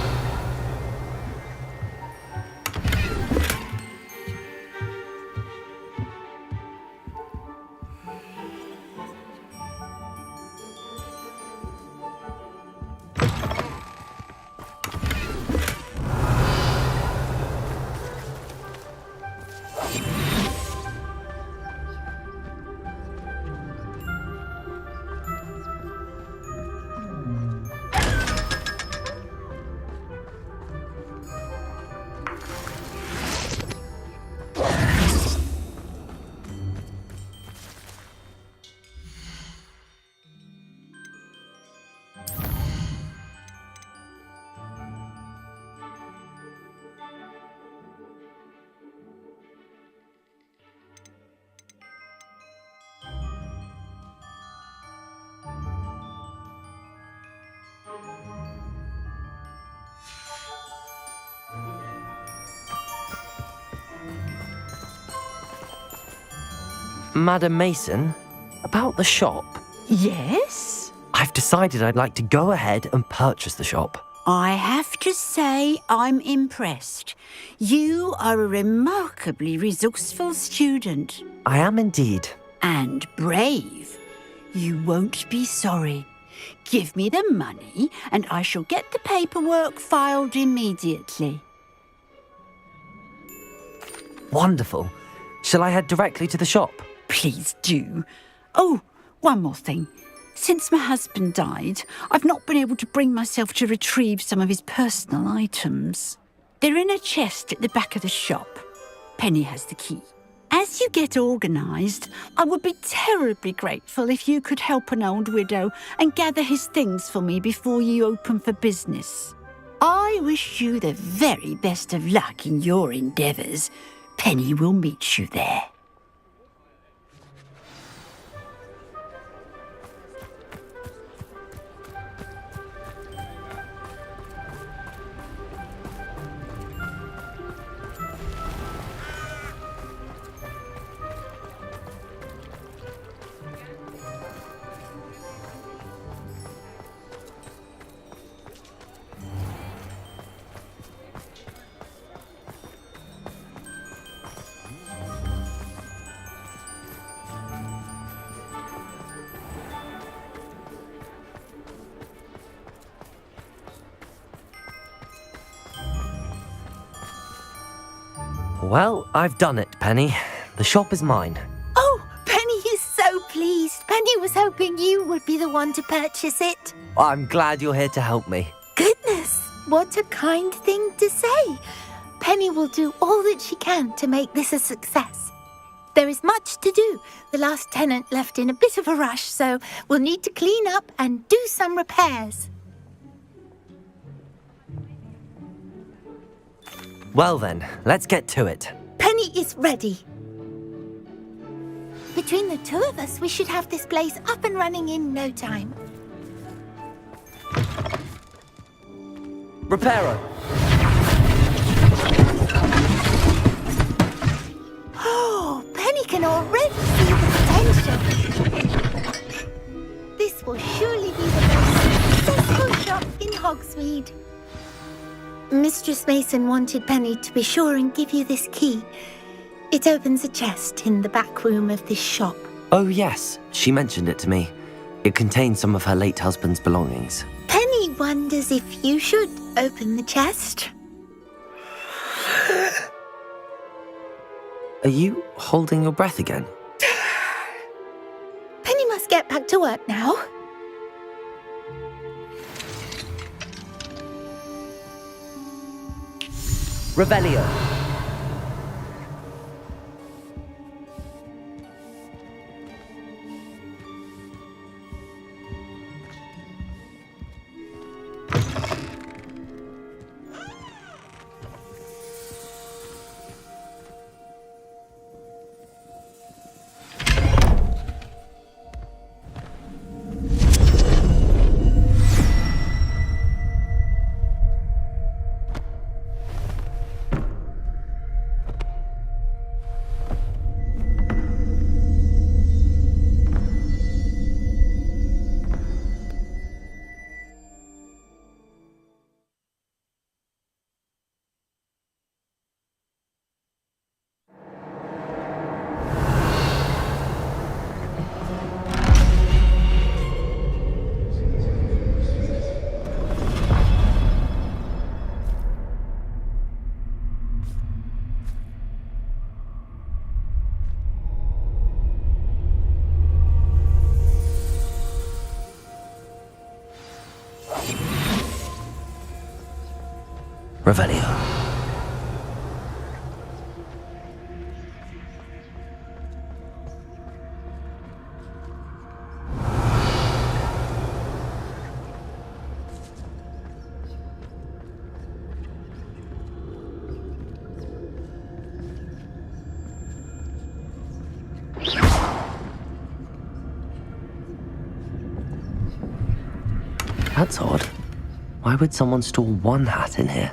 Madam Mason, about the shop. Yes? I've decided I'd like to go ahead and purchase the shop. I have to say I'm impressed. You are a remarkably resourceful student. I am indeed. And brave. You won't be sorry. Give me the money and I shall get the paperwork filed immediately. Wonderful. Shall I head directly to the shop? Please do. Oh, one more thing. Since my husband died, I've not been able to bring myself to retrieve some of his personal items. They're in a chest at the back of the shop. Penny has the key. As you get organised, I would be terribly grateful if you could help an old widow and gather his things for me before you open for business. I wish you the very best of luck in your endeavours. Penny will meet you there. Well, I've done it, Penny. The shop is mine. Oh, Penny is so pleased. Penny was hoping you would be the one to purchase it. I'm glad you're here to help me. Goodness, what a kind thing to say. Penny will do all that she can to make this a success. There is much to do. The last tenant left in a bit of a rush, so we'll need to clean up and do some repairs. Well then, let's get to it. Penny is ready. Between the two of us, we should have this place up and running in no time. Reparo. Oh, Penny can already see the potential. This will surely be the most successful shop in Hogsmeade. Mistress Mason wanted Penny to be sure and give you this key. It opens a chest in the back room of this shop. Oh yes, she mentioned it to me. It contains some of her late husband's belongings. Penny wonders if you should open the chest. Are you holding your breath again? Penny must get back to work now. Revelio. Revelio. That's odd. Why would someone store one hat in here?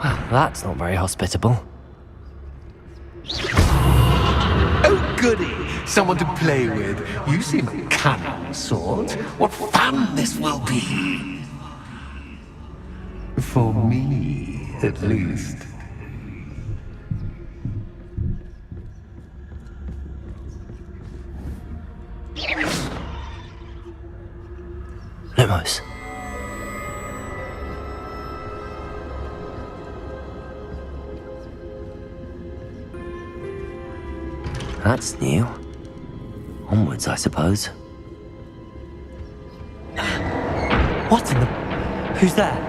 Well, that's not very hospitable. Oh, goody! Someone to play with. You seem a cunning sort. What fun this will be! For me, at least. Lumos. That's new. Onwards, I suppose. What in the... Who's there?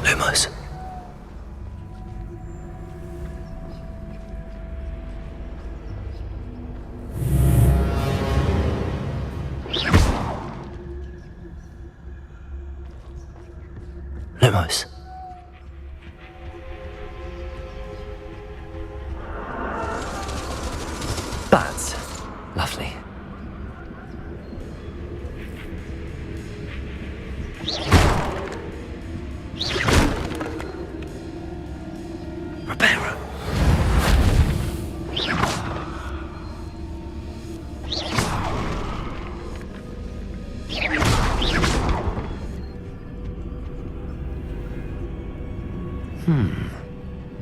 Lumos. Lumos. Bats. Lovely. Reparo.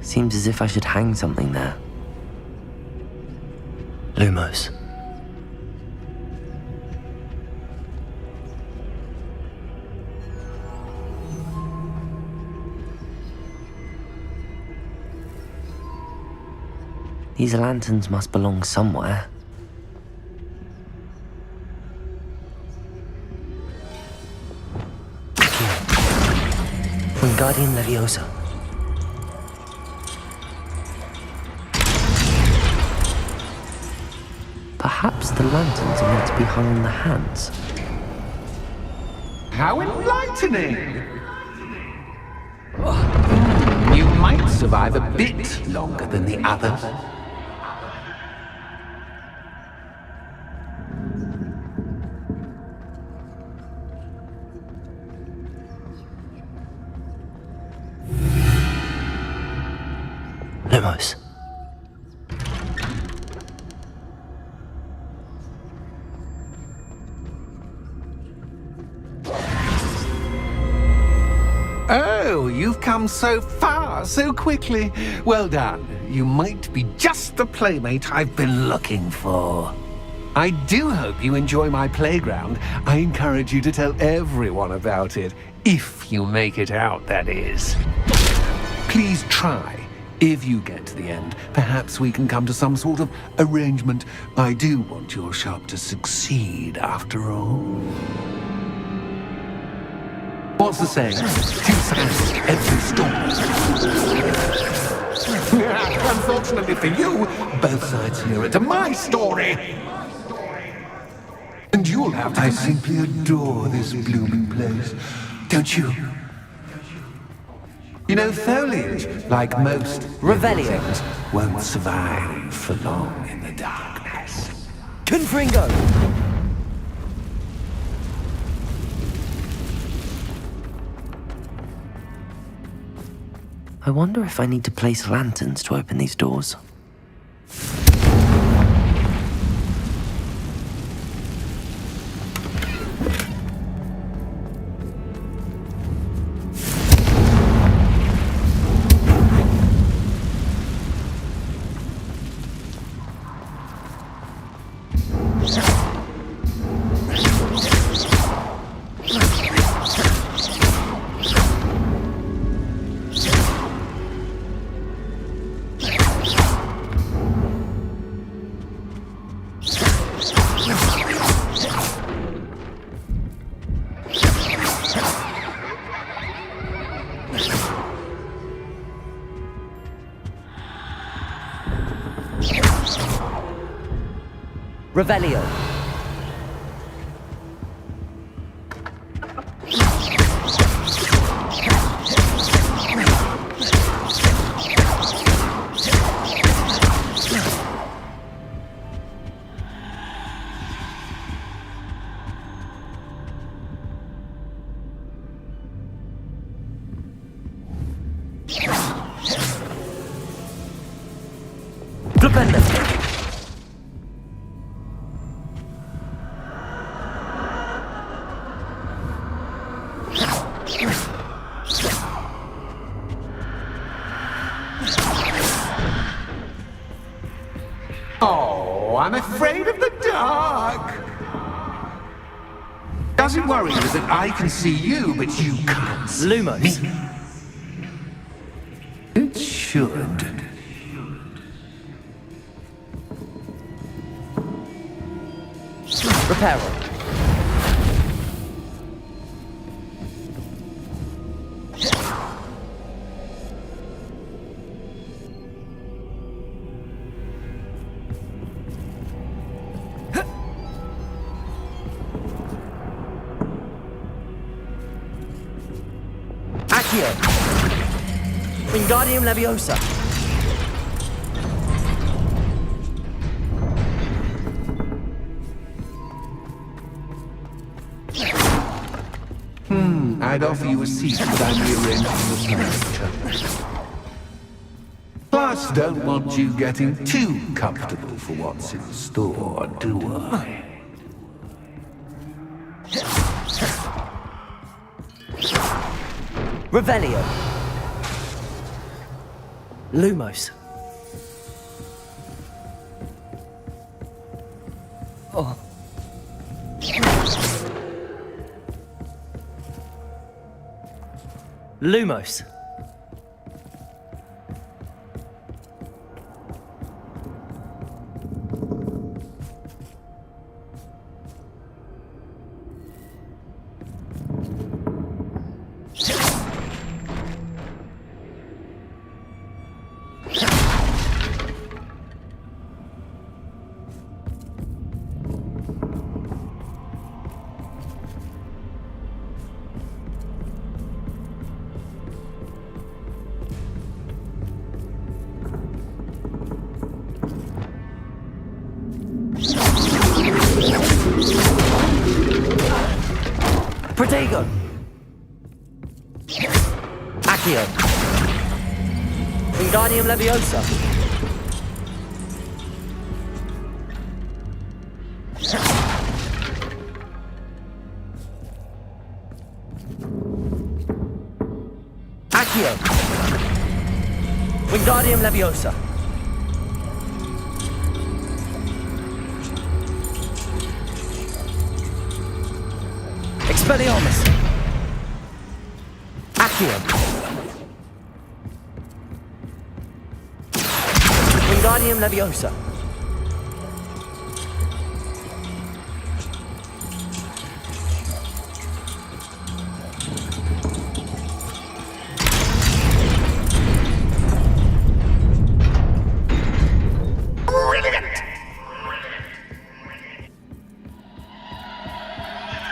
Seems as if I should hang something there. Lumos. These lanterns must belong somewhere. Wingardium Leviosa. Perhaps the lanterns are meant to be hung on the hands. How enlightening! You might survive a bit longer than the others. Lumos. Oh, you've come so far, so quickly. Well done. You might be just the playmate I've been looking for. I do hope you enjoy my playground. I encourage you to tell everyone about it. If you make it out, that is. Please try. If you get to the end, perhaps we can come to some sort of arrangement. I do want your shop to succeed, after all. What's the saying? Two sides to every story. Unfortunately for you, both sides hear it to my story. And you'll have to... I simply adore this blooming place. Don't you? You know, foliage, like most Revelio, things, won't survive for long in the darkness. Confringo! I wonder if I need to place lanterns to open these doors. Revelio. dark! Does it worry you that I can see you, but you can't see Lumos. me? It should. Reparo. Accio. Wingardium Leviosa. I'd offer you a seat, but I'm rearranging the furniture. Plus, don't want you getting too comfortable for what's in store, do I? Revelio. Lumos. Oh. Lumos. Protego. Accio. Wingardium Leviosa. Accio. Wingardium Leviosa. Expelliarmus. Accio. Wingardium Leviosa.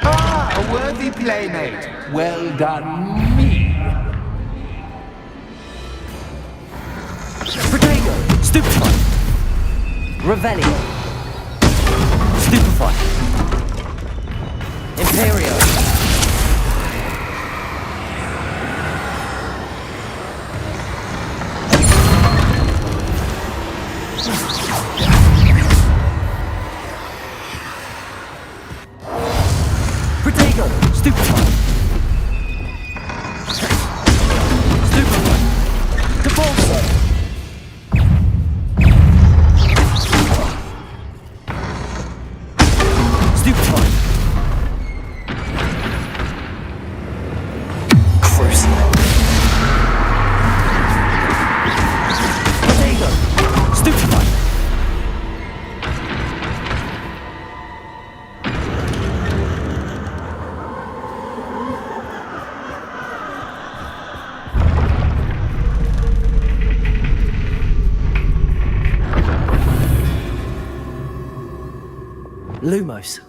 A worthy playmate. Well done, me. Protego. Stupefy. Revelio. Stupefy. Imperio. Protego. Stupefy. Stupefy. Convulso. Stupefy. Crucible. Protego. Stupefy. Lumos.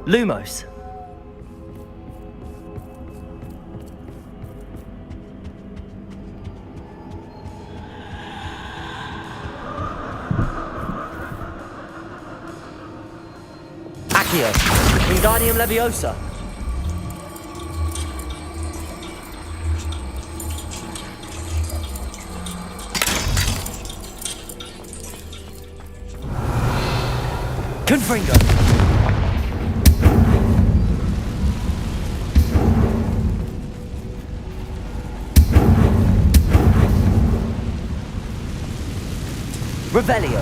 Lumos. Accio. Wingardium Leviosa. Confringo! Revelio!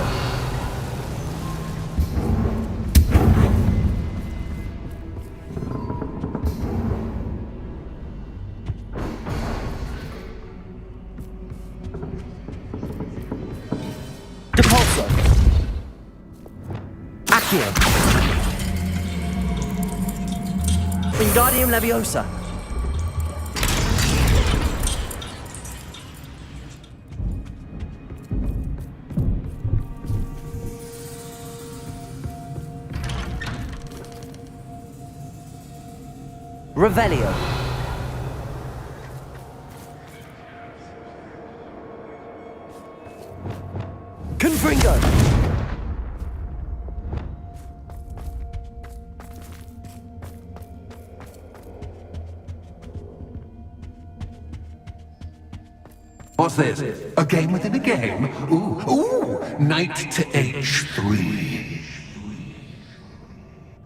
Depulso! Accio! Wingardium Leviosa! Revelio! Confringo! What's this? A game within a game? Ooh, knight to h3.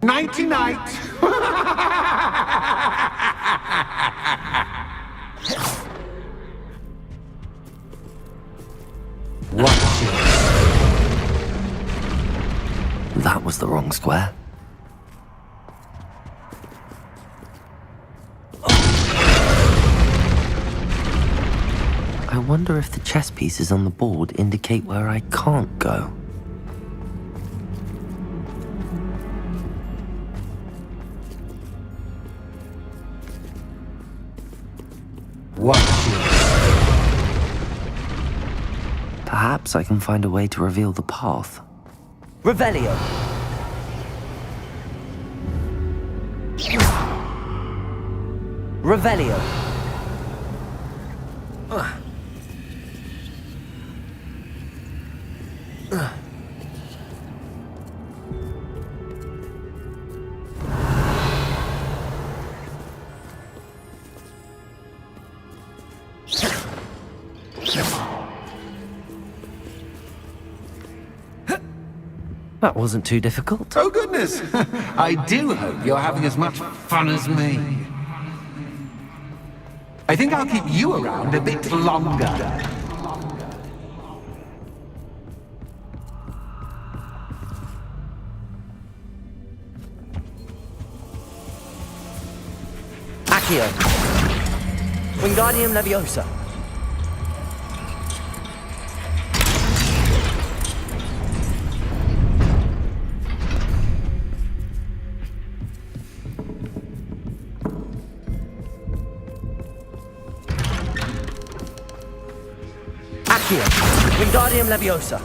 Nighty-night! That was the wrong square. I wonder if the chess pieces on the board indicate where I can't go. Perhaps I can find a way to reveal the path. Revelio! Revelio! That wasn't too difficult. Oh, goodness! I do hope you're having as much fun as me. I think I'll keep you around a bit longer. Accio! Wingardium Leviosa! Accio! Wingardium Leviosa!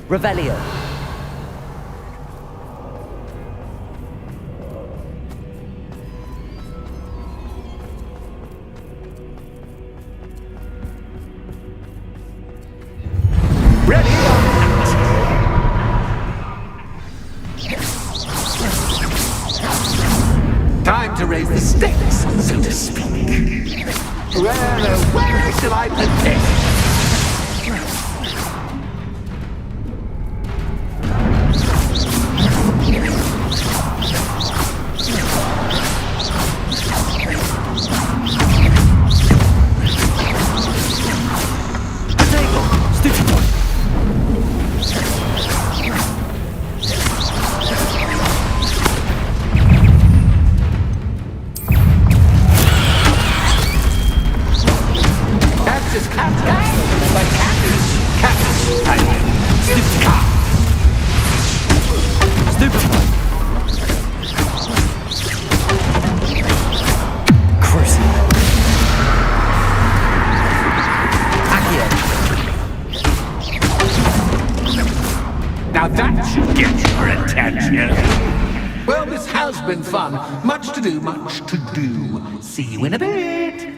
Revelio! Time to raise the stakes, so to speak. Where shall I put this? Now that should get your attention. Well, this has been fun. Much to do, much to do. See you in a bit.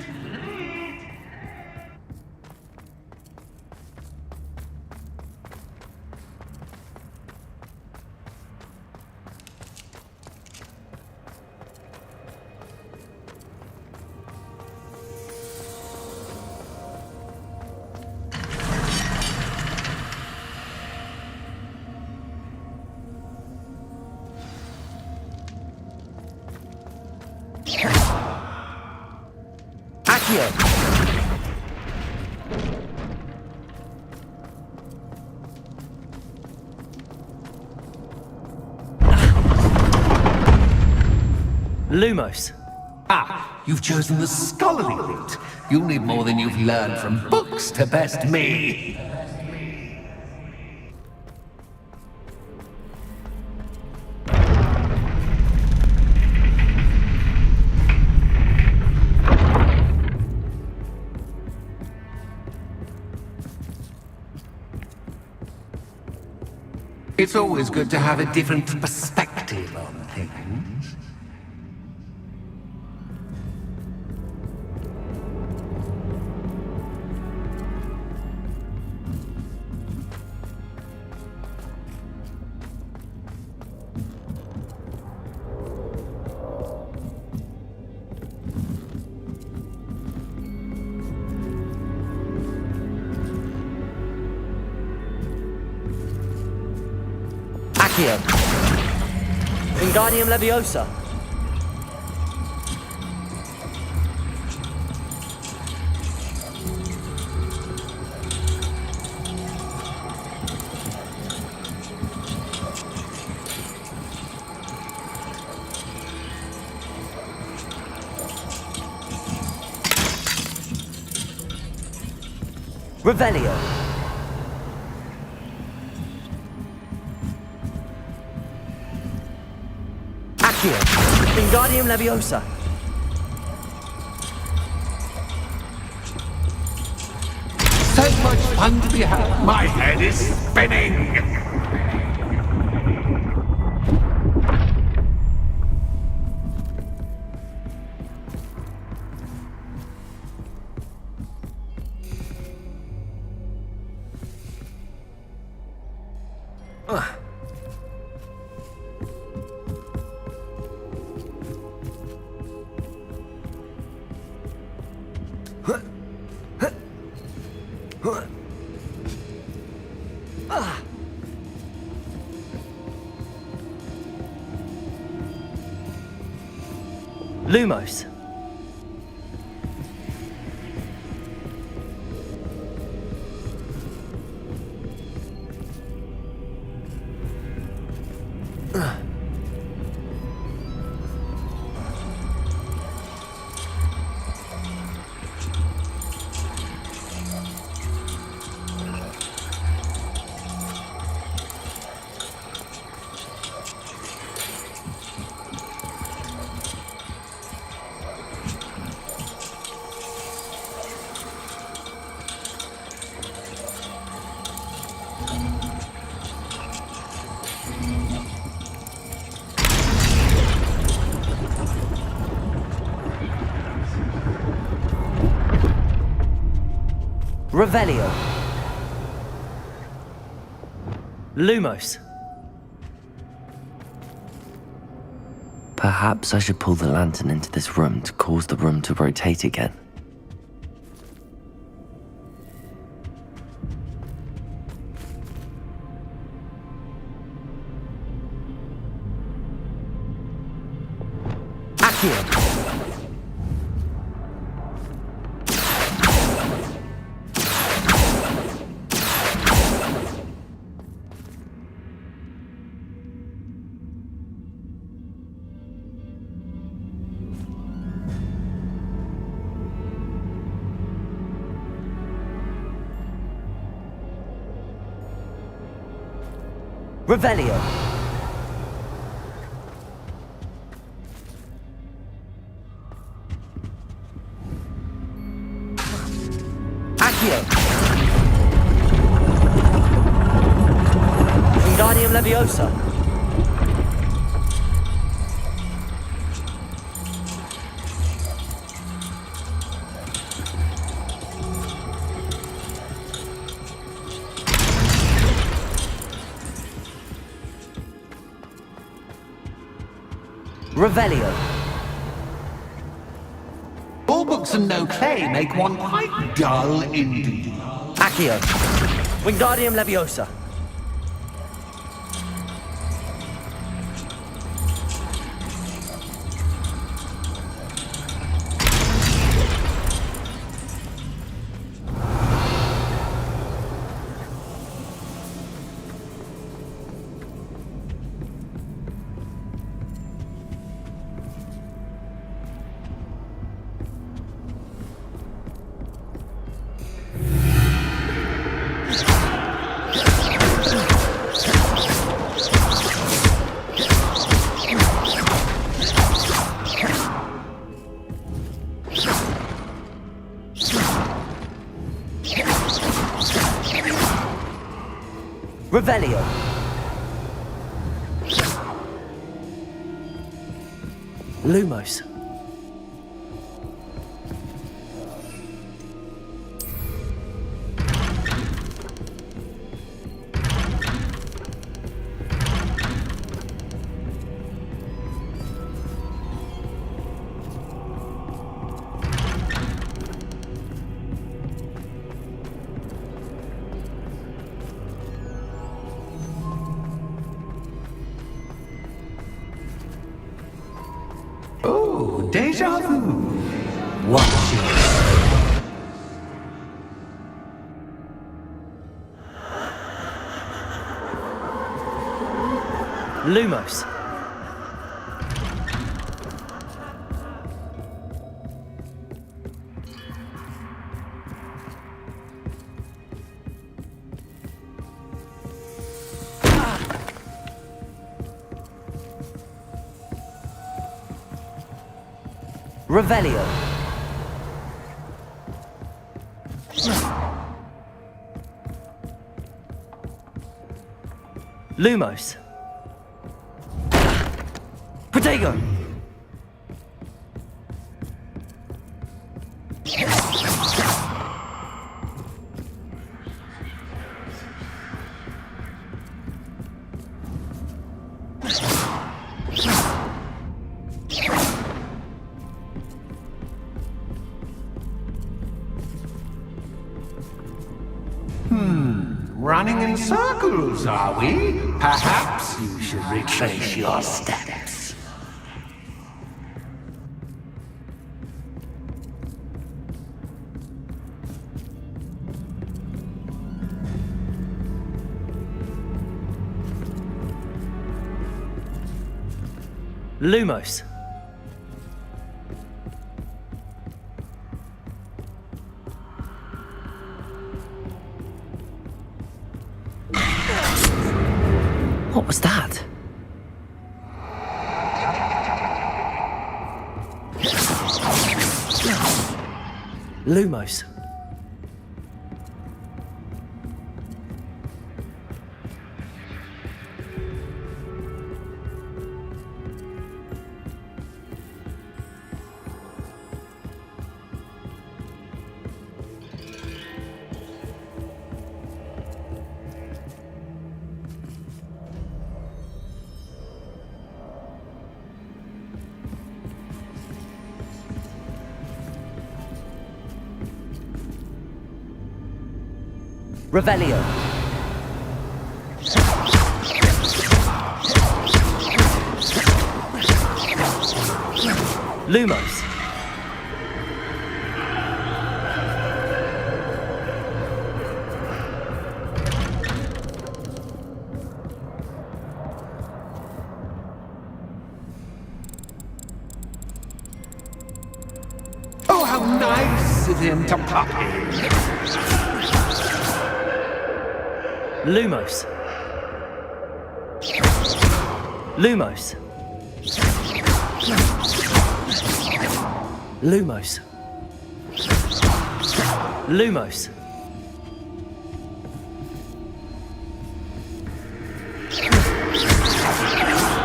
Accio! Lumos. Ah, you've chosen the scholarly route. You'll need more than you've learned from books to best me. It's always good to have a different perspective on things. Accio. Wingardium Leviosa. Revelio. Accio. Wingardium Leviosa. So much fun to be had. My head is spinning. Lumos. Revelio. Lumos. Perhaps I should pull the lantern into this room to cause the room to rotate again. Accio. Revelio. Accio. Wingardium Leviosa. Revelio. All books and no clay make one quite dull indeed. Accio. Wingardium Leviosa. Revelio. Lumos. Oh, deja vu. Watch it. Lumos. Revelio. Lumos. Protego. Running in circles, are we? Perhaps you should retrace your steps. Lumos. What was that? Lumos. Revelio. Lumos. Oh, how nice of him to pop in. Lumos. Lumos. Lumos. Lumos.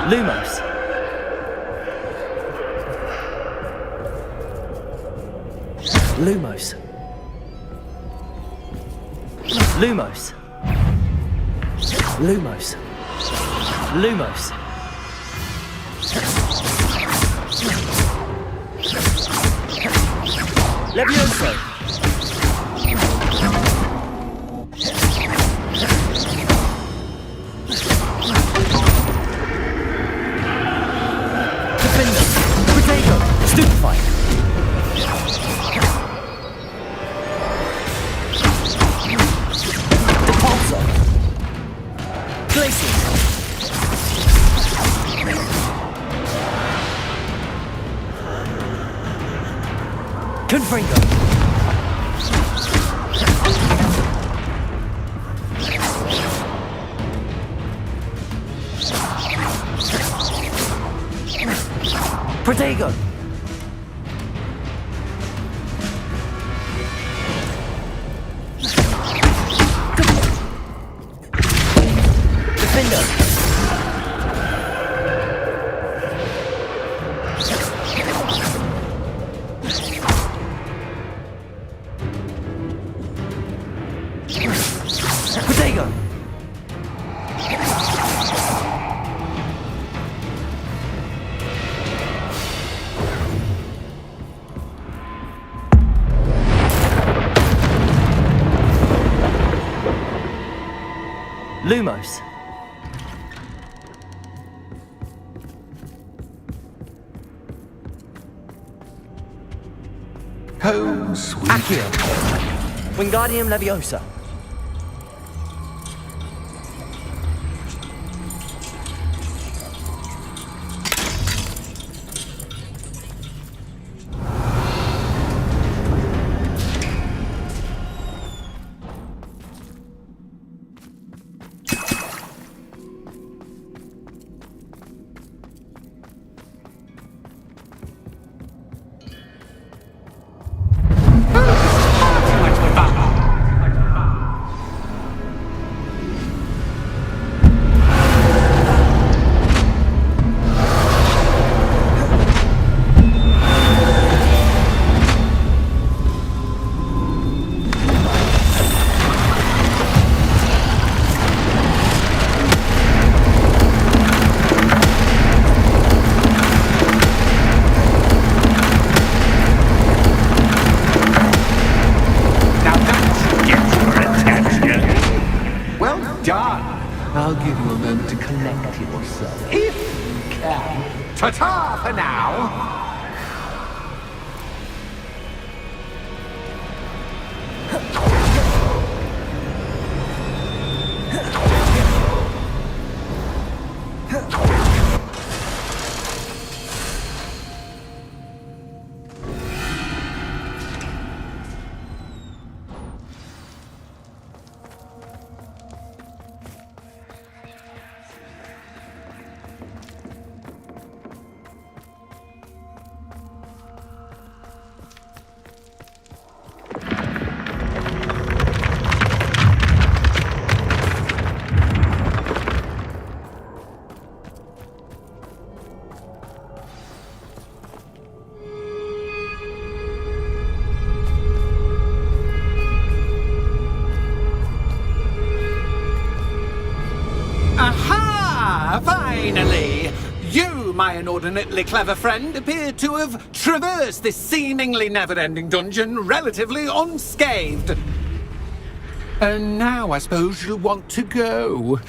Lumos. Lumos. Lumos. Lumos. Lumos. Levioso. Defender. Potato. Stupefy. Depulso. Glacier. Confringo. Protego! Protego! Lumos. Home sweet. Accio. Wingardium Leviosa. I'll give you a moment to collect yourself, if you can. Ta-ta for now! Aha! Finally! You, my inordinately clever friend, appear to have traversed this seemingly never-ending dungeon relatively unscathed. And now I suppose you'll want to go.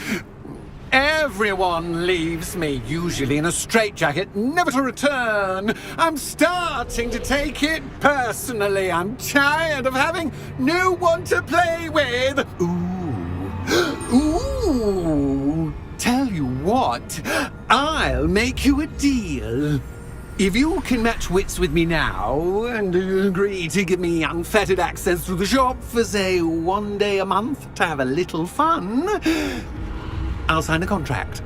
Everyone leaves me, usually in a straitjacket, never to return. I'm starting to take it personally. I'm tired of having no one to play with. Ooh, tell you what, I'll make you a deal. If you can match wits with me now and agree to give me unfettered access to the shop for, say, 1 day a month to have a little fun, I'll sign a contract.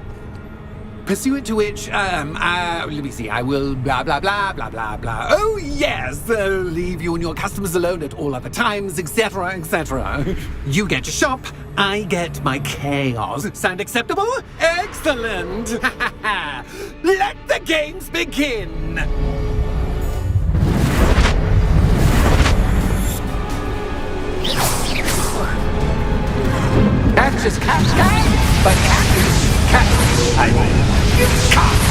Pursuant to which, let me see, I will blah, blah, blah, blah, blah, blah. Oh, yes, leave you and your customers alone at all other times, etc., etc. You get your shop, I get my chaos. Sound acceptable? Excellent! Let the games begin! That's just cat's guy, but cat is cat. I mean, you can't.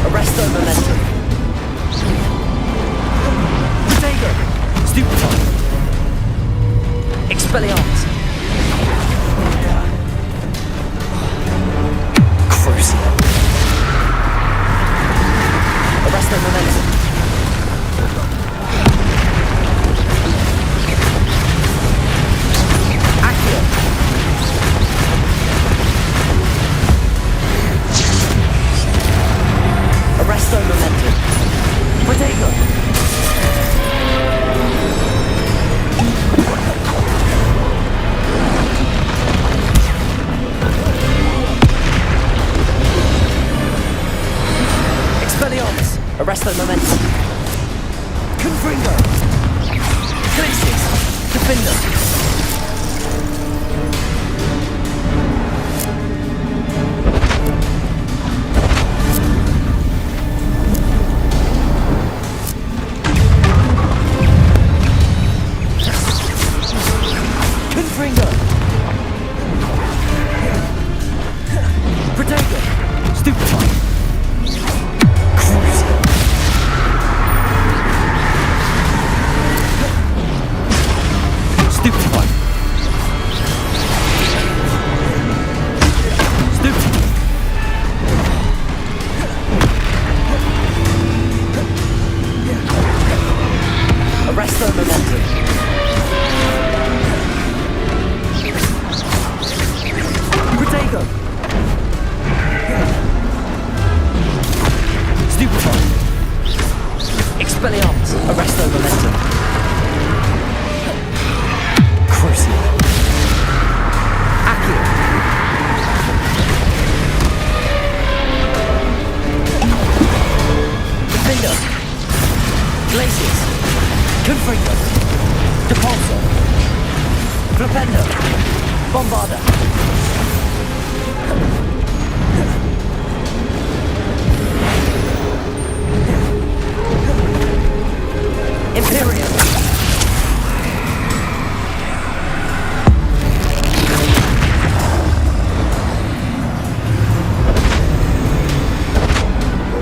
Arresto momentum. Protego. Stupefy. Expelliarmus. Crucial. Arresto momentum. Arresto momentum. Confringo. Glacius. Defender. Confringo. Protego. Stupefy. Crucial. Stupefy. Stupefy. Arresto momentum. Protego. Stupefy. Expelliarmus. Arresto momentum. Crucial. Accio. Defender. Glacius. Confringo. Depulso. Flipendo. Bombarda. Imperium.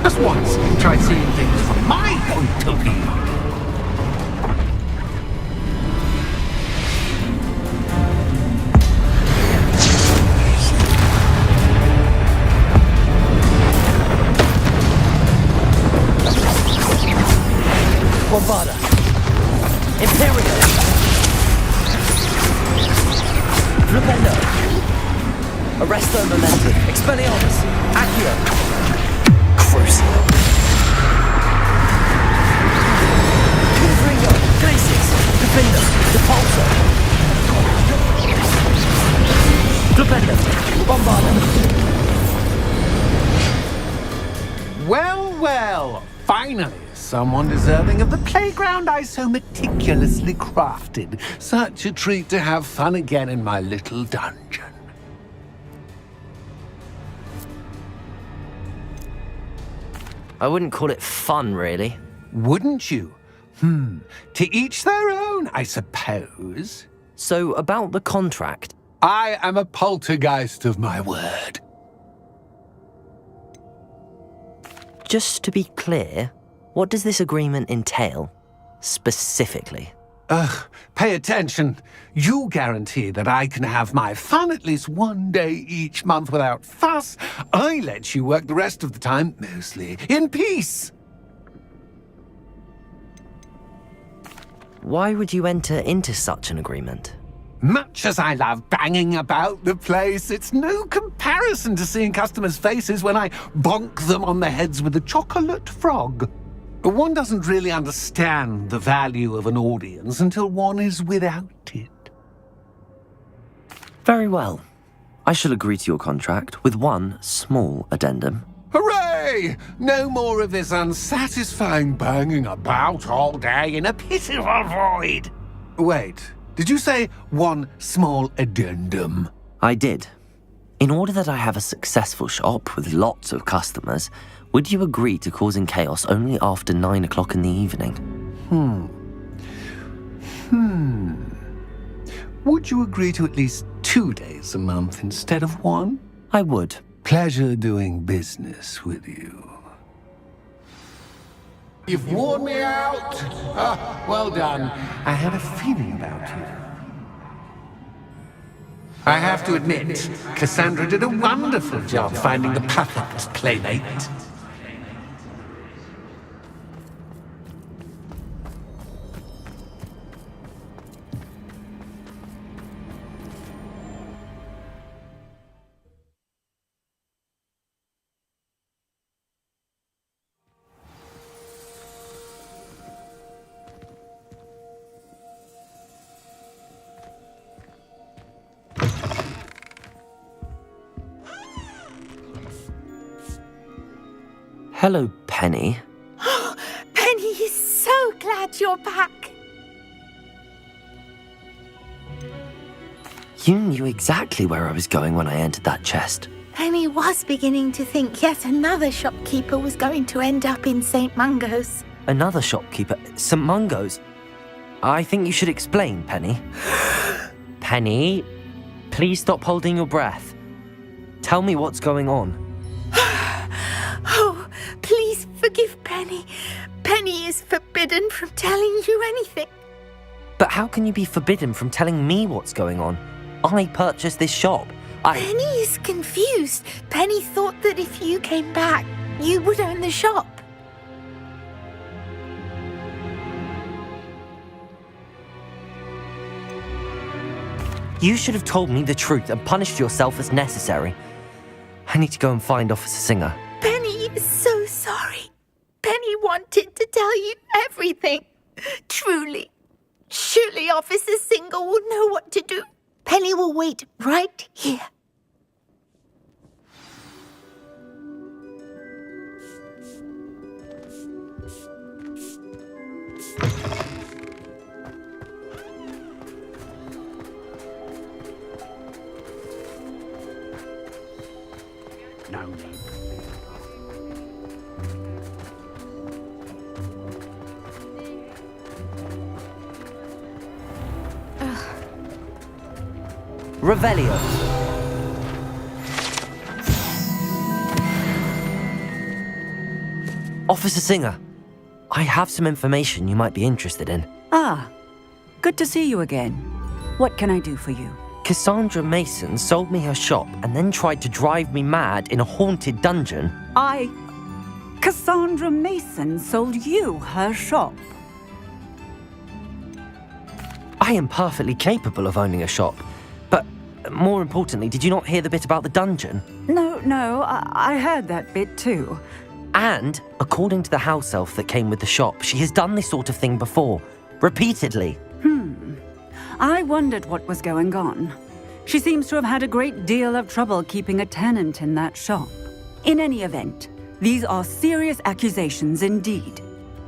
Just once, try seeing things from my point of view. Bombarda. Imperium. Flipendo. Arresto momentum. Expelliarmus. Accio. Crucial. Confringo. Glacius. Defender. Depulso. Flipendo. Bombarda. Well, well, finally, someone deserving of the playground I so meticulously crafted. Such a treat to have fun again in my little dungeon. I wouldn't call it fun, really. Wouldn't you? To each their own, I suppose. So, about the contract. I am a poltergeist of my word. Just to be clear, what does this agreement entail, specifically? Pay attention. You guarantee that I can have my fun at least one day each month without fuss. I let you work the rest of the time, mostly in peace. Why would you enter into such an agreement? Much as I love banging about the place, it's no comparison to seeing customers' faces when I bonk them on the heads with a chocolate frog. One doesn't really understand the value of an audience until one is without it. Very well. I shall agree to your contract with one small addendum. Hooray! No more of this unsatisfying banging about all day in a pitiful void. Wait, did you say one small addendum? I did. In order that I have a successful shop with lots of customers, would you agree to causing chaos only after 9 o'clock in the evening? Would you agree to at least 2 days a month instead of one? I would. Pleasure doing business with you. You've worn me out. Well done. I had a feeling about you. I have to admit, Cassandra did a wonderful job finding the perfect playmate. Hello, Penny. your back. You knew exactly where I was going when I entered that chest. Penny was beginning to think yet another shopkeeper was going to end up in St. Mungo's. Another shopkeeper? St. Mungo's? I think you should explain, Penny. Penny, please stop holding your breath. Tell me what's going on. Oh, please forgive Penny. Penny is forbidden from telling you anything. But how can you be forbidden from telling me what's going on? I purchased this shop. Penny is confused. Penny thought that if you came back, you would own the shop. You should have told me the truth and punished yourself as necessary. I need to go and find Officer Singer. Penny is so sorry. Penny wanted to tell you everything. Truly. Surely Officer Singer will know what to do. Penny will wait right here. No. Revelio. Officer Singer, I have some information you might be interested in. Ah, good to see you again. What can I do for you? Cassandra Mason sold me her shop and then tried to drive me mad in a haunted dungeon. Cassandra Mason sold you her shop? I am perfectly capable of owning a shop. But more importantly, did you not hear the bit about the dungeon? No, I heard that bit too. And, according to the house elf that came with the shop, she has done this sort of thing before. Repeatedly. I wondered what was going on. She seems to have had a great deal of trouble keeping a tenant in that shop. In any event, these are serious accusations indeed.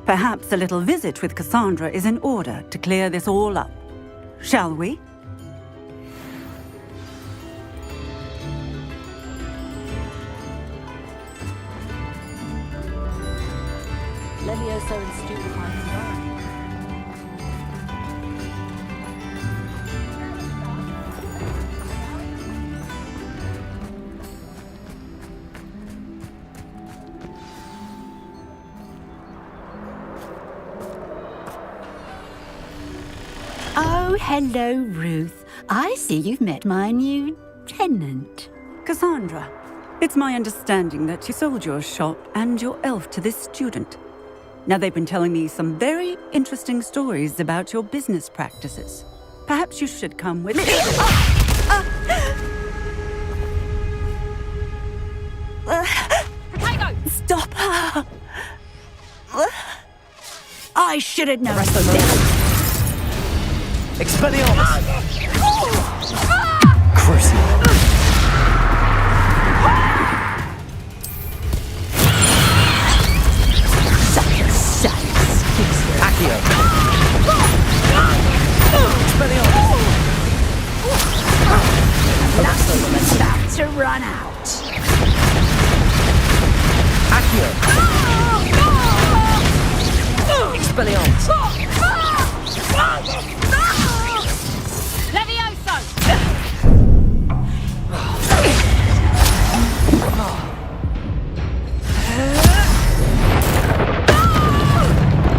Perhaps a little visit with Cassandra is in order to clear this all up. Shall we? Levioso and Stu with my design. Oh, hello, Ruth. I see you've met my new tenant. Cassandra, it's my understanding that you sold your shop and your elf to this student. Now, they've been telling me some very interesting stories about your business practices. Perhaps you should come with me. Potato! Stop her! I should have known that. Expelliarmus! Crucible! Accio! Expelliarmus! Nothing's about to run out. Accio! Expelliarmus! Levioso!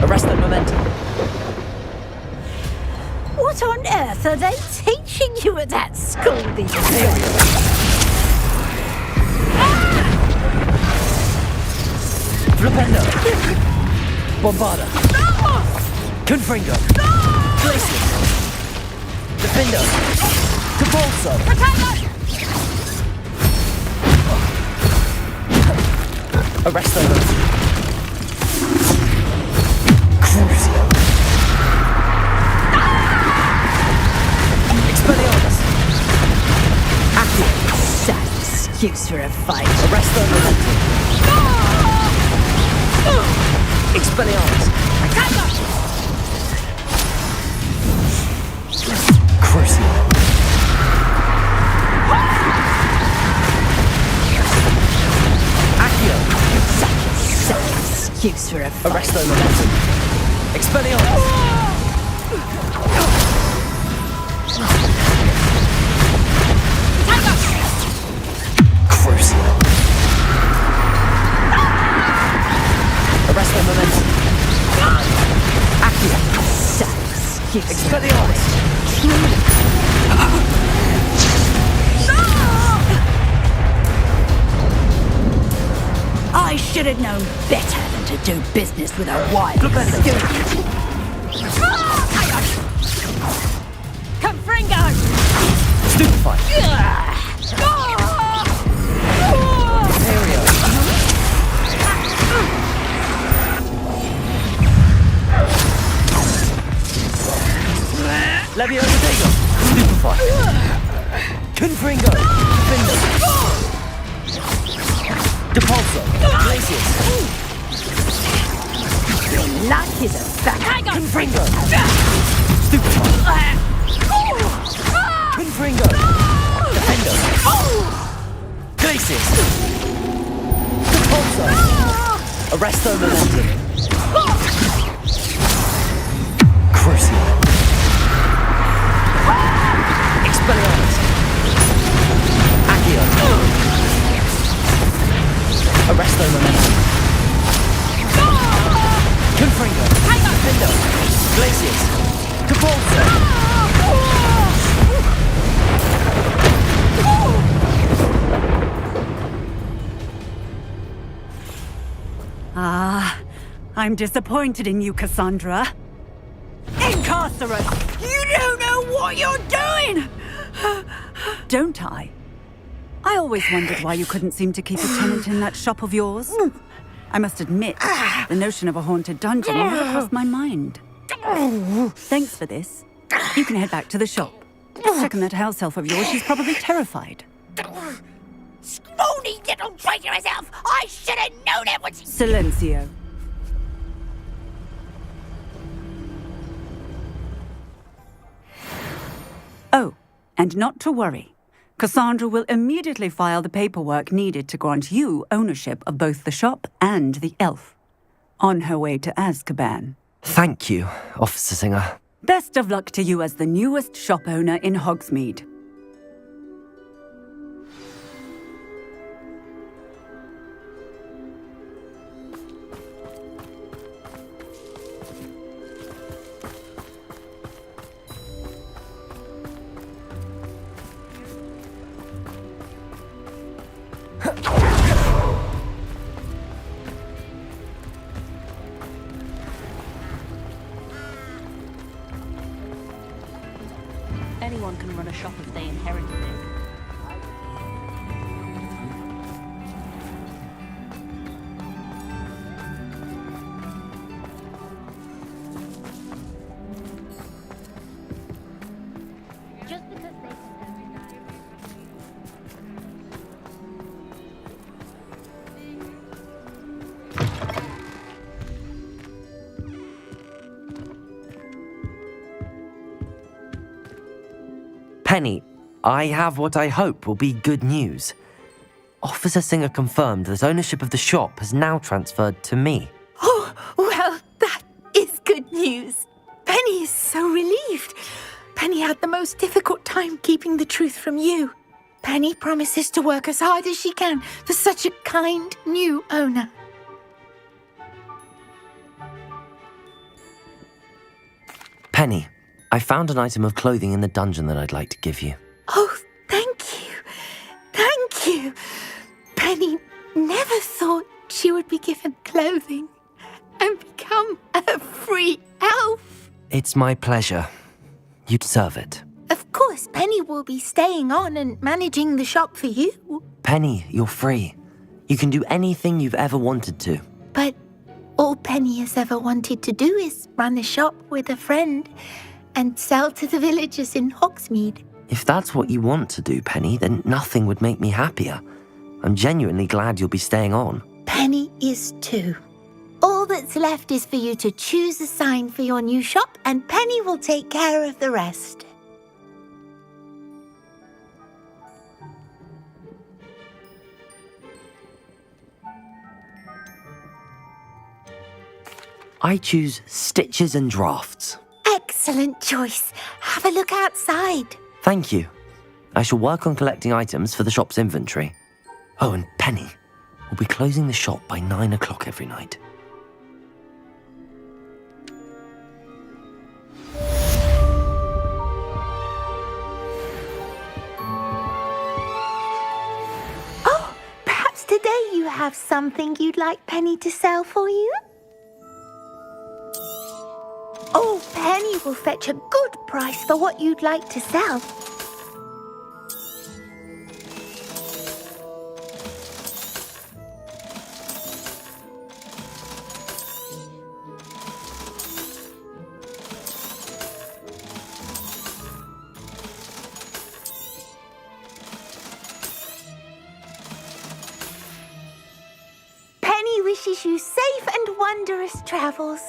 Arrest that momentum. What on earth are they teaching you at that school these days? Flipendo! Bombarda! Confringo! Glacius! Defendo! Cabolso! Arrest those! Crucio! Expelliarmus! Accio! Sad excuse for a fight. Arrest those! Expelliarmus! Crucial. Accio. Excuse for a fight. Arresto momentum. Expelliarmus. Crucial. Arresto momentum. Accio. Expelliarmus. I should have known better than to do business with a wild student. Confringo! Stupefy. Leviosa Dago. Stupefy. Confringo. Findo. Depulso. Glacius. Your luck is a fact. Confringo. Stupefy. Confringo. Defendo. Glacius. Depulso. Arresto momentum. Crucial. Expelliarmus. Accio. Arresto momentum. Confringo. Defendo. Glacius. Depulso. Ah, I'm disappointed in you, Cassandra. Incarcerate! You don't know what you're doing! Don't I? I always wondered why you couldn't seem to keep a tenant in that shop of yours. I must admit, the notion of a haunted dungeon never crossed my mind. Thanks for this. You can head back to the shop. Second that house elf of yours, she's probably terrified. Scrawny little traitor herself! I should have known it was... Silencio. Oh, and not to worry. Cassandra will immediately file the paperwork needed to grant you ownership of both the shop and the elf. On her way to Azkaban. Thank you, Officer Singer. Best of luck to you as the newest shop owner in Hogsmeade. Anyone can run a shop if they inherited it. Just because they Penny, I have what I hope will be good news. Officer Singer confirmed that ownership of the shop has now transferred to me. Oh, well, that is good news. Penny is so relieved. Penny had the most difficult time keeping the truth from you. Penny promises to work as hard as she can for such a kind new owner. Penny, I found an item of clothing in the dungeon that I'd like to give you. Oh, thank you. Thank you. Penny never thought she would be given clothing and become a free elf. It's my pleasure. You deserve it. Of course, Penny will be staying on and managing the shop for you. Penny, you're free. You can do anything you've ever wanted to. But all Penny has ever wanted to do is run a shop with a friend and sell to the villagers in Hogsmeade. If that's what you want to do, Penny, then nothing would make me happier. I'm genuinely glad you'll be staying on. Penny is too. All that's left is for you to choose a sign for your new shop, and Penny will take care of the rest. I choose stitches and drafts. Excellent choice. Have a look outside. Thank you. I shall work on collecting items for the shop's inventory. Oh, and Penny, we'll be closing the shop by 9 o'clock every night. Oh, perhaps today you have something you'd like Penny to sell for you? Oh, Penny will fetch a good price for what you'd like to sell. Penny wishes you safe and wondrous travels.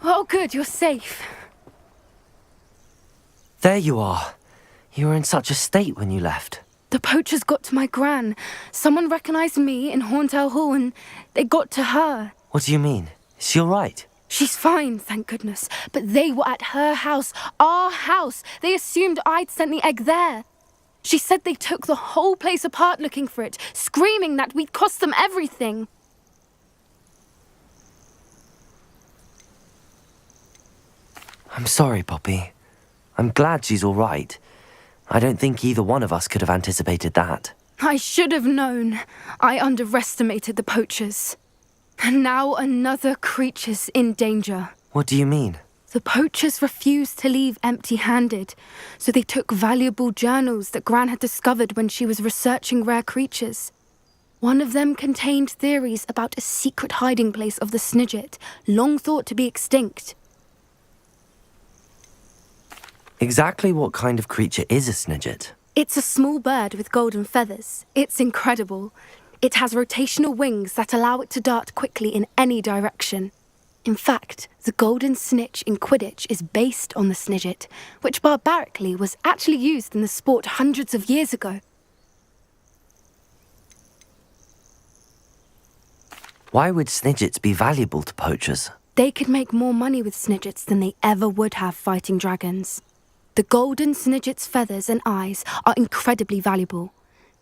Oh, good, you're safe. There you are. You were in such a state when you left. The poachers got to my gran. Someone recognized me in Horntail Hall and they got to her. What do you mean? Is she all right? She's fine, thank goodness. But they were at her house, our house. They assumed I'd sent the egg there. She said they took the whole place apart looking for it, screaming that we'd cost them everything. I'm sorry, Poppy. I'm glad she's all right. I don't think either one of us could have anticipated that. I should have known. I underestimated the poachers. And now another creature's in danger. What do you mean? The poachers refused to leave empty-handed, so they took valuable journals that Gran had discovered when she was researching rare creatures. One of them contained theories about a secret hiding place of the Snidget, long thought to be extinct. Exactly what kind of creature is a Snidget? It's a small bird with golden feathers. It's incredible. It has rotational wings that allow it to dart quickly in any direction. In fact, the golden snitch in Quidditch is based on the Snidget, which barbarically was actually used in the sport hundreds of years ago. Why would Snidgets be valuable to poachers? They could make more money with Snidgets than they ever would have fighting dragons. The golden Snidget's feathers and eyes are incredibly valuable.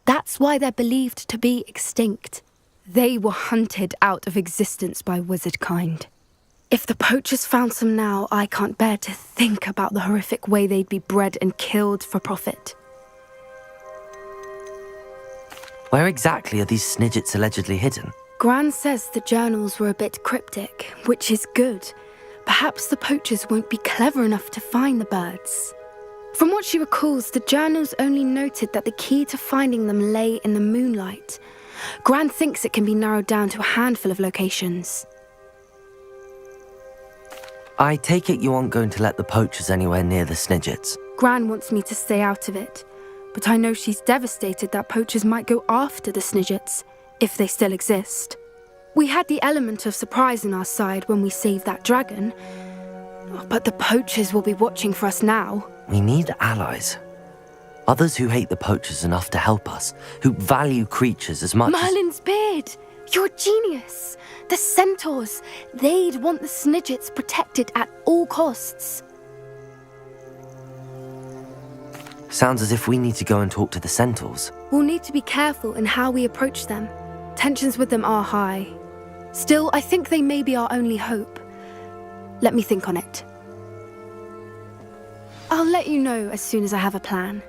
That's why they're believed to be extinct. They were hunted out of existence by wizard kind. If the poachers found some now, I can't bear to think about the horrific way they'd be bred and killed for profit. Where exactly are these Snidgets allegedly hidden? Gran says the journals were a bit cryptic, which is good. Perhaps the poachers won't be clever enough to find the birds. From what she recalls, the journals only noted that the key to finding them lay in the moonlight. Gran thinks it can be narrowed down to a handful of locations. I take it you aren't going to let the poachers anywhere near the Snidgets. Gran wants me to stay out of it, but I know she's devastated that poachers might go after the Snidgets, if they still exist. We had the element of surprise on our side when we saved that dragon, but the poachers will be watching for us now. We need allies. Others who hate the poachers enough to help us, who value creatures as much Merlin's beard! You're a genius! The centaurs! They'd want the Snidgets protected at all costs. Sounds as if we need to go and talk to the centaurs. We'll need to be careful in how we approach them. Tensions with them are high. Still, I think they may be our only hope. Let me think on it. I'll let you know as soon as I have a plan.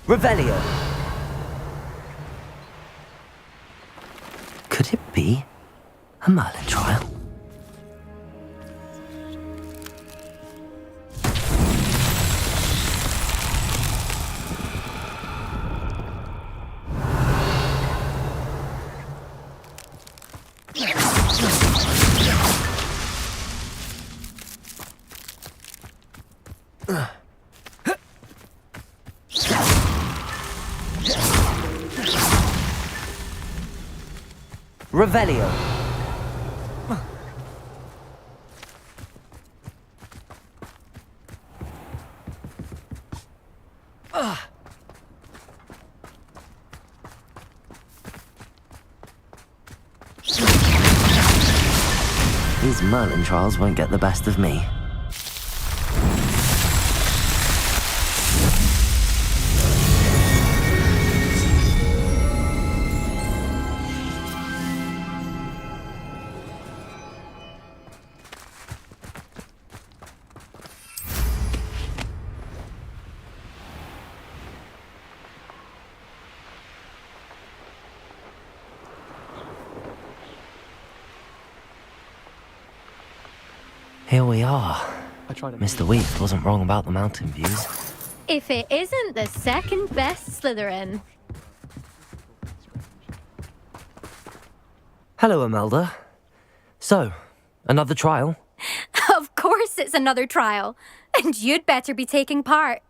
Revelio! Could it be a Merlin trial? Revelio. These Merlin trials won't get the best of me. Here we are. Mr. Weeks wasn't wrong about the mountain views. If it isn't the second best Slytherin. Hello, Imelda. So, another trial? Of course it's another trial. And you'd better be taking part.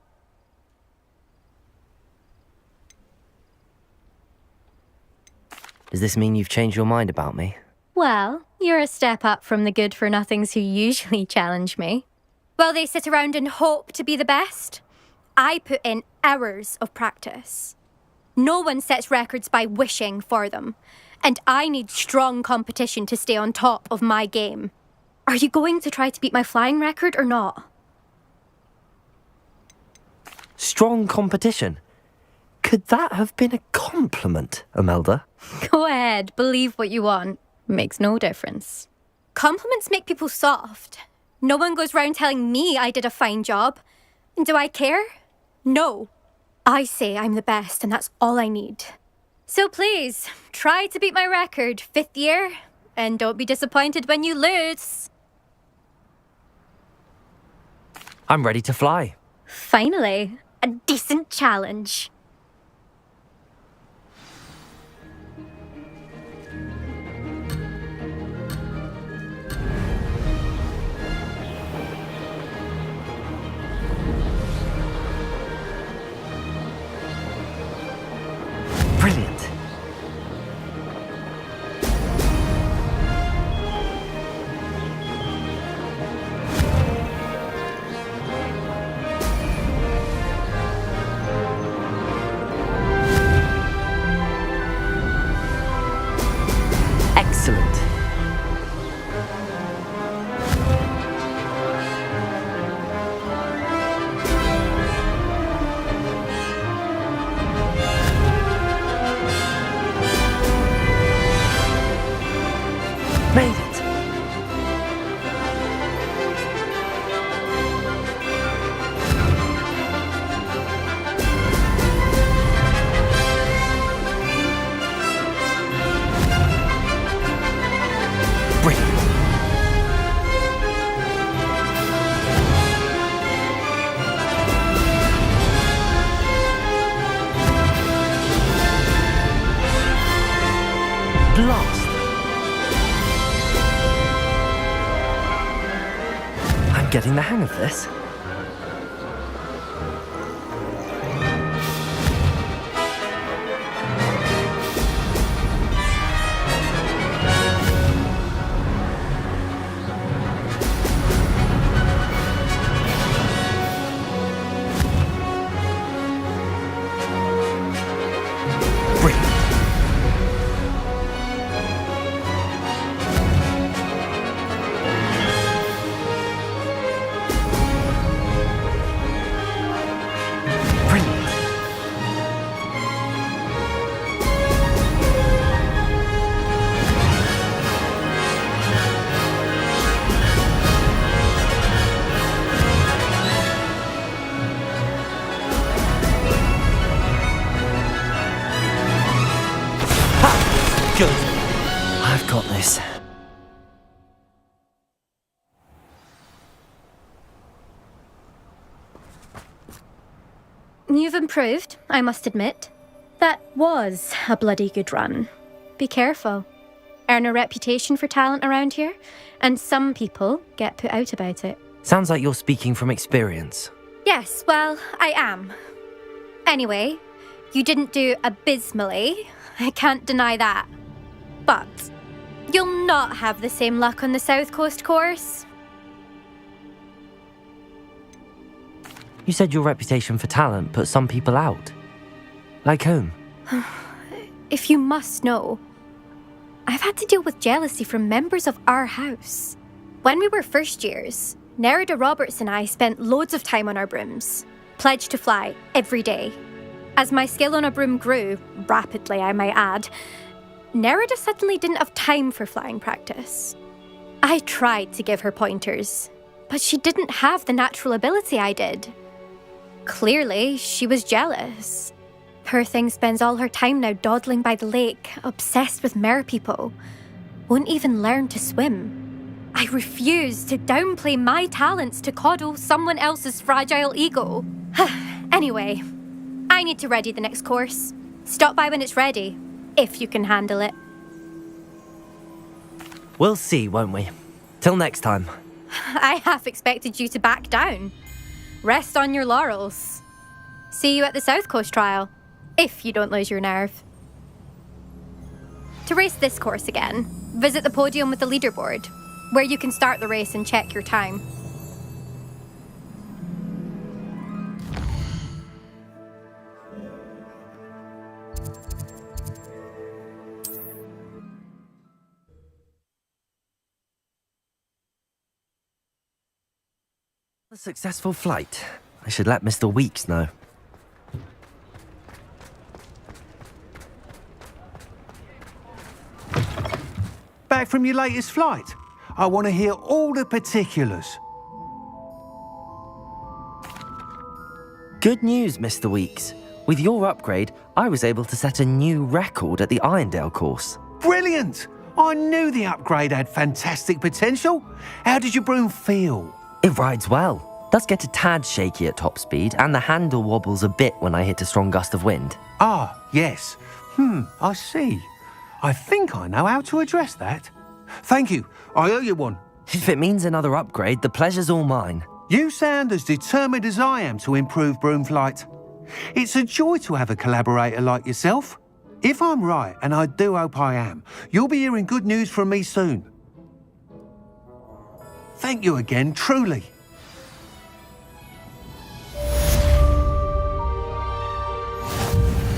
Does this mean you've changed your mind about me? Well, you're a step up from the good-for-nothings who usually challenge me. While they sit around and hope to be the best, I put in hours of practice. No one sets records by wishing for them, and I need strong competition to stay on top of my game. Are you going to try to beat my flying record or not? Strong competition? Could that have been a compliment, Imelda? Go ahead, believe what you want. Makes no difference. Compliments make people soft. No one goes round telling me I did a fine job. And do I care? No. I say I'm the best, and that's all I need. So please, try to beat my record, 5th year, and don't be disappointed when you lose. I'm ready to fly. Finally, a decent challenge. Brilliant. Excellent. Made it! Brilliant! Blast! I'm getting the hang of this. Brilliant. Brilliant. Ha! Good. I've got this. You've improved, I must admit. That was a bloody good run. Be careful. Earn a reputation for talent around here, and some people get put out about it. Sounds like you're speaking from experience. Yes, well, I am. Anyway, you didn't do abysmally. I can't deny that. But you'll not have the same luck on the South Coast course. You said your reputation for talent put some people out. Like whom? If you must know, I've had to deal with jealousy from members of our house. When we were first years, Nerida Roberts and I spent loads of time on our brooms, pledged to fly every day. As my skill on a broom grew, rapidly I might add, Nerida suddenly didn't have time for flying practice. I tried to give her pointers, but she didn't have the natural ability I did. Clearly, she was jealous. Poor thing spends all her time now dawdling by the lake, obsessed with merpeople. Won't even learn to swim. I refuse to downplay my talents to coddle someone else's fragile ego. Anyway, I need to ready the next course. Stop by when it's ready, if you can handle it. We'll see, won't we? Till next time. I half expected you to back down. Rest on your laurels. See you at the South Coast trial, if you don't lose your nerve. To race this course again, visit the podium with the leaderboard, where you can start the race and check your time. A successful flight. I should let Mr. Weeks know. Back from your latest flight? I want to hear all the particulars. Good news, Mr. Weeks. With your upgrade, I was able to set a new record at the Irondale course. Brilliant! I knew the upgrade had fantastic potential. How did your broom feel? It rides well. Does get a tad shaky at top speed, and the handle wobbles a bit when I hit a strong gust of wind. Ah, yes. I see. I think I know how to address that. Thank you. I owe you one. If it means another upgrade, the pleasure's all mine. You sound as determined as I am to improve broom flight. It's a joy to have a collaborator like yourself. If I'm right, and I do hope I am, you'll be hearing good news from me soon. Thank you again, truly.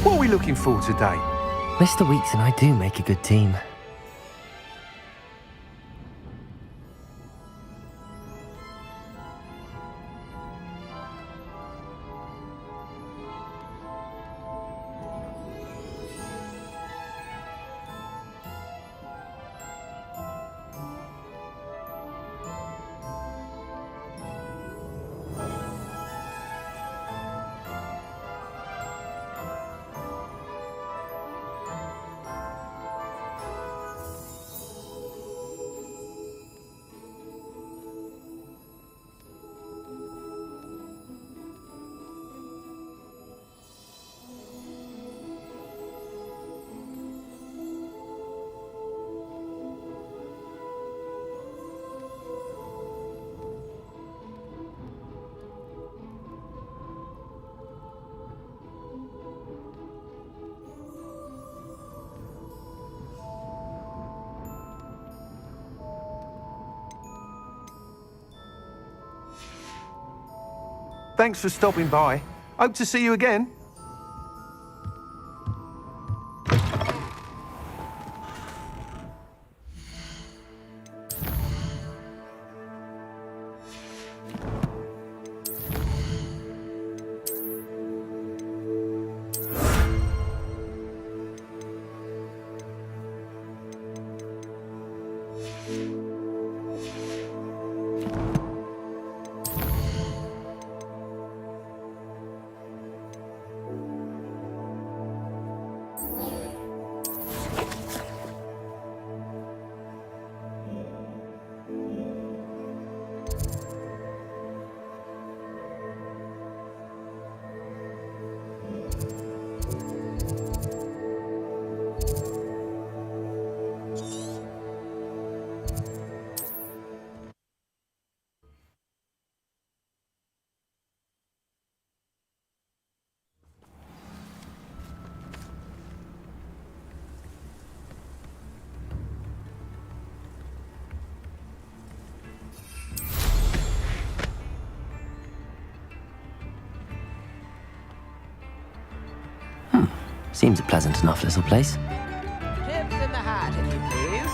What are we looking for today? Mr. Weeks and I do make a good team. Thanks for stopping by. Hope to see you again. Seems a pleasant enough little place. Tips in the hat, if you please.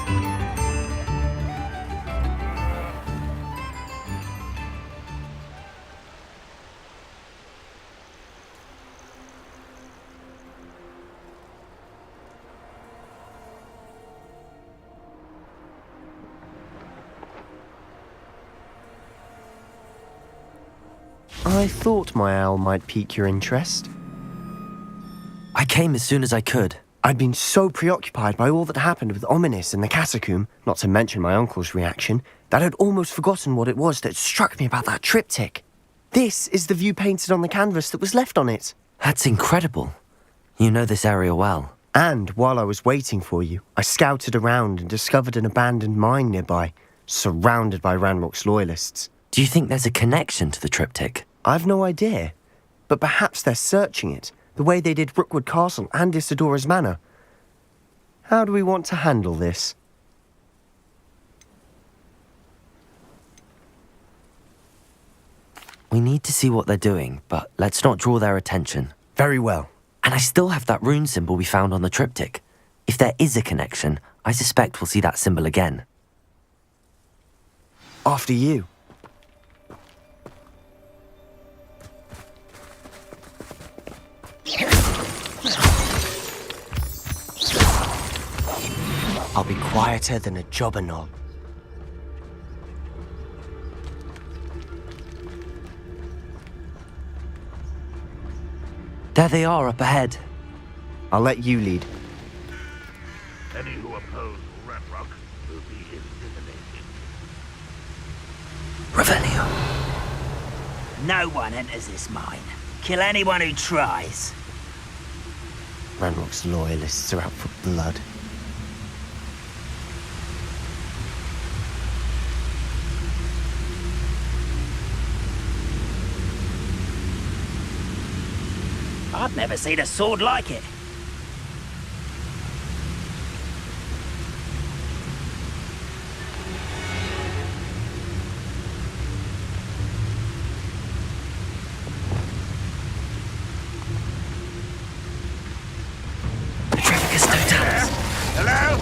I thought my owl might pique your interest. I came as soon as I could. I'd been so preoccupied by all that happened with Ominis and the catacomb, not to mention my uncle's reaction, that I'd almost forgotten what it was that struck me about that triptych. This is the view painted on the canvas that was left on it. That's incredible. You know this area well. And while I was waiting for you, I scouted around and discovered an abandoned mine nearby, surrounded by Ranrock's loyalists. Do you think there's a connection to the triptych? I've no idea, but perhaps they're searching it, the way they did Rookwood Castle and Isidora's Manor. How do we want to handle this? We need to see what they're doing, but let's not draw their attention. Very well. And I still have that rune symbol we found on the triptych. If there is a connection, I suspect we'll see that symbol again. After you. I'll be quieter than a jobberknoll. There they are up ahead. I'll let you lead. Any who oppose Ranrock will be eliminated. Revelio. No one enters this mine. Kill anyone who tries. Ranrock's loyalists are out for blood. I've never seen a sword like it. Hello?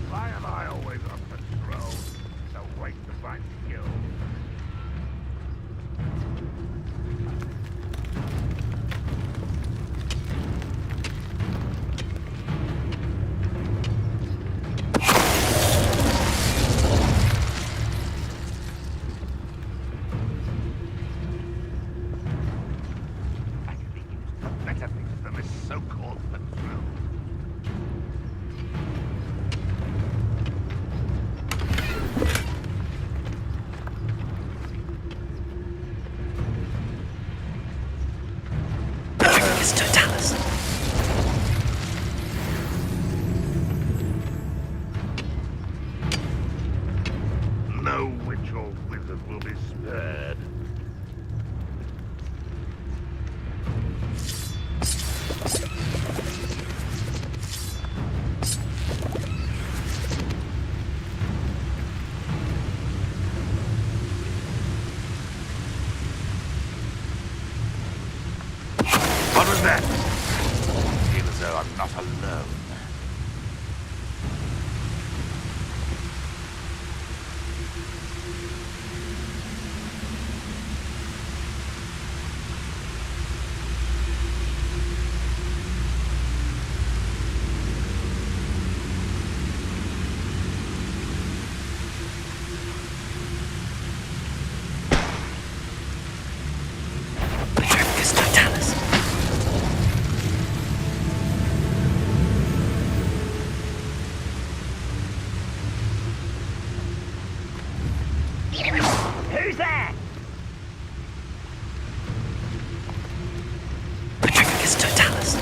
Why am I always on patrol? So wait to find you. Better things than this so-called patrol. It's Totalis. No witch or wizard will be spared. not alone. Who's there? Patricus Totalis.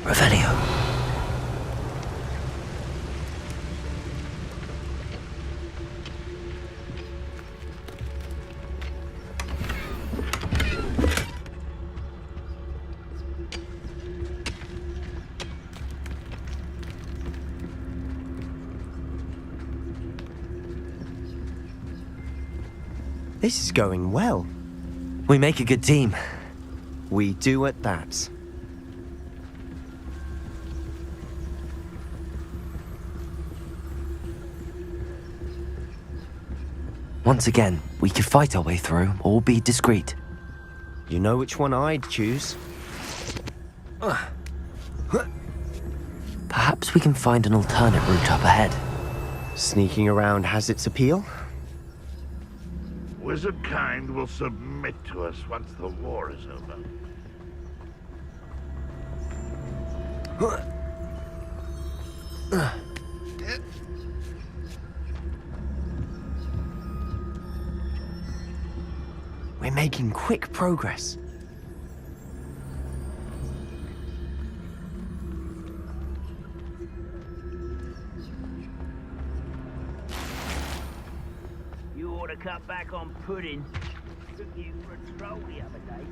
Revelio. This is going well. We make a good team. We do at that. Once again, we could fight our way through or be discreet. You know which one I'd choose. Perhaps we can find an alternate route up ahead. Sneaking around has its appeal. Wizard kind will submit to us once the war is over. We're making quick progress. You ought to cut back on pudding. Took you for a stroll the other day.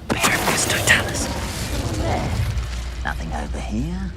Patricus Totalis. There. Nothing over here.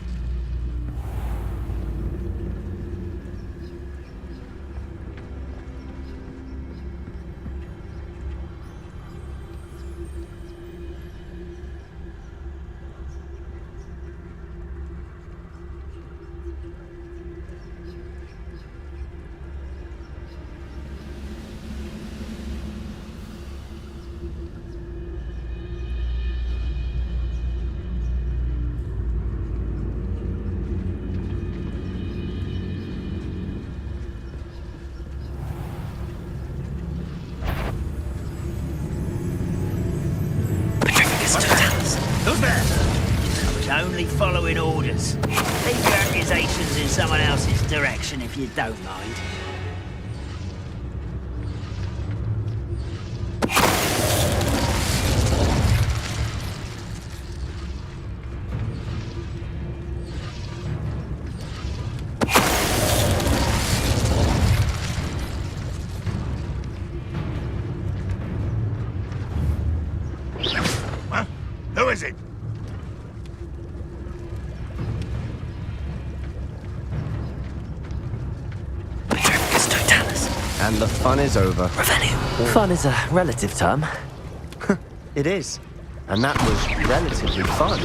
Who's there? I was only following orders. Leave your accusations in someone else's direction if you don't mind. Who is it? Patricus Totalis. And the fun is over. Revelio. Fun is a relative term. It is. And that was relatively fun.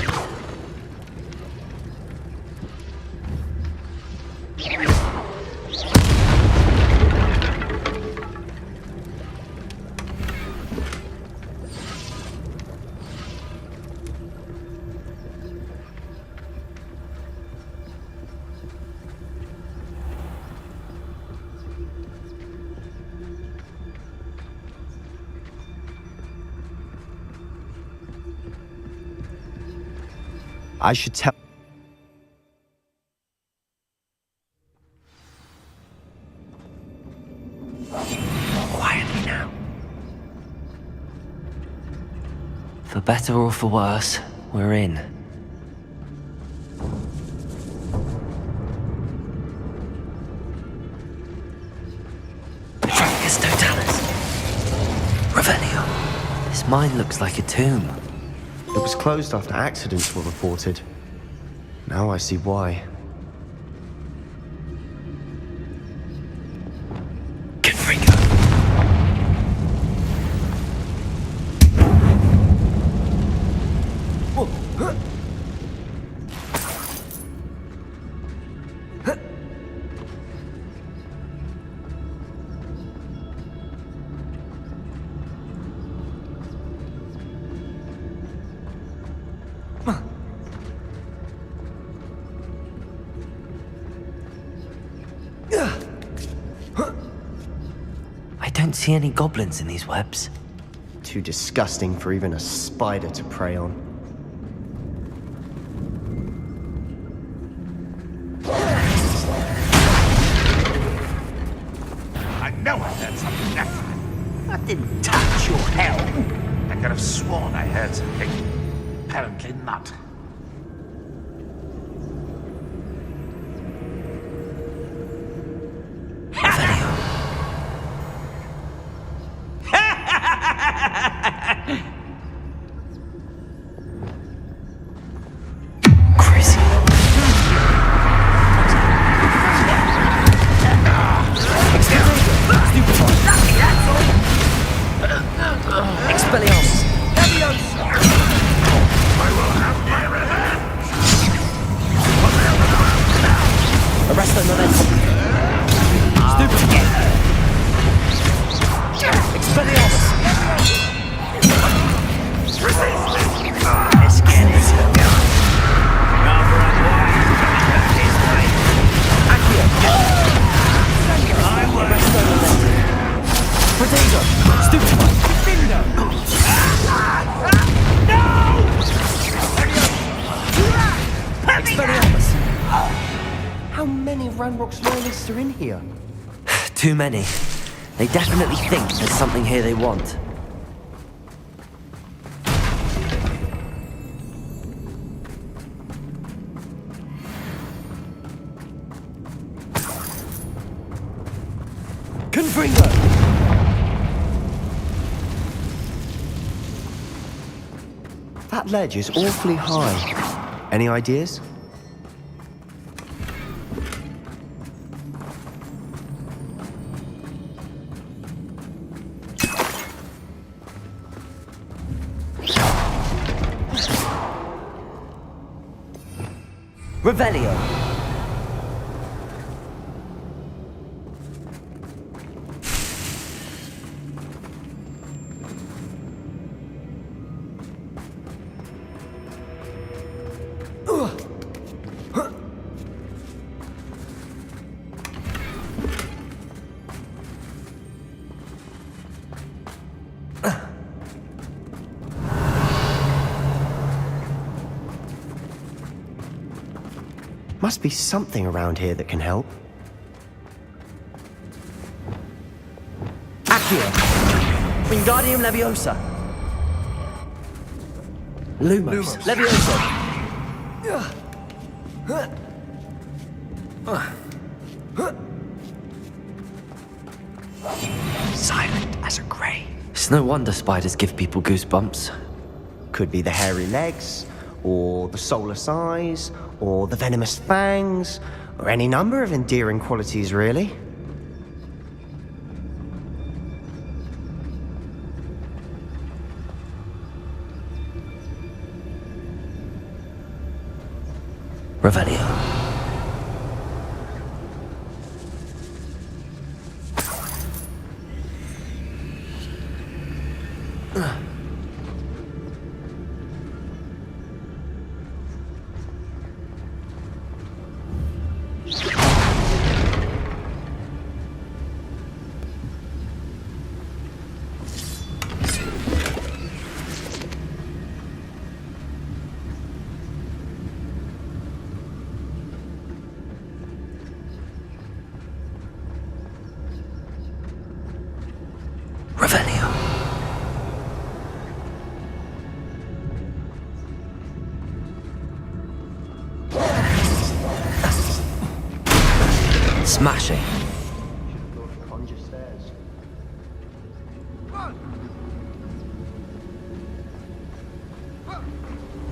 I should tell... Quietly now. For better or for worse, we're in. Patricus Totalis. Revelio. This mine looks like a tomb. It was closed after accidents were reported. Now I see why. I don't see any goblins in these webs. Too disgusting for even a spider to prey on. I know I heard something different. I didn't touch your helm. I could have sworn I heard something. Apparently not. How many Ranrock's loyalists are in here? Too many. They definitely think there's something here they want. Confringo! That ledge is awfully high. Any ideas? Revelio. Must be something around here that can help. Accio. Wingardium Leviosa. Lumos. Leviosa. Silent as a grave. It's no wonder spiders give people goosebumps. Could be the hairy legs, or the soulless eyes, or the venomous fangs, or any number of endearing qualities, really. Revelio. Smashing.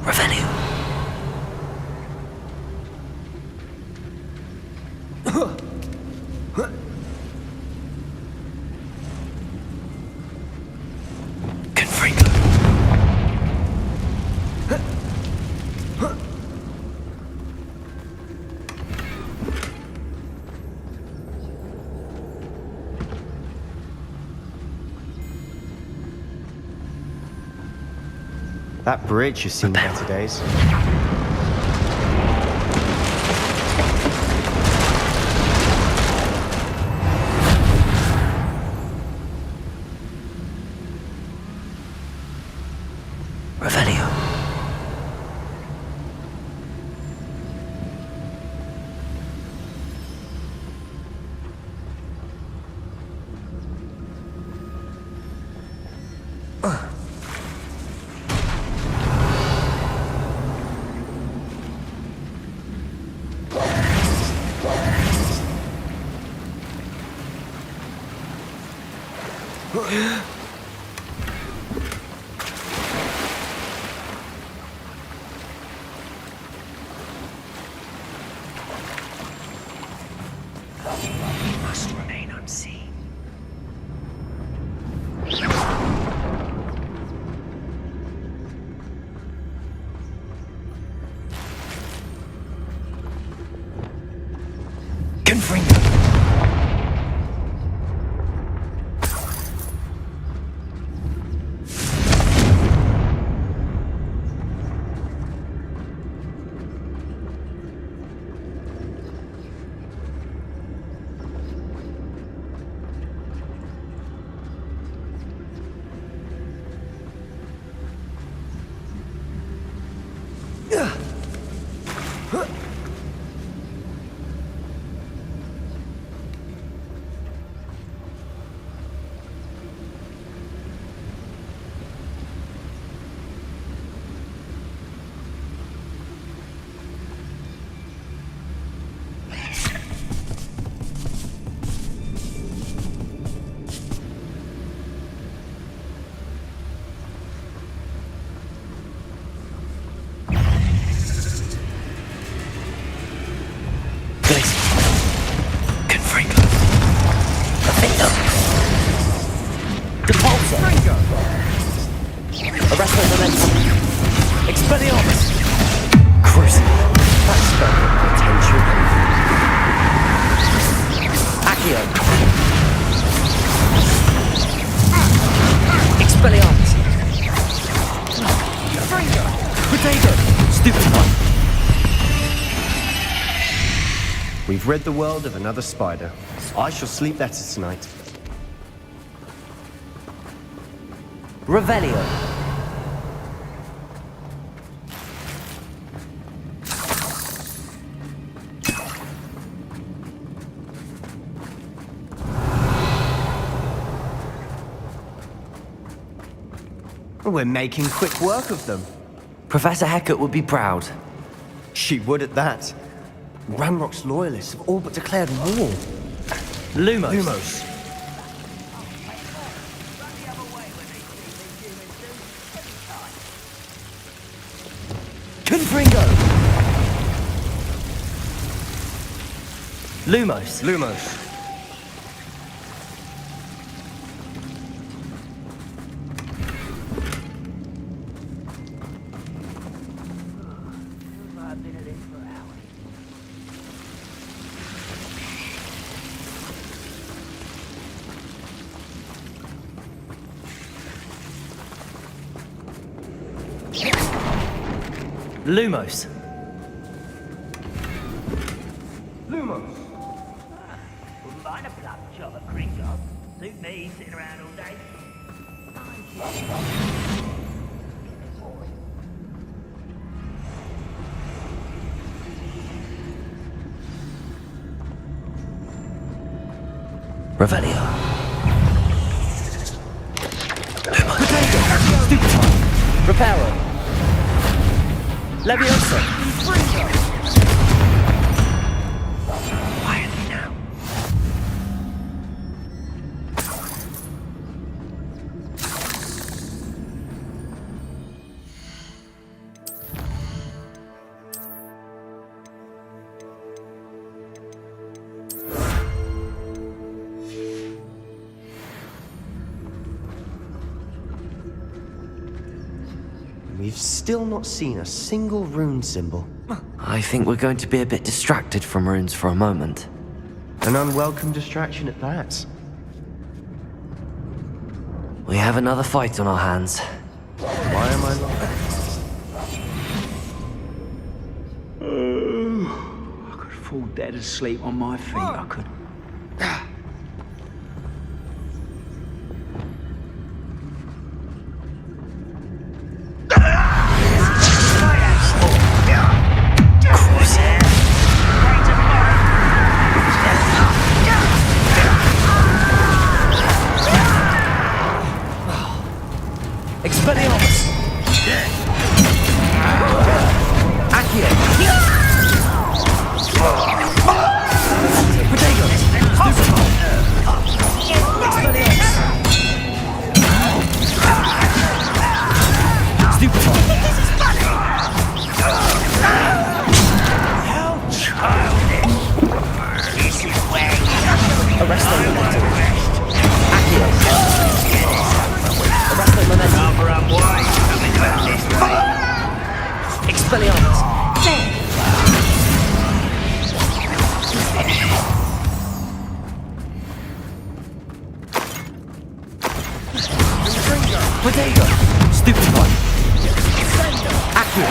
Revelio. Confringo. That bridge has seen better days. Revelio. Must remain unseen. Confringo. We've rid the world of another spider. I shall sleep better tonight. Revelio. We're making quick work of them. Professor Hecat would be proud. She would at that. Ranrock's loyalists have all but declared war. Lumos. Lumos. Confringo. Lumos. Lumos. Lumos. Lumos. Wouldn't mind a plum job at Kringle. Suit me, sitting around all day. Revelio. Lumos. Stupefy. Reparo. Leviosa! Quietly now. We've still not seen a single rune symbol. I think we're going to be a bit distracted from runes for a moment. An unwelcome distraction at that. We have another fight on our hands. Why am I not? I could fall dead asleep on my feet. I could. Expelliarmus! Accio! Protego! Expelliarmus! Stupefy! How childish! This is where you Arrest the momentum. Accio! Arrest the momentum. Rather unwise coming back this way. Expelliarmus! Protego! Stupefy! Accio!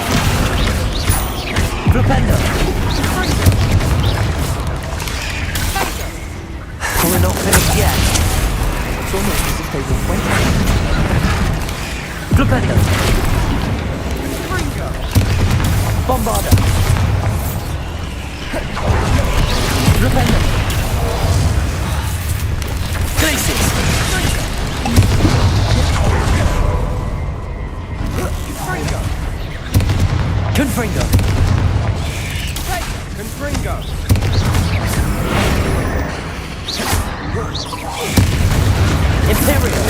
Flipendo! We're not finished yet. It's almost as if they were waiting. Flipendo! Bombarda! Flipendo! Glacius! Confringo! Confringo! Imperial!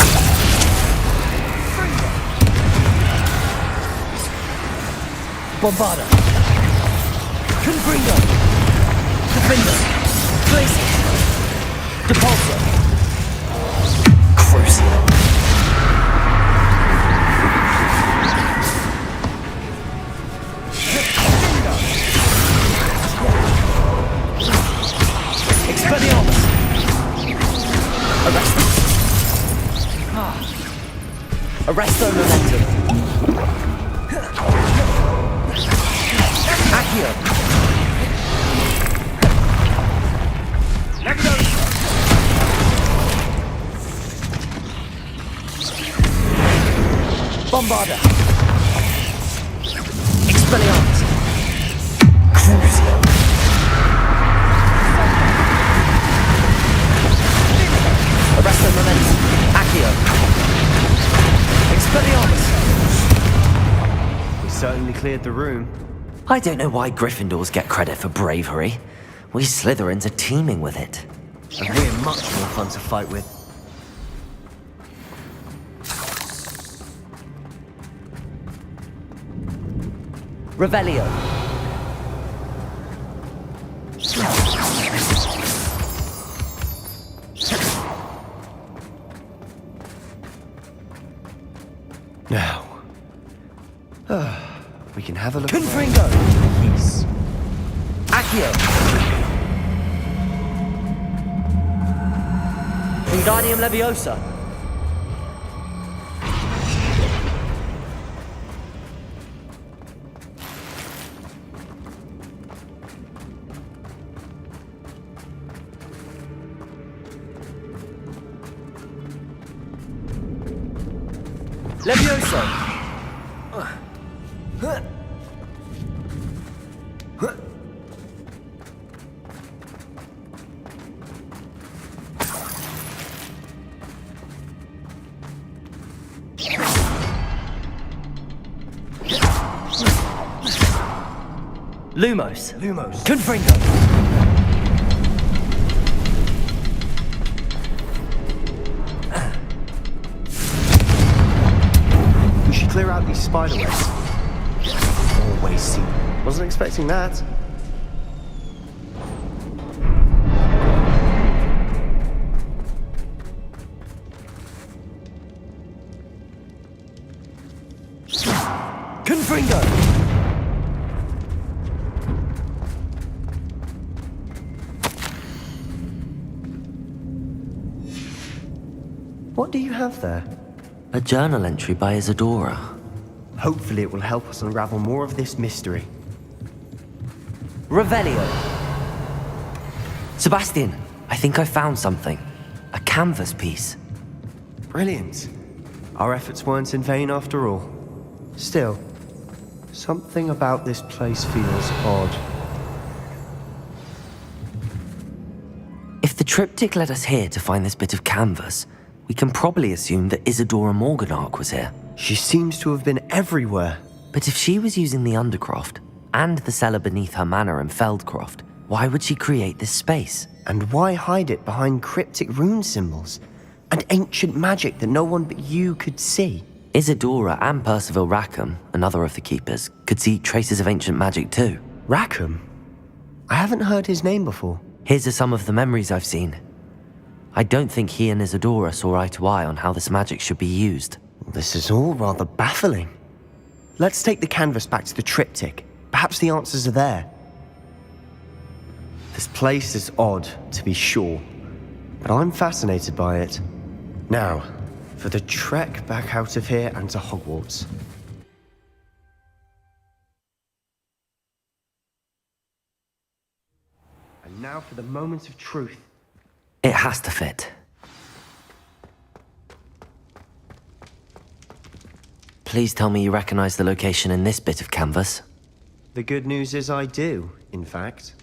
Bombarda! Confringo! Defender! Glacius! Depulso! Crucio! Expelliarmus! Arresto! Arresto momentum! Accio! Bombarda! Expelliarmus! Crucio! Arresto momentum! Accio! Expelliarmus! We certainly cleared the room. I don't know why Gryffindors get credit for bravery. We Slytherins are teeming with it. And we're much more fun to fight with. Revelio. Now. We can have a look. Confringo! Peace. Accio! Wingardium Leviosa! Leviosa! Lumos. Lumos. Confringo. We should clear out these spider webs. Always see. Wasn't expecting that. Confringo! What do you have there? A journal entry by Isadora. Hopefully it will help us unravel more of this mystery. Revelio! Sebastian, I think I found something. A canvas piece. Brilliant. Our efforts weren't in vain after all. Still, something about this place feels odd. If the triptych led us here to find this bit of canvas, we can probably assume that Isadora Morganark was here. She seems to have been everywhere. But if she was using the Undercroft, and the cellar beneath her manor in Feldcroft, why would she create this space? And why hide it behind cryptic rune symbols? And ancient magic that no one but you could see? Isadora and Percival Rackham, another of the Keepers, could see traces of ancient magic too. Rackham? I haven't heard his name before. Here's are some of the memories I've seen. I don't think he and Isadora saw eye to eye on how this magic should be used. This is all rather baffling. Let's take the canvas back to the triptych. Perhaps the answers are there. This place is odd, to be sure, but I'm fascinated by it. Now, for the trek back out of here and to Hogwarts. And now for the moment of truth. It has to fit. Please tell me you recognize the location in this bit of canvas. The good news is I do, in fact.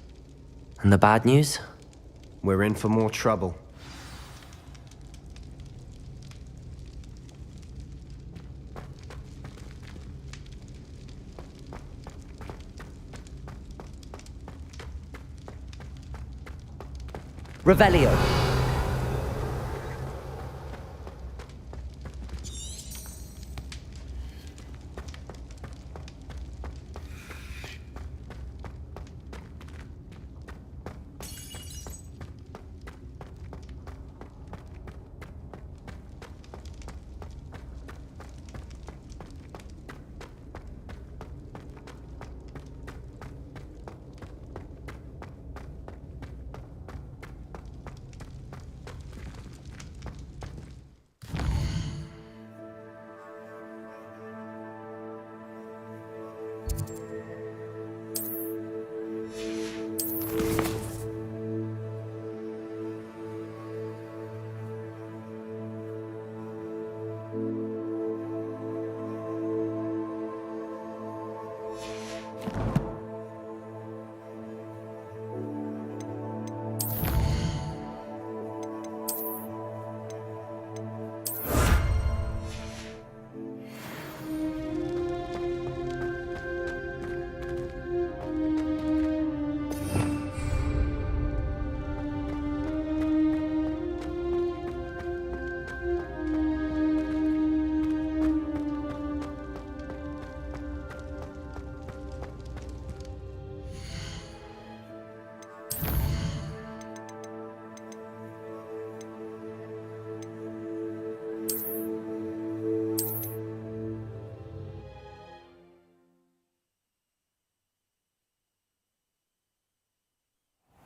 And the bad news? We're in for more trouble. Revelio.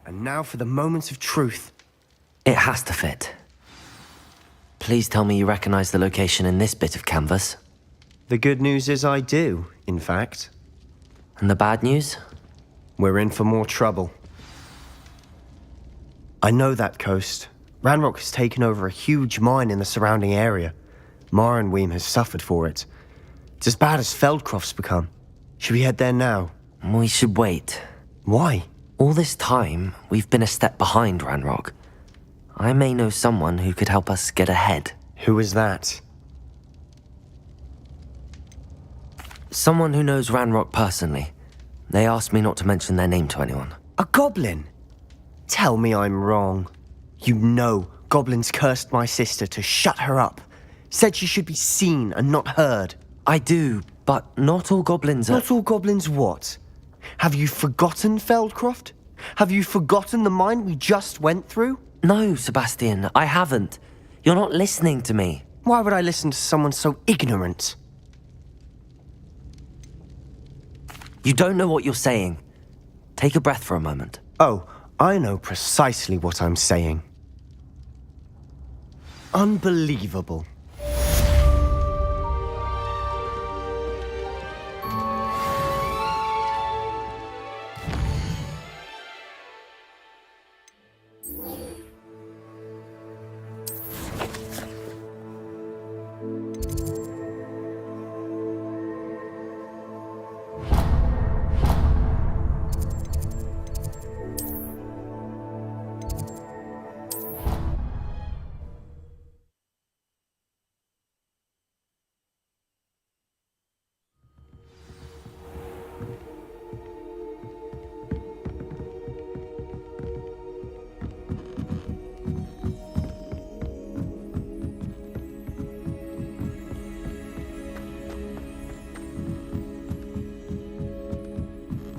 And now for the moment of truth. It has to fit. Please tell me you recognize the location in this bit of canvas. The good news is I do, in fact. And the bad news? We're in for more trouble. I know that coast. Ranrock has taken over a huge mine in the surrounding area. Marrenweem has suffered for it. It's as bad as Feldcroft's become. Should we head there now? We should wait. Why? All this time, we've been a step behind Ranrock. I may know someone who could help us get ahead. Who is that? Someone who knows Ranrock personally. They asked me not to mention their name to anyone. A goblin? Tell me I'm wrong. You know goblins cursed my sister to shut her up. Said she should be seen and not heard. I do, but not all goblins are... Not all goblins what? Have you forgotten Feldcroft? Have you forgotten the mine we just went through? No, Sebastian, I haven't. You're not listening to me. Why would I listen to someone so ignorant? You don't know what you're saying. Take a breath for a moment. Oh, I know precisely what I'm saying. Unbelievable.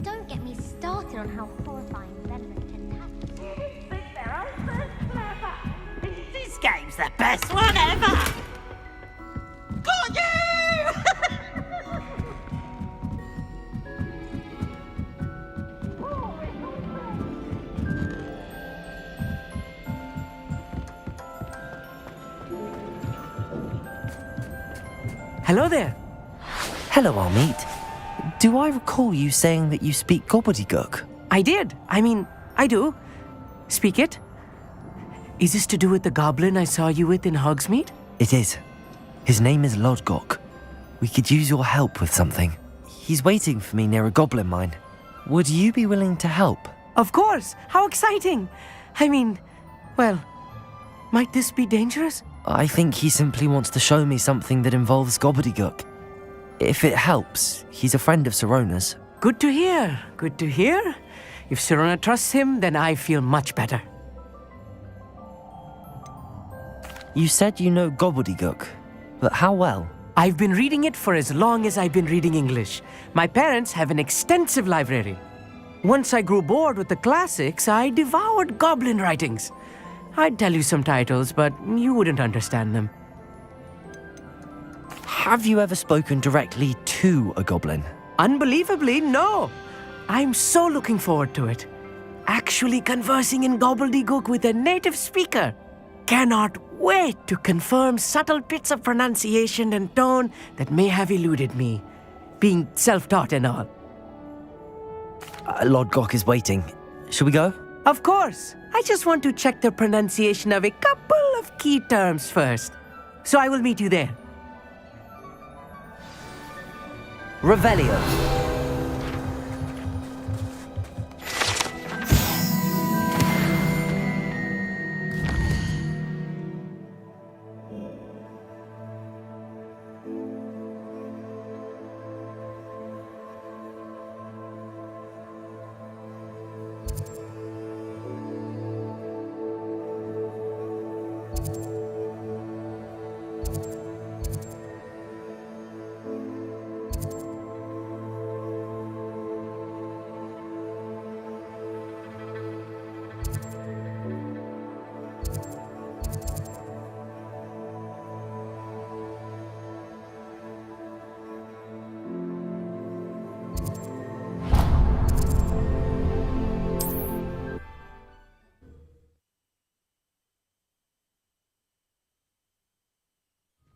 Don't get me started on how horrifying Venom can happen. This game's the best one ever! Got you! Hello there. Hello, Armeet. Do I recall you saying that you speak gobbledygook? I did. I do. Speak it. Is this to do with the goblin I saw you with in Hogsmeade? It is. His name is Lodgok. We could use your help with something. He's waiting for me near a goblin mine. Would you be willing to help? Of course. How exciting. Well, might this be dangerous? I think he simply wants to show me something that involves gobbledygook. If it helps, he's a friend of Sirona's. Good to hear. Good to hear. If Sirona trusts him, then I feel much better. You said you know gobbledygook, but how well? I've been reading it for as long as I've been reading English. My parents have an extensive library. Once I grew bored with the classics, I devoured goblin writings. I'd tell you some titles, but you wouldn't understand them. Have you ever spoken directly to a goblin? Unbelievably, no. I'm so looking forward to it. Actually conversing in gobbledygook with a native speaker. Cannot wait to confirm subtle bits of pronunciation and tone that may have eluded me, being self-taught and all. Lodgok is waiting. Shall we go? Of course. I just want to check the pronunciation of a couple of key terms first. So I will meet you there. Revelio.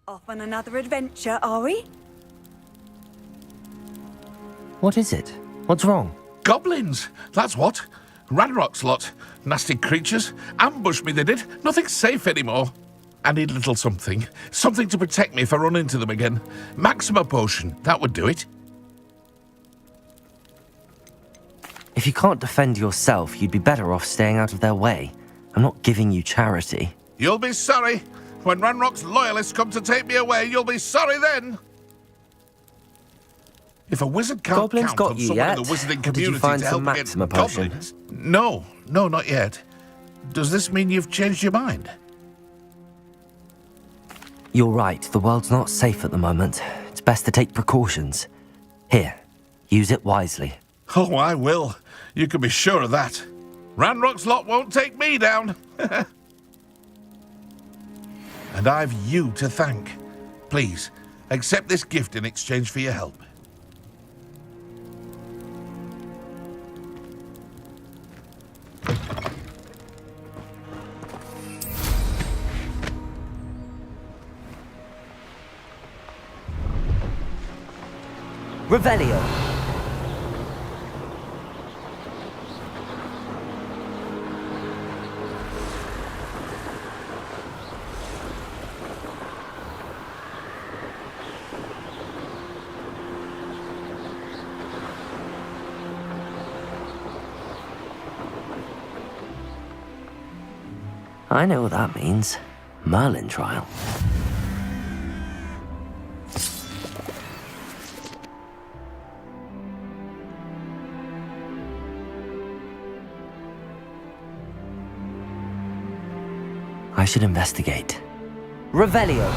Off on another adventure, are we? What is it? What's wrong? Goblins, that's what. Ranrock's lot. Nasty creatures. Ambushed me, they did. Nothing's safe anymore. I need a little something. Something to protect me if I run into them again. Maxima potion, that would do it. If you can't defend yourself, you'd be better off staying out of their way. I'm not giving you charity. You'll be sorry. When Ranrock's loyalists come to take me away, you'll be sorry then. If a wizard can't Goblins count got on you someone yet? in the wizarding Or community did you find to some help against Maxima potion? goblins... No, not yet. Does this mean you've changed your mind? You're right, the world's not safe at the moment. It's best to take precautions. Here, use it wisely. Oh, I will. You can be sure of that. Ranrock's lot won't take me down. And I've you to thank. Please, accept this gift in exchange for your help. Revelio. I know what that means. Merlin trial. I should investigate. Revelio.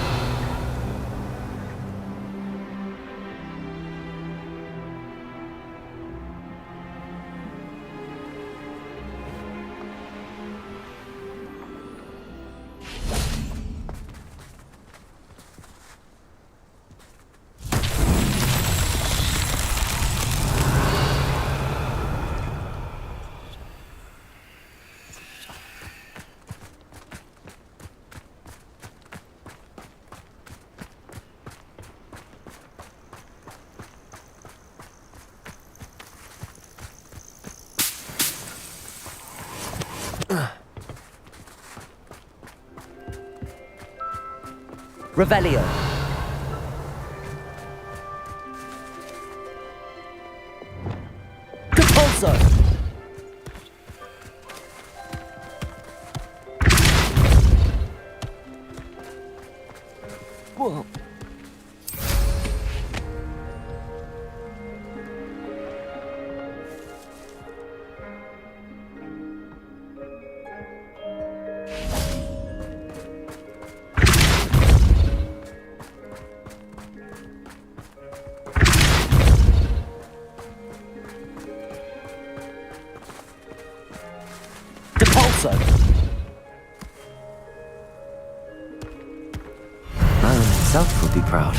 Revelio. Compulso. Whoa. Merlin himself would be proud.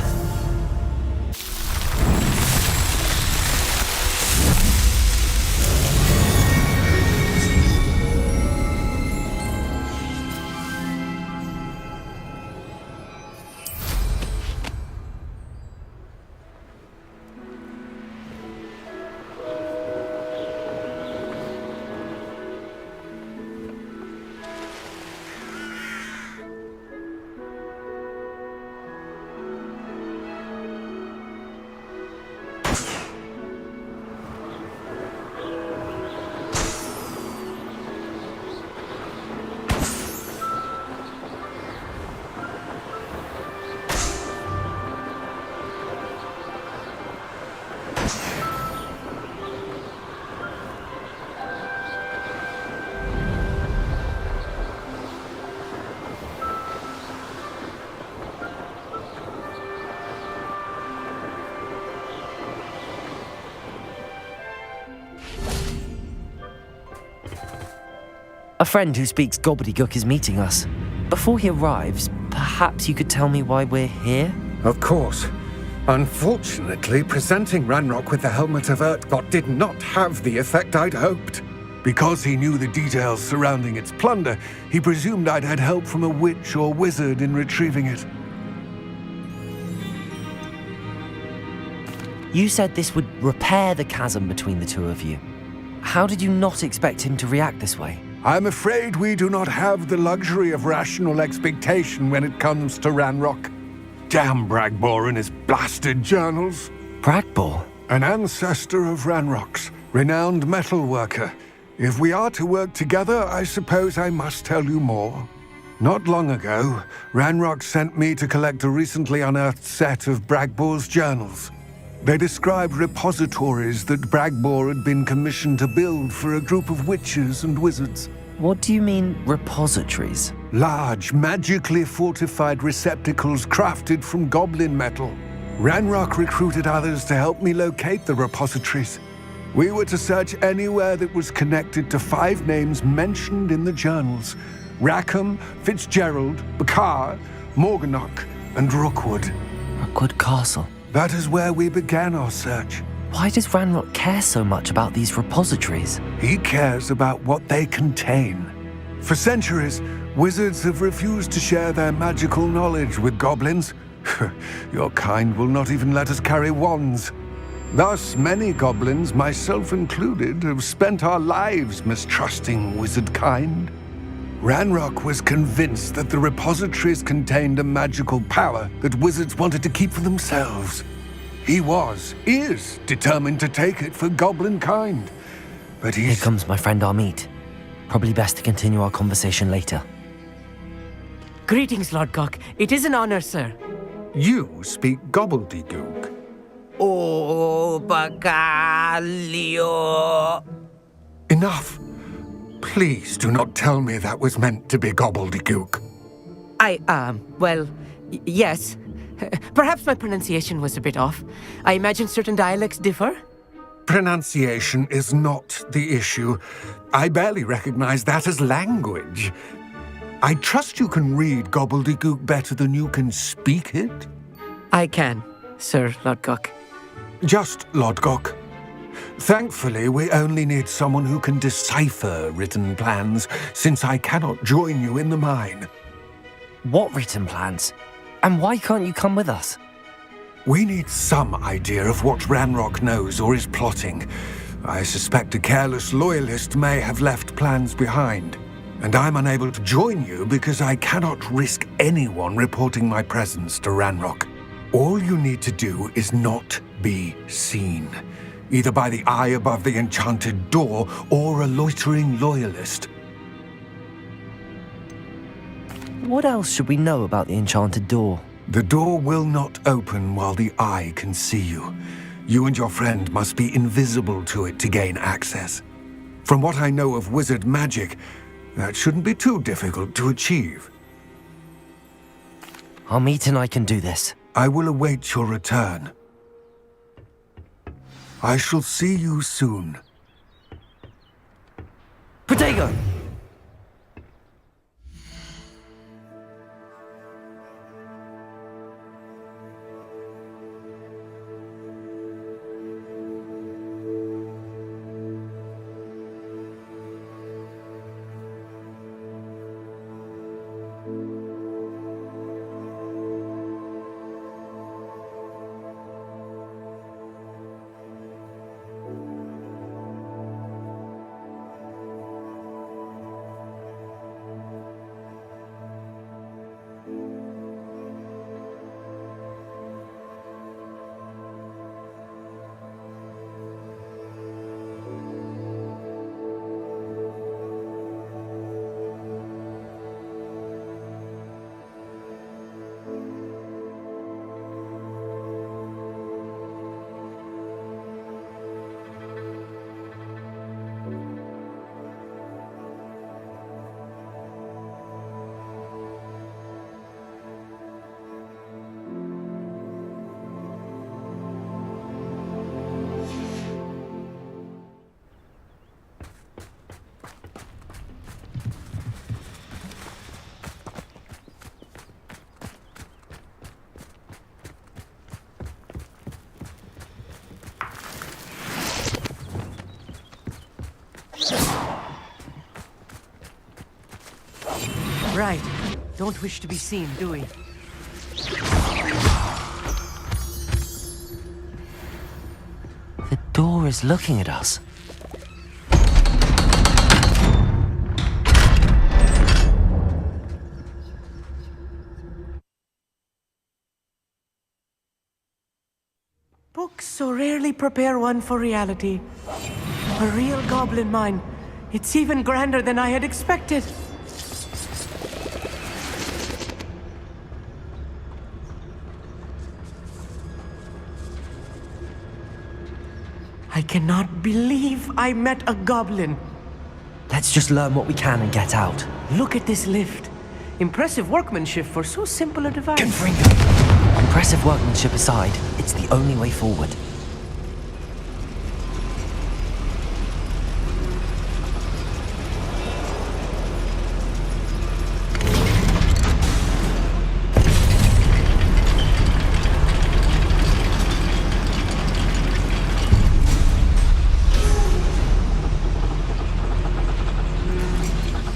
A friend who speaks gobbledygook is meeting us. Before he arrives, perhaps you could tell me why we're here? Of course. Unfortunately, presenting Ranrock with the Helmet of Urtkot did not have the effect I'd hoped. Because he knew the details surrounding its plunder, he presumed I'd had help from a witch or wizard in retrieving it. You said this would repair the chasm between the two of you. How did you not expect him to react this way? I'm afraid we do not have the luxury of rational expectation when it comes to Ranrock. Damn Bragbor and his blasted journals. Bragbor? An ancestor of Ranrock's, renowned metal worker. If we are to work together, I suppose I must tell you more. Not long ago, Ranrock sent me to collect a recently unearthed set of Bragbor's journals. They described repositories that Bragbor had been commissioned to build for a group of witches and wizards. What do you mean, repositories? Large, magically fortified receptacles crafted from goblin metal. Ranrock recruited others to help me locate the repositories. We were to search anywhere that was connected to 5 names mentioned in the journals: Rackham, Fitzgerald, Bakar, Morganach, and Rookwood. Rookwood Castle. That is where we began our search. Why does Ranrock care so much about these repositories? He cares about what they contain. For centuries, wizards have refused to share their magical knowledge with goblins. Your kind will not even let us carry wands. Thus, many goblins, myself included, have spent our lives mistrusting wizard kind. Ranrock was convinced that the repositories contained a magical power that wizards wanted to keep for themselves. He is determined to take it for goblin kind. But Here comes my friend Amit. Probably best to continue our conversation later. Greetings, Lord Gok. It is an honor, sir. You speak gobbledygook. Oh, Bagalio. Enough. Please do not tell me that was meant to be gobbledygook. Yes. Perhaps my pronunciation was a bit off. I imagine certain dialects differ. Pronunciation is not the issue. I barely recognize that as language. I trust you can read gobbledygook better than you can speak it? I can, Sir Lord Gok. Just Lord Gok. Thankfully, we only need someone who can decipher written plans, since I cannot join you in the mine. What written plans? And why can't you come with us? We need some idea of what Ranrock knows or is plotting. I suspect a careless loyalist may have left plans behind. And I'm unable to join you because I cannot risk anyone reporting my presence to Ranrock. All you need to do is not be seen, either by the eye above the enchanted door or a loitering loyalist. What else should we know about the enchanted door? The door will not open while the eye can see you. You and your friend must be invisible to it to gain access. From what I know of wizard magic, that shouldn't be too difficult to achieve. Amit and I can do this. I will await your return. I shall see you soon. Protego! Right. Don't wish to be seen, do we? The door is looking at us. Books so rarely prepare one for reality. A real goblin mine. It's even grander than I had expected. I cannot believe I met a goblin. Let's just learn what we can and get out. Look at this lift. Impressive workmanship for so simple a device. Impressive workmanship aside, it's the only way forward.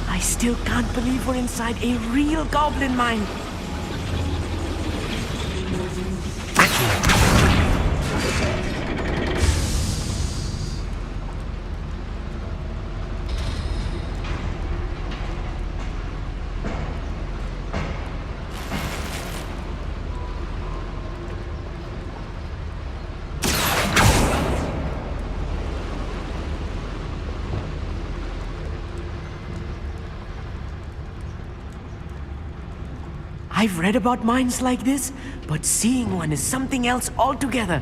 I still can't believe we're inside a real goblin mine. I've read about mines like this, but seeing one is something else altogether.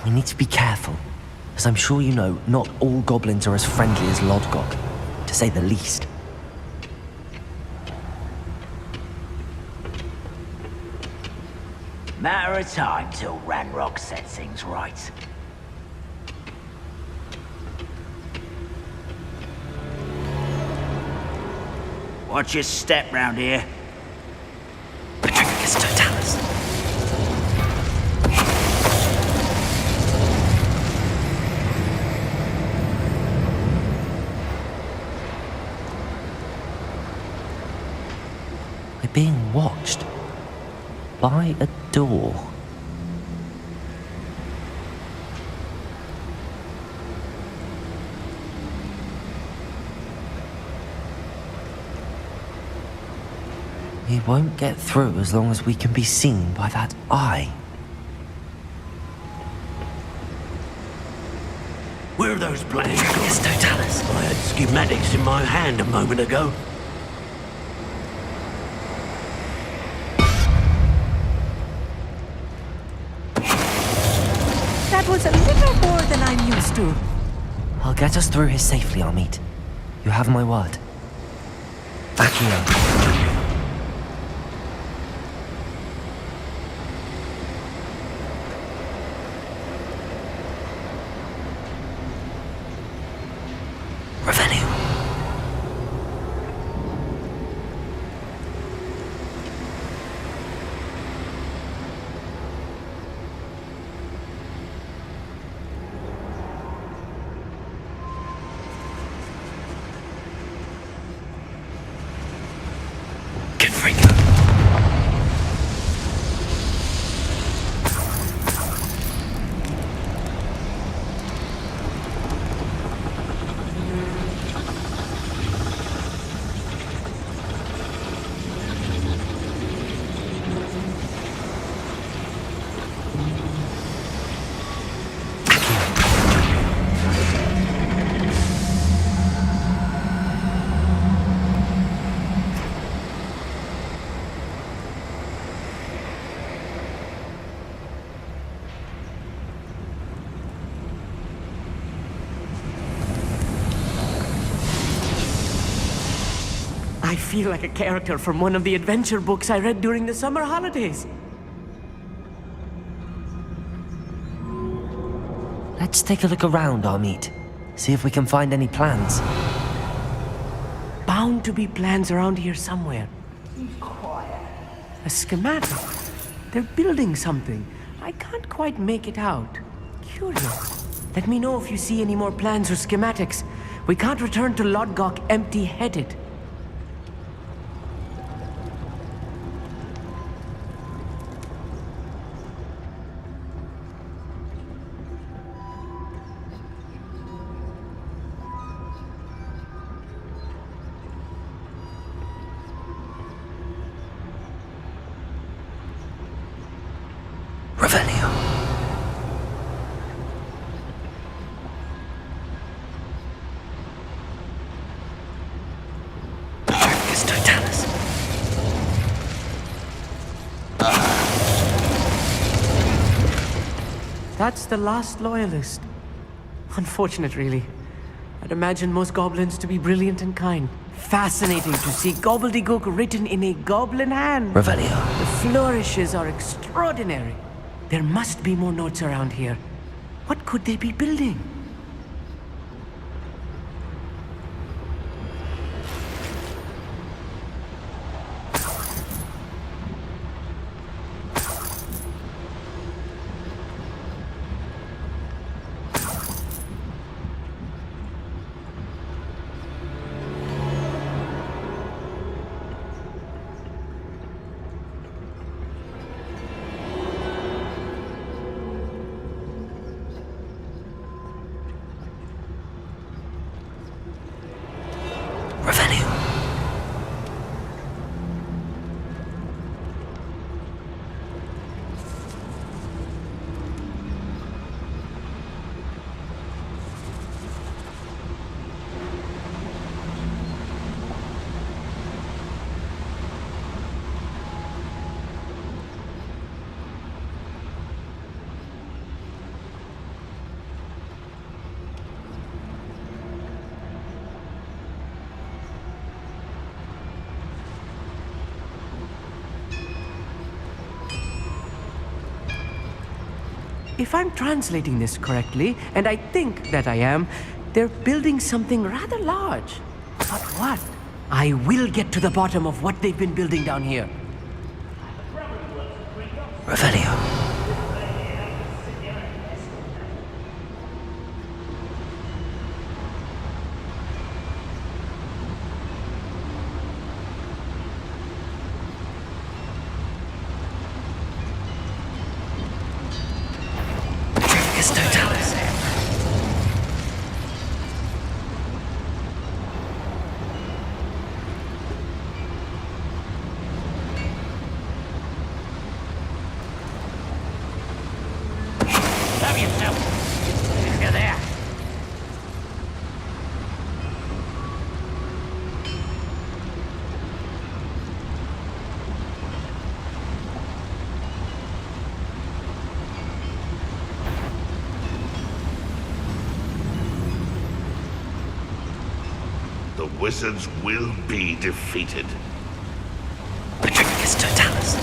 We need to be careful. As I'm sure you know, not all goblins are as friendly as Lodgok, to say the least. Matter of time till Ranrock sets things right. Watch your step round here. Patricus Totalis. We're being watched by a door. We won't get through as long as we can be seen by that eye. Where are those plans? Patricus Totalis. I had schematics in my hand a moment ago. That was a little more than I'm used to. I'll get us through here safely, Amit. You have my word. Accio. Revenue. Good freak. I feel like a character from one of the adventure books I read during the summer holidays. Let's take a look around, Amit. See if we can find any plans. Bound to be plans around here somewhere. Quiet. A schematic. They're building something. I can't quite make it out. Curious. Let me know if you see any more plans or schematics. We can't return to Lodgok empty-headed. Revenue. Patricus Totalis. That's the last loyalist. Unfortunate, really. I'd imagine most goblins to be brilliant and kind. Fascinating to see gobbledygook written in a goblin hand. Revelio. The flourishes are extraordinary. There must be more notes around here. What could they be building? If I'm translating this correctly, and I think that I am, they're building something rather large. But what? I will get to the bottom of what they've been building down here. Revelio. The wizards will be defeated. Patricus Totalis.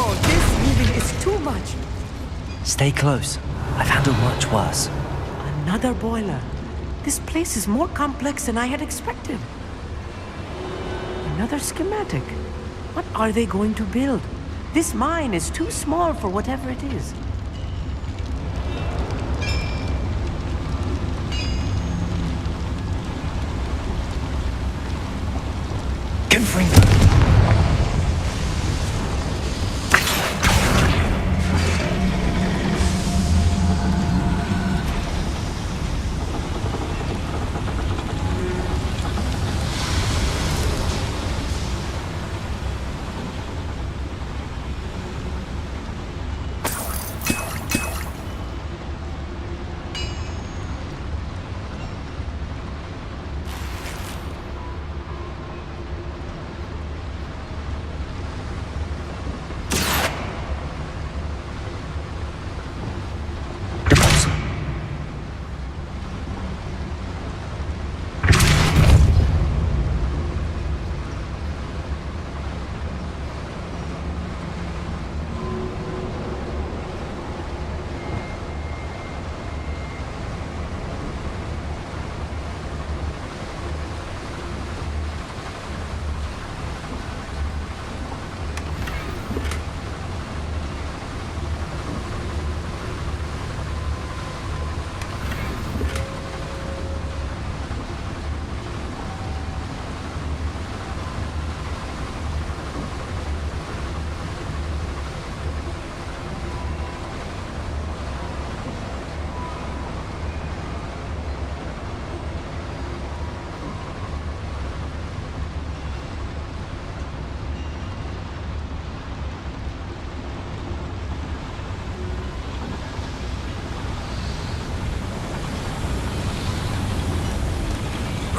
Oh, this really is too much. Stay close. I've handled much worse. Another boiler. This place is more complex than I had expected. Another schematic. What are they going to build? This mine is too small for whatever it is. Confringo.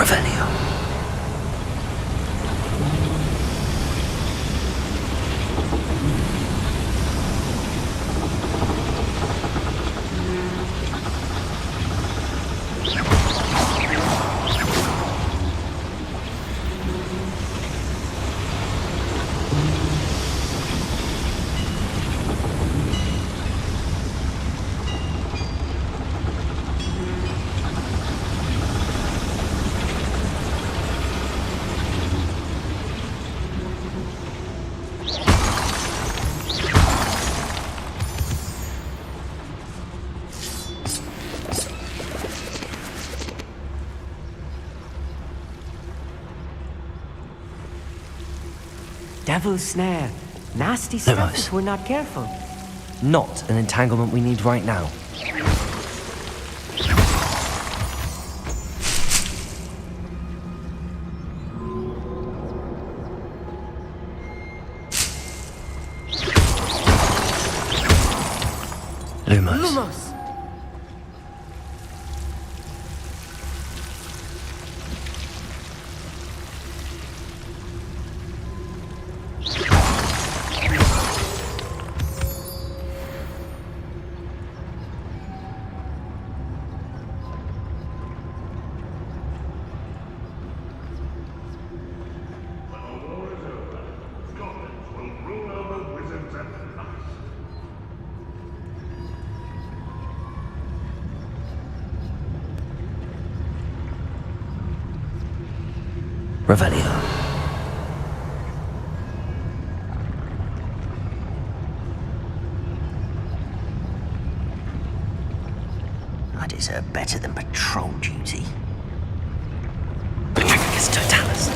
Revelio. Devil's snare. Nasty stuff if we're not careful. Not an entanglement we need right now. Revelio. I deserve better than patrol duty. Petrificus totalis.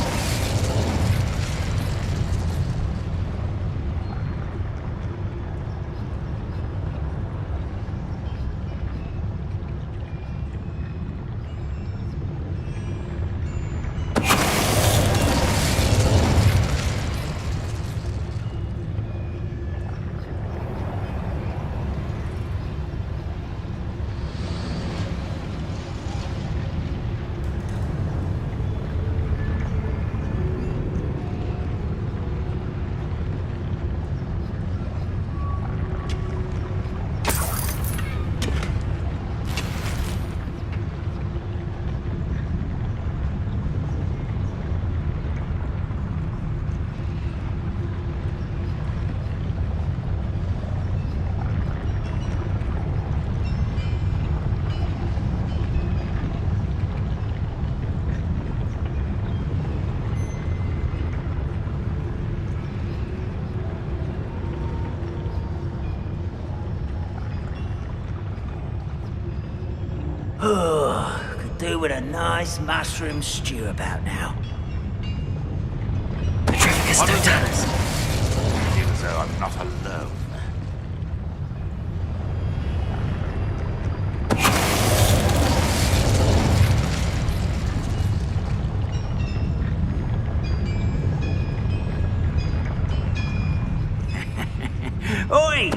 Could do with a nice mushroom stew about now. Petrificus totalis. Feel as though I'm not alone. Oi!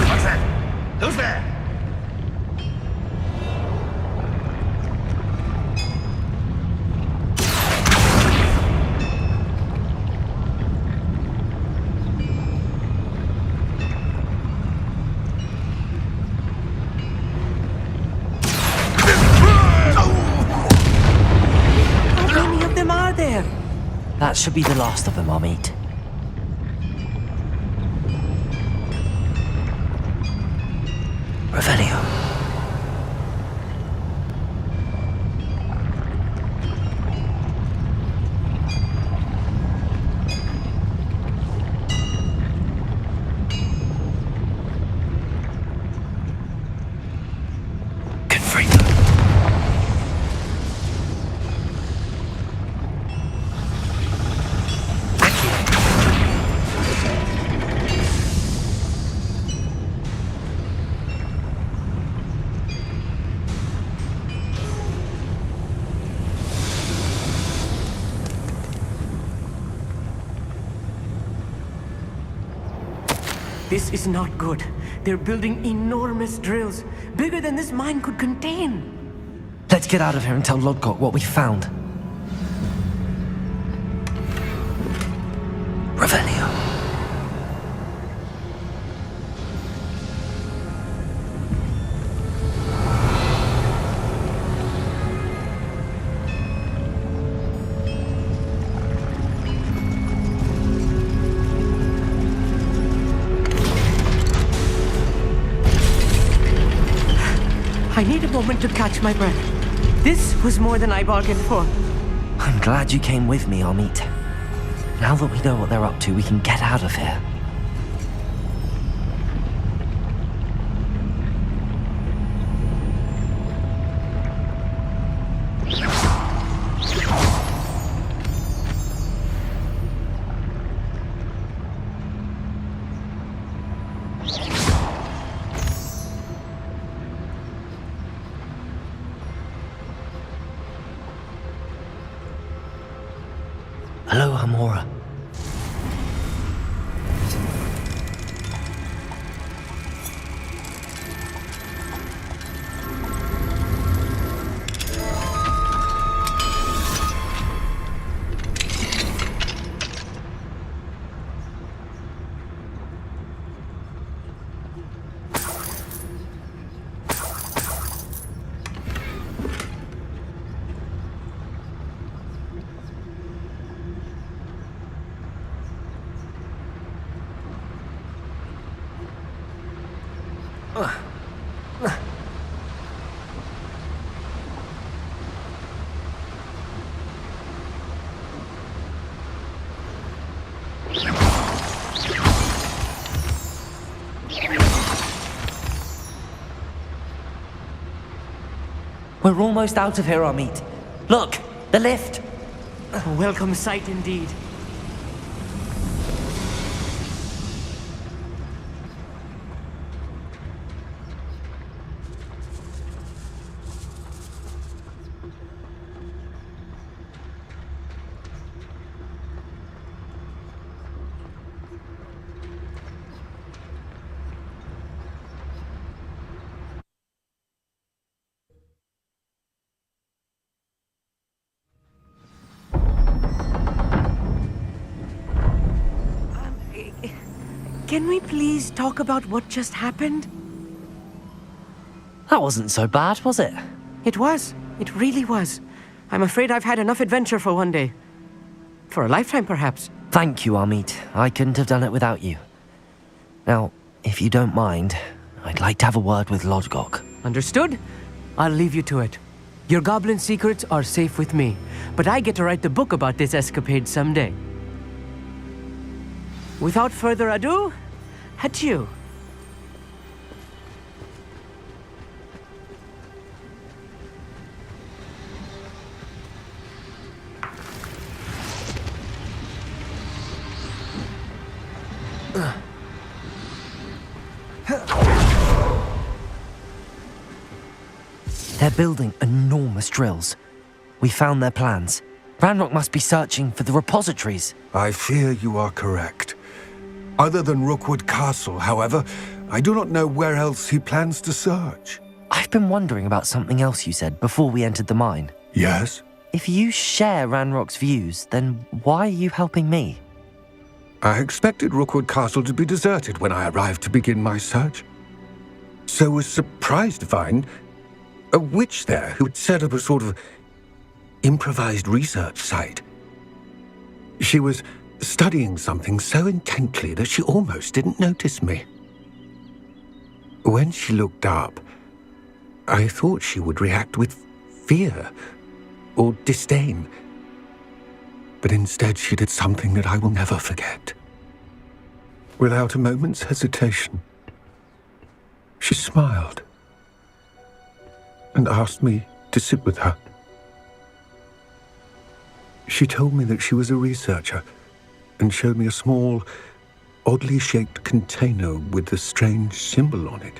What's that? Who's there? How many of them are there? That should be the last of them, I'll meet. Revelio. Confringo. This is not good. They're building enormous drills, bigger than this mine could contain. Let's get out of here and tell Lodgok what we found. Revelio. I need a moment to catch my breath. This was more than I bargained for. I'm glad you came with me, Amit. Now that we know what they're up to, we can get out of here. Hello, Hamora. We're almost out of here, Amit. Look, the lift. A welcome sight indeed. Can we please talk about what just happened? That wasn't so bad, was it? It was. It really was. I'm afraid I've had enough adventure for one day. For a lifetime, perhaps. Thank you, Amit. I couldn't have done it without you. Now, if you don't mind, I'd like to have a word with Lodgok. Understood? I'll leave you to it. Your goblin secrets are safe with me, but I get to write the book about this escapade someday. Without further ado, adieu. They're building enormous drills. We found their plans. Ranrock must be searching for the repositories. I fear you are correct. Other than Rookwood Castle, however, I do not know where else he plans to search. I've been wondering about something else you said before we entered the mine. Yes? If you share Ranrock's views, then why are you helping me? I expected Rookwood Castle to be deserted when I arrived to begin my search. So was surprised to find a witch there who had set up a sort of improvised research site. She was studying something so intently that she almost didn't notice me. When she looked up, I thought she would react with fear or disdain. But instead she did something that I will never forget. Without a moment's hesitation, she smiled and asked me to sit with her. She told me that she was a researcher and showed me a small, oddly shaped container with a strange symbol on it.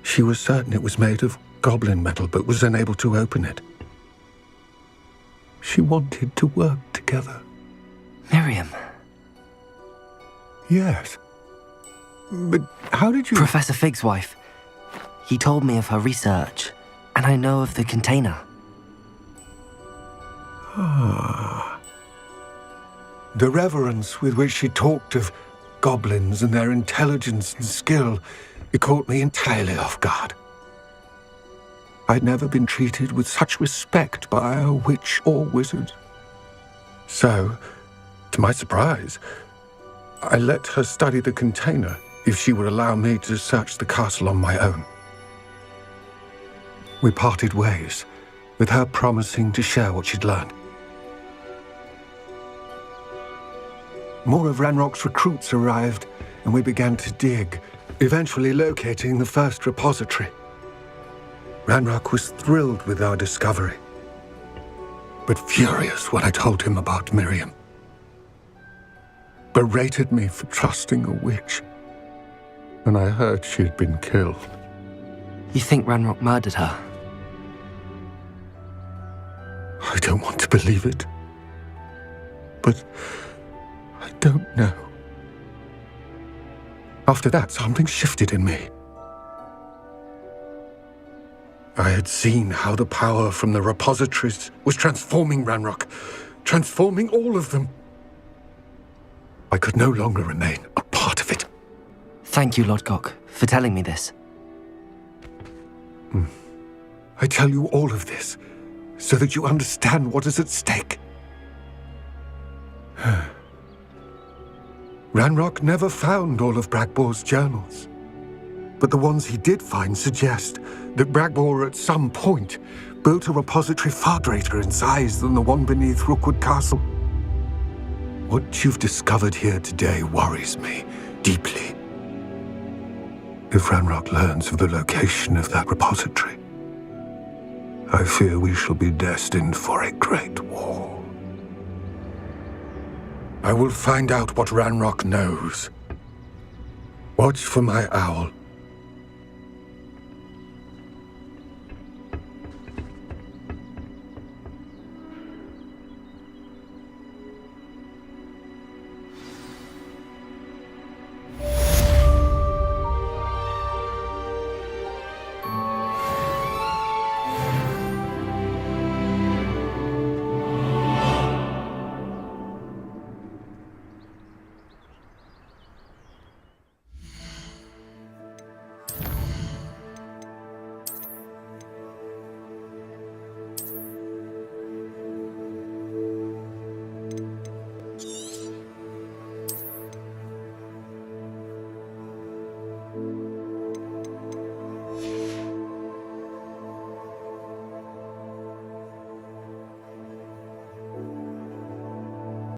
She was certain it was made of goblin metal, but was unable to open it. She wanted to work together. Miriam. Yes. But how did you... Professor Fig's wife. He told me of her research, and I know of the container. Ah. The reverence with which she talked of goblins and their intelligence and skill, it caught me entirely off guard. I'd never been treated with such respect by a witch or wizard. So, to my surprise, I let her study the container if she would allow me to search the castle on my own. We parted ways, with her promising to share what she'd learned. More of Ranrock's recruits arrived, and we began to dig, eventually locating the first repository. Ranrock was thrilled with our discovery, but furious when I told him about Miriam. Berated me for trusting a witch, and I heard she had been killed. You think Ranrock murdered her? I don't want to believe it, but I don't know. After that, something shifted in me. I had seen how the power from the repositories was transforming Ranrock, transforming all of them. I could no longer remain a part of it. Thank you, Lodgok, for telling me this. I tell you all of this so that you understand what is at stake. Ranrock never found all of Bragbor's journals. but the ones he did find suggest that Bragbor at some point built a repository far greater in size than the one beneath Rookwood Castle. What you've discovered here today worries me deeply. If Ranrock learns of the location of that repository, I fear we shall be destined for a great war. I will find out what Ranrock knows. Watch for my owl.